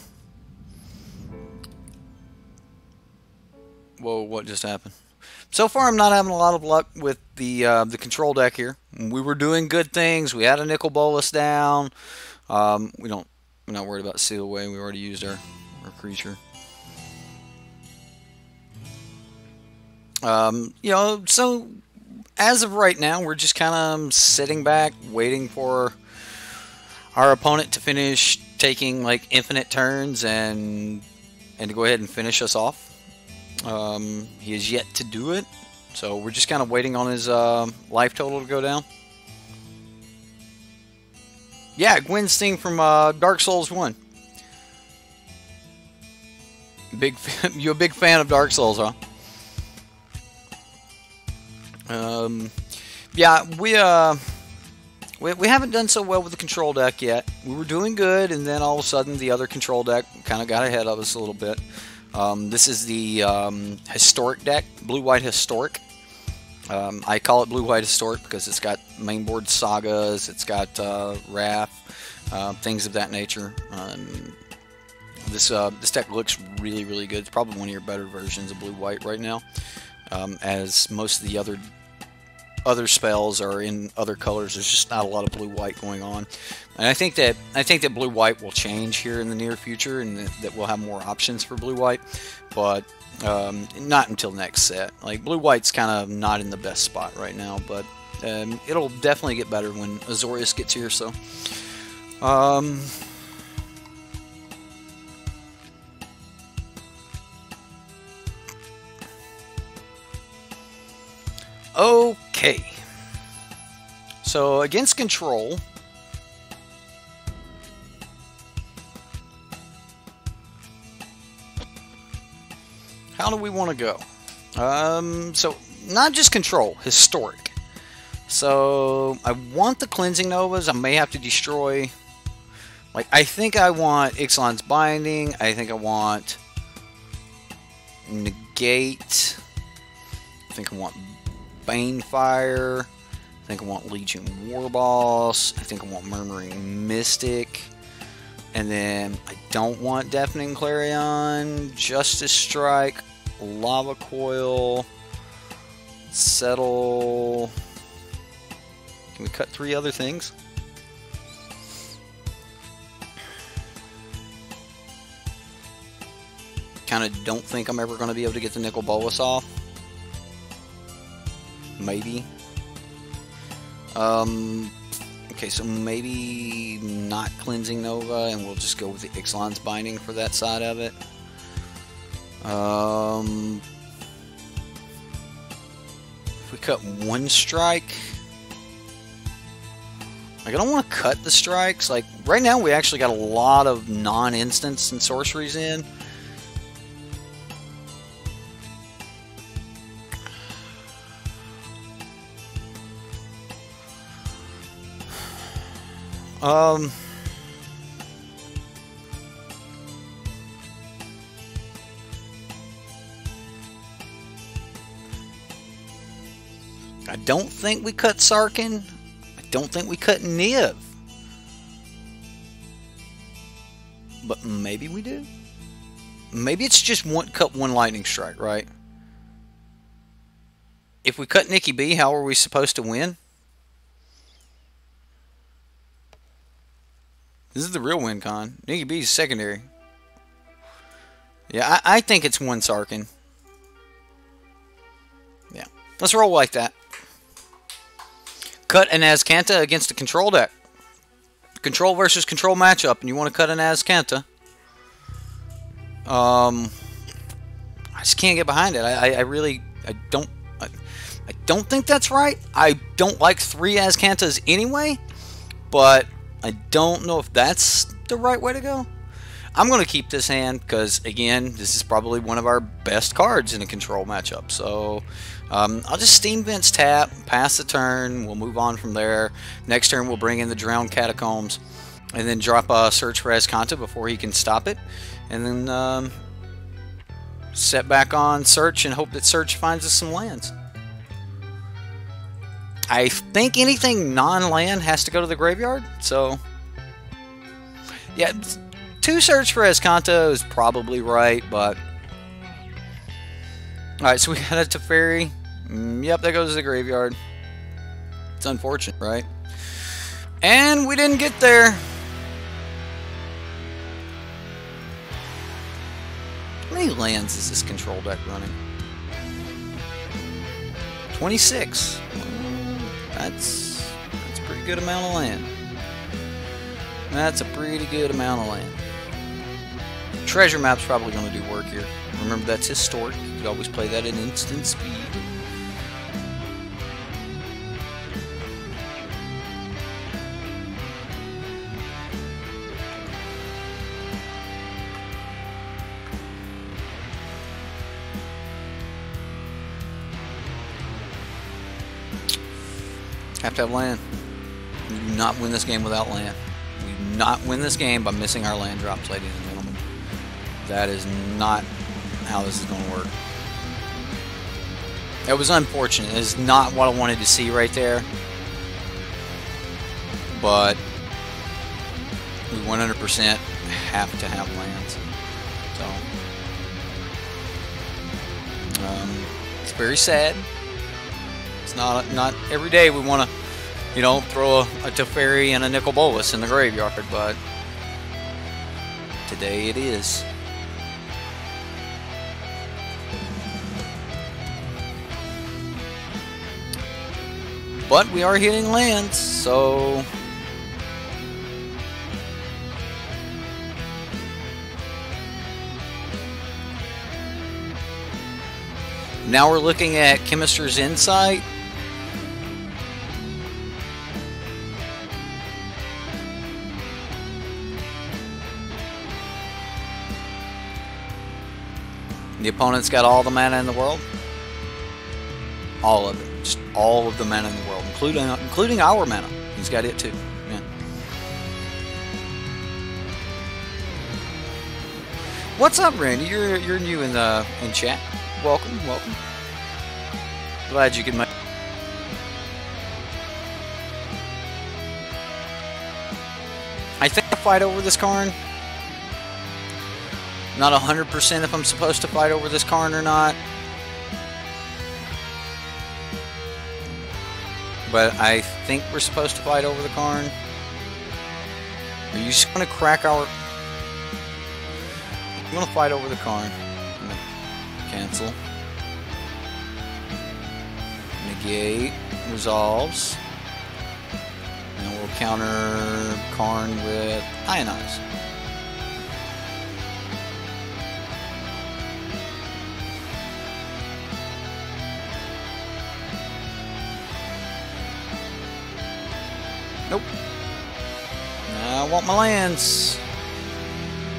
whoa, what just happened? So far I'm not having a lot of luck with the control deck here. We were doing good things. We had a nickel bolus down. We're not worried about seal away. We already used our creature. So as of right now, we're just kind of sitting back, waiting for our opponent to finish taking like infinite turns and to go ahead and finish us off. He has yet to do it, so we're just kind of waiting on his life total to go down. Yeah, Gwen's thing from Dark Souls 1. You a big fan of Dark Souls, huh? Yeah, we haven't done so well with the control deck yet. We were doing good, and then all of a sudden the other control deck kind of got ahead of us a little bit. This is the Historic deck, Blue-White Historic. I call it Blue-White Historic because it's got mainboard sagas, it's got Wrath, things of that nature. This deck looks really, really good. It's probably one of your better versions of Blue-White right now, as most of the other spells are in other colors. There's just not a lot of Blue-White going on, and I think that Blue-White will change here in the near future, and that we'll have more options for Blue-White, but not until next set. Like, Blue-White's kind of not in the best spot right now, but it'll definitely get better when Azorius gets here. So, okay. So against control, how do we want to go? So not just control, historic. So I want the cleansing novas. I may have to destroy. Like, I think I want Ixalan's Binding. I think I want negate. I think I want Banefire. I think I want Legion Warboss. I think I want Murmuring Mystic. And then I don't want Deafening Clarion, Justice Strike, Lava Coil, Settle. Can we cut 3 other things? Kind of don't think I'm ever going to be able to get the Nicol Bolas off. Maybe. Okay, so maybe not Cleansing Nova, and we'll just go with the Ixalan's Binding for that side of it. If we cut 1 strike, like, I don't want to cut the strikes. Like, right now we actually got a lot of non-instants and sorceries in. I don't think we cut Sarkin. I don't think we cut Niv. But maybe we do. Maybe it's just cut 1 lightning strike, right? If we cut Nikki B, how are we supposed to win? This is the real win con. Nikki B is secondary. Yeah, I think it's 1 Sarkin. Yeah. Let's roll like that. Cut an Azcanta against a control deck. Control versus control matchup, and you want to cut an Azcanta. I just can't get behind it. I don't think that's right. I don't like 3 Azcantas anyway, but I don't know if that's the right way to go. I'm going to keep this hand because, again, this is probably one of our best cards in a control matchup. So I'll just Steam Vents tap, pass the turn, we'll move on from there. Next turn we'll bring in the Drowned Catacombs, and then drop a Search for Azcanta before he can stop it. And then set back on Search and hope that Search finds us some lands. I think anything non-land has to go to the graveyard, so yeah, 2 Search for Azcanta is probably right, but alright, so we got a Teferi. Yep, that goes to the graveyard. It's unfortunate, right? And we didn't get there. How many lands is this control deck running? 26. That's a pretty good amount of land. That's a pretty good amount of land. Treasure map's probably going to do work here. Remember, that's historic. You could always play that at instant speed. Have to have land. We do not win this game without land. We do not win this game by missing our land drops, ladies and gentlemen. That is not how this is going to work. It was unfortunate. It is not what I wanted to see right there. But we 100% have to have lands. So it's very sad. It's not every day we want to, you know, throw a Teferi and a Nicol Bolas in the graveyard, but today it is. But we are hitting lands, so now we're looking at Chemist's Insight. The opponent's got all the mana in the world. All of it. Just all of the mana in the world, including our mana. He's got it too. Yeah. What's up, Randy? You're new in chat. Welcome. Glad you could make. I think I'll fight over this Karn. Not 100% if I'm supposed to fight over this Karn or not. But I think we're supposed to fight over the Karn. Are you just going to crack our... I'm going to fight over the Karn. I'm going to cancel. Negate. Resolves. And we'll counter Karn with Ionize. Nope. I want my lands.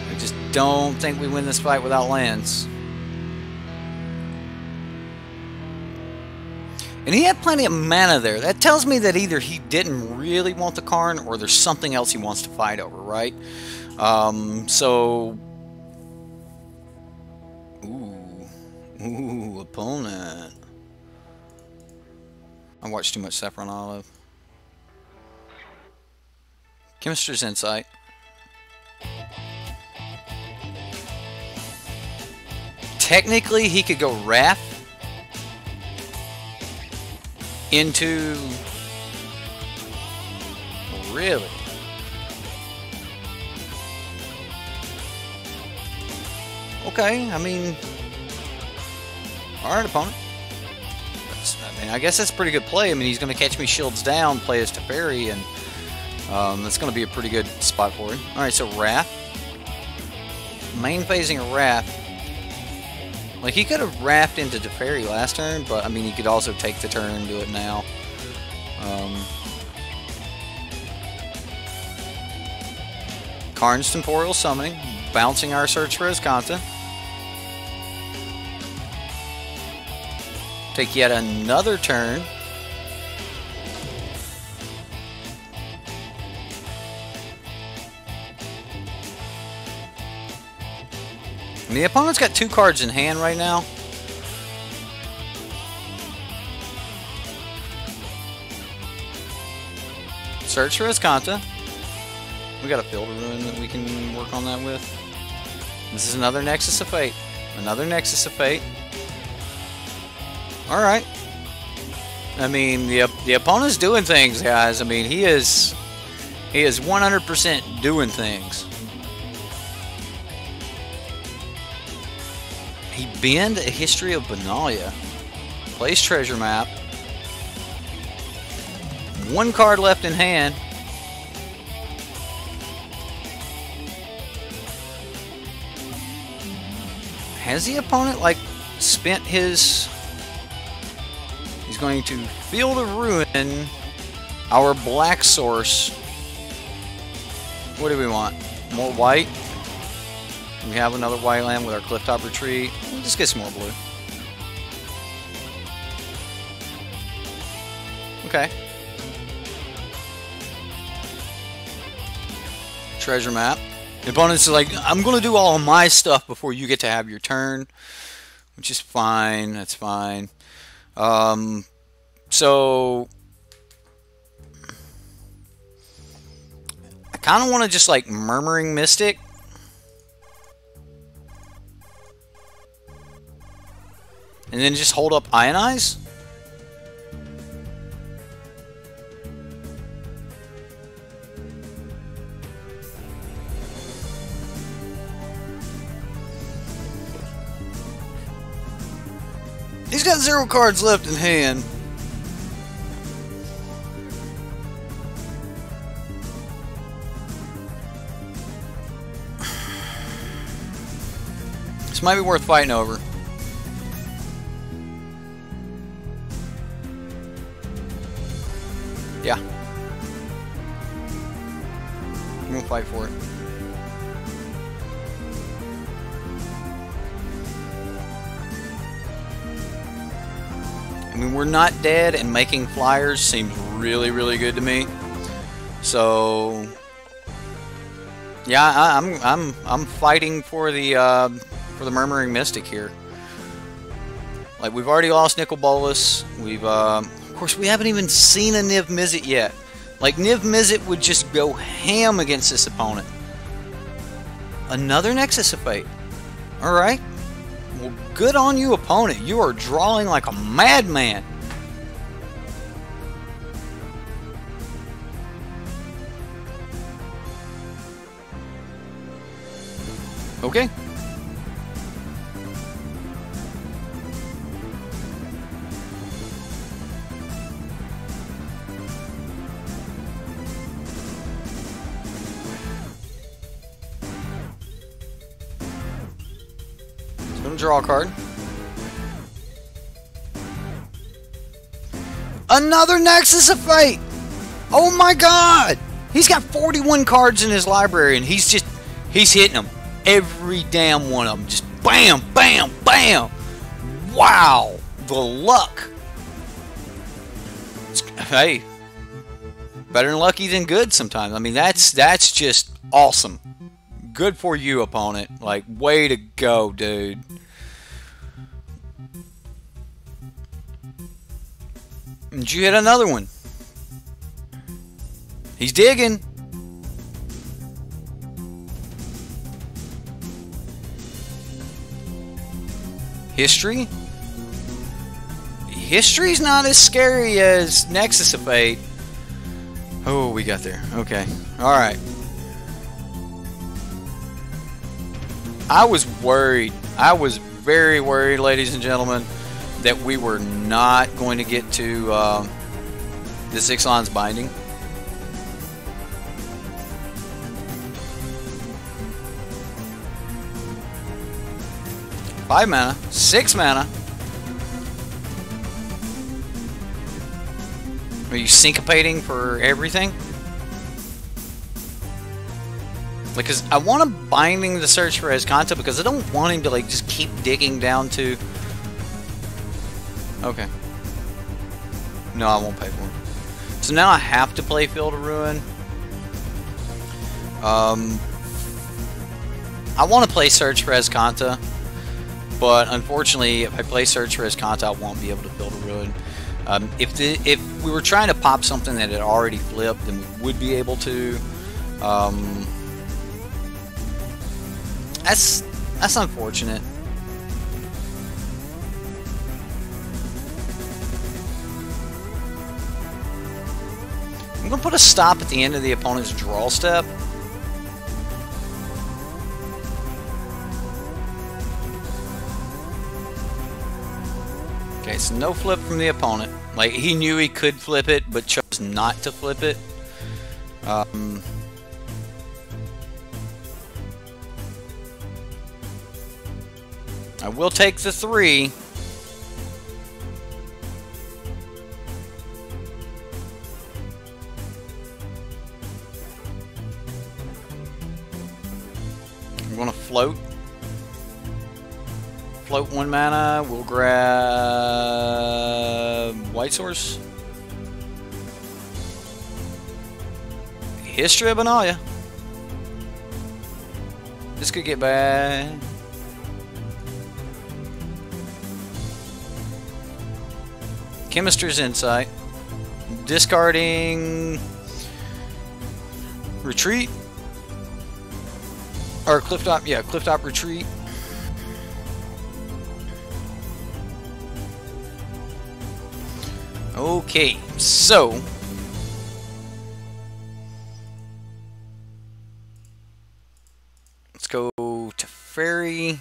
I just don't think we win this fight without lands. And he had plenty of mana there. That tells me that either he didn't really want the Karn or there's something else he wants to fight over, right? So... Ooh, opponent. I watched too much Saffron Olive. Chemist's Insight. Technically, he could go Wrath into... Really? Okay, I mean... Alright, opponent. I guess that's a pretty good play. I mean, he's going to catch me shields down, play as Teferi, and that's going to be a pretty good spot for him. Alright, so Wrath. Main phasing a Wrath. Like, he could have Wrathed into Teferi last turn, but, I mean, he could also take the turn and do it now. Karn's Temporal Summoning. bouncing our Search for Azcanta. Take yet another turn. And the opponent's got 2 cards in hand right now. Search for Azcanta. We got a Field of Ruin that we can work on that with. This is another Nexus of Fate. Another Nexus of Fate. Alright. I mean, the opponent's doing things, guys. I mean, he is 100% doing things. He banned a History of Benalia. Plays Treasure Map. 1 card left in hand. Has the opponent, like, spent his... He's going to Field of Ruin our black source. What do we want? More white? We have another white land with our Clifftop Retreat. We'll just get some more blue. Okay. Treasure Map. The opponent's like, I'm going to do all of my stuff before you get to have your turn. Which is fine. That's fine. So... I kind of want to just like Murmuring Mystic. And then just hold up Ionize? He's got 0 cards left in hand. This might be worth fighting over. Yeah. I'm gonna fight for it. I mean, we're not dead, and making flyers seems really, really good to me. So, yeah, I'm fighting for the Murmuring Mystic here. Like, we've already lost Nicol Bolas. We've of course, we haven't even seen a Niv-Mizzet yet. Like, Niv-Mizzet would just go ham against this opponent. Another Nexus of Fate. Alright. Well, good on you, opponent. You are drawing like a madman. Okay. Draw a card. Another Nexus of Fate! Oh my god! He's got 41 cards in his library and he's hitting them. Every damn one of them. Just bam, bam, bam! Wow! The luck! Hey, better than lucky than good sometimes. I mean, that's just awesome. Good for you, opponent. Like, way to go, dude. And you hit another one. He's digging. History? History's not as scary as Nexus of Fate. Oh, we got there. Okay. Alright. I was worried. I was very worried, ladies and gentlemen, that we were not going to get to the Ixalan's Binding. Five mana, 6 mana. Are you syncopating for everything? Like, cause I want him binding the search for Escanta because I don't want him to like just keep digging down to. Okay. No, I won't pay for him. So now I have to play Field of Ruin. I want to play Search for Escanta, but unfortunately, if I play Search for Escanta, I won't be able to Field of Ruin. If we were trying to pop something that had already flipped, then we would be able to. That's unfortunate. I'm going to put a stop at the end of the opponent's draw step. Okay, so no flip from the opponent. Like, he knew he could flip it, but chose not to flip it. I will take the 3. I'm going to float. Float 1 mana. We'll grab White Source. History of Naya. This could get bad. Chemistry's Insight. Discarding Retreat. Or Clifftop, yeah, Clifftop Retreat. Okay, so let's go to Fairy.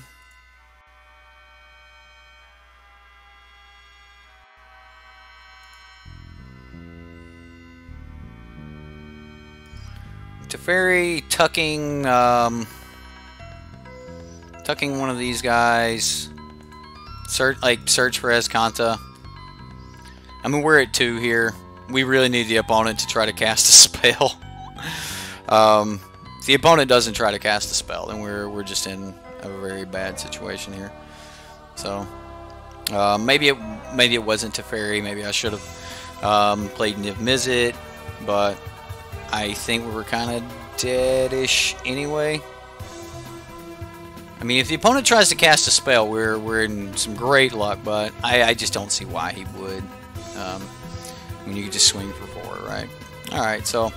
Teferi, tucking one of these guys. Search for Escanta. I mean, we're at 2 here. We really need the opponent to try to cast a spell. If the opponent doesn't try to cast a spell, then we're just in a very bad situation here. So maybe it wasn't Teferi. Maybe I should have played Niv-Mizzet, but I think we were kind of dead-ish anyway. I mean, if the opponent tries to cast a spell, we're in some great luck, but I just don't see why he would. When you could just swing for 4, right? Alright, so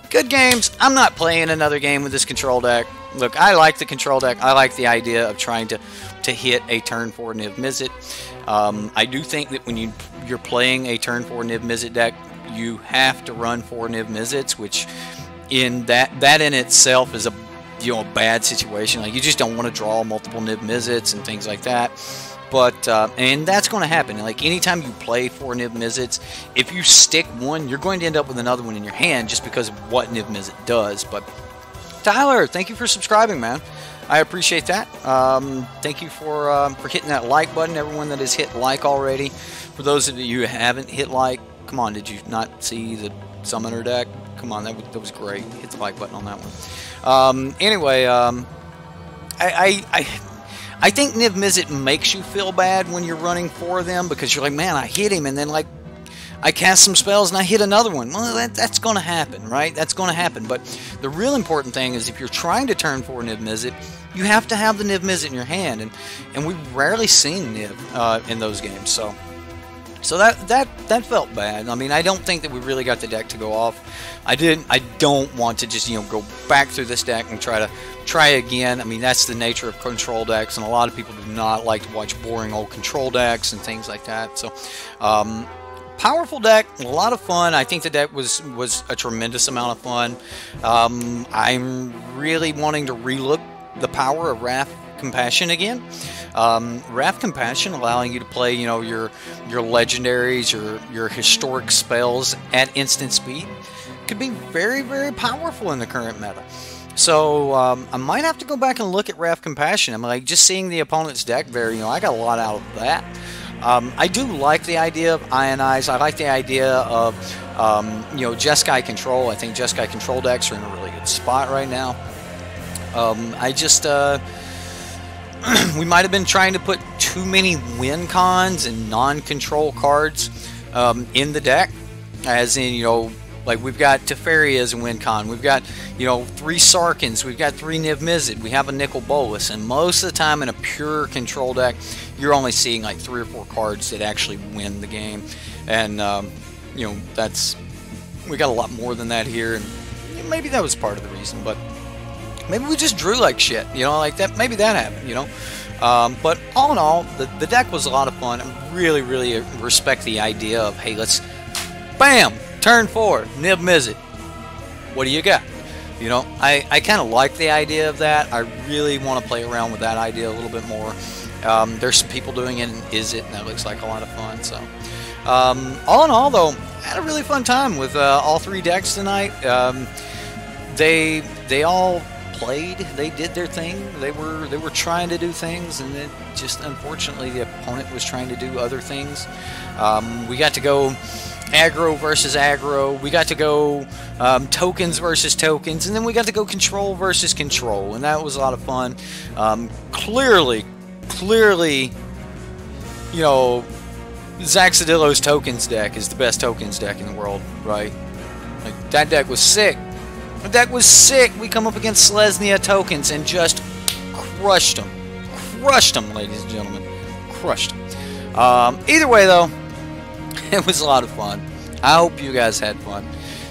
good games. I'm not playing another game with this control deck. Look, I like the control deck. I like the idea of trying to hit a turn 4 Niv-Mizzet. I do think that when you're playing a turn 4 Niv-Mizzet deck, you have to run 4 Niv-Mizzets, which in that in itself is a bad situation. Like, you just don't want to draw multiple Niv-Mizzets and things like that. But and that's going to happen. Like, anytime you play 4 Niv-Mizzets, if you stick one, you're going to end up with another one in your hand just because of what Niv-Mizzet does. But Tyler, thank you for subscribing, man. I appreciate that. Thank you for hitting that like button. Everyone that has hit like already. For those of you who haven't hit like, come on, did you not see the Summoner deck? Come on, that was great. Hit the like button on that one. Anyway, I think Niv-Mizzet makes you feel bad when you're running 4 of them, because you're like, man, I hit him, and then like I cast some spells and I hit another one. Well, that's going to happen, right? That's going to happen. But the real important thing is, if you're trying to turn 4 Niv-Mizzet, you have to have the Niv-Mizzet in your hand, and we've rarely seen Niv in those games. So that felt bad. I mean, I don't think that we really got the deck to go off. I don't want to just go back through this deck and try again. I mean, that's the nature of control decks, and a lot of people do not like to watch boring old control decks and things like that. So powerful deck, a lot of fun. I think the deck was a tremendous amount of fun. I'm really wanting to relook the power of Wrath Compassion again. Wrath Compassion allowing you to play, your legendaries, your historic spells at instant speed could be very, very powerful in the current meta. So I might have to go back and look at Wrath Compassion. I'm like, just seeing the opponent's deck there, I got a lot out of that. I do like the idea of Ionize. I like the idea of you know, Jeskai Control. I think Jeskai Control decks are in a really good spot right now. I just we might have been trying to put too many win cons and non-control cards in the deck, as in, you know, like we've got Teferi as a win con, we've got, you know, 3 Sarkans, we've got 3 Niv-Mizzet, we have a Nicol Bolas, and most of the time in a pure control deck, you're only seeing like 3 or 4 cards that actually win the game, and you know, we got a lot more than that here, and maybe that was part of the reason, but maybe we just drew like shit, you know, like that. Maybe that happened, you know. But all in all, the deck was a lot of fun. I really, really respect the idea of, hey, let's, bam, turn 4, Niv-Mizzet. What do you got? You know, I kind of like the idea of that. I really want to play around with that idea a little bit more. There's some people doing it in Izzet, and that looks like a lot of fun. So, all in all, though, I had a really fun time with all 3 decks tonight. They all played, they did their thing, they were trying to do things, and it just, unfortunately, the opponent was trying to do other things. We got to go aggro versus aggro, we got to go tokens versus tokens, and then we got to go control versus control, and that was a lot of fun. Clearly, you know, Zaxxadillo's tokens deck is the best tokens deck in the world, right? Like, that deck was sick. The deck was sick. We come up against Selesnya Tokens and just crushed them. Crushed them, ladies and gentlemen. Crushed them. Either way, though, it was a lot of fun. I hope you guys had fun.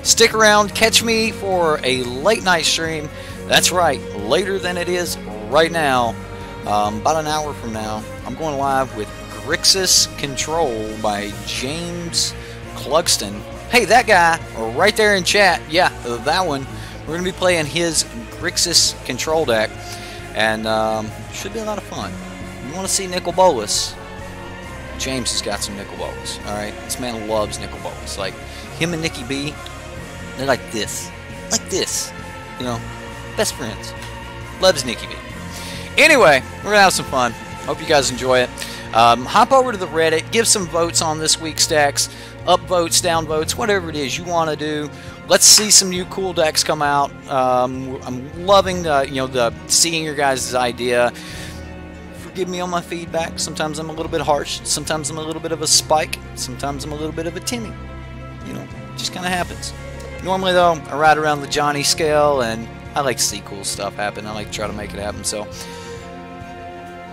Stick around. Catch me for a late night stream. That's right. Later than it is right now. About an hour from now, I'm going live with Grixis Control by James Clugston. Hey, that guy right there in chat, yeah, that one. We're going to be playing his Grixis Control deck, and should be a lot of fun. You want to see Nicol Bolas? James has got some Nicol Bolas, alright? This man loves Nicol Bolas. Like, him and Nikki B, they're like this. Like this. You know, best friends. Loves Nikki B. Anyway, we're going to have some fun. Hope you guys enjoy it. Hop over to the Reddit, give some votes on this week's decks. Up votes, down votes, whatever it is you want to do. Let's see some new cool decks come out. I'm loving the seeing your guys' idea. Forgive me on my feedback. Sometimes I'm a little bit harsh. Sometimes I'm a little bit of a spike. Sometimes I'm a little bit of a Timmy. You know, it just kind of happens. Normally, though, I ride around the Johnny scale, and I like to see cool stuff happen. I like to try to make it happen. So,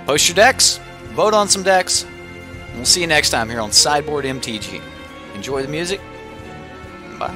post your decks. Vote on some decks. And we'll see you next time here on Sideboard MTG. Enjoy the music. Bye.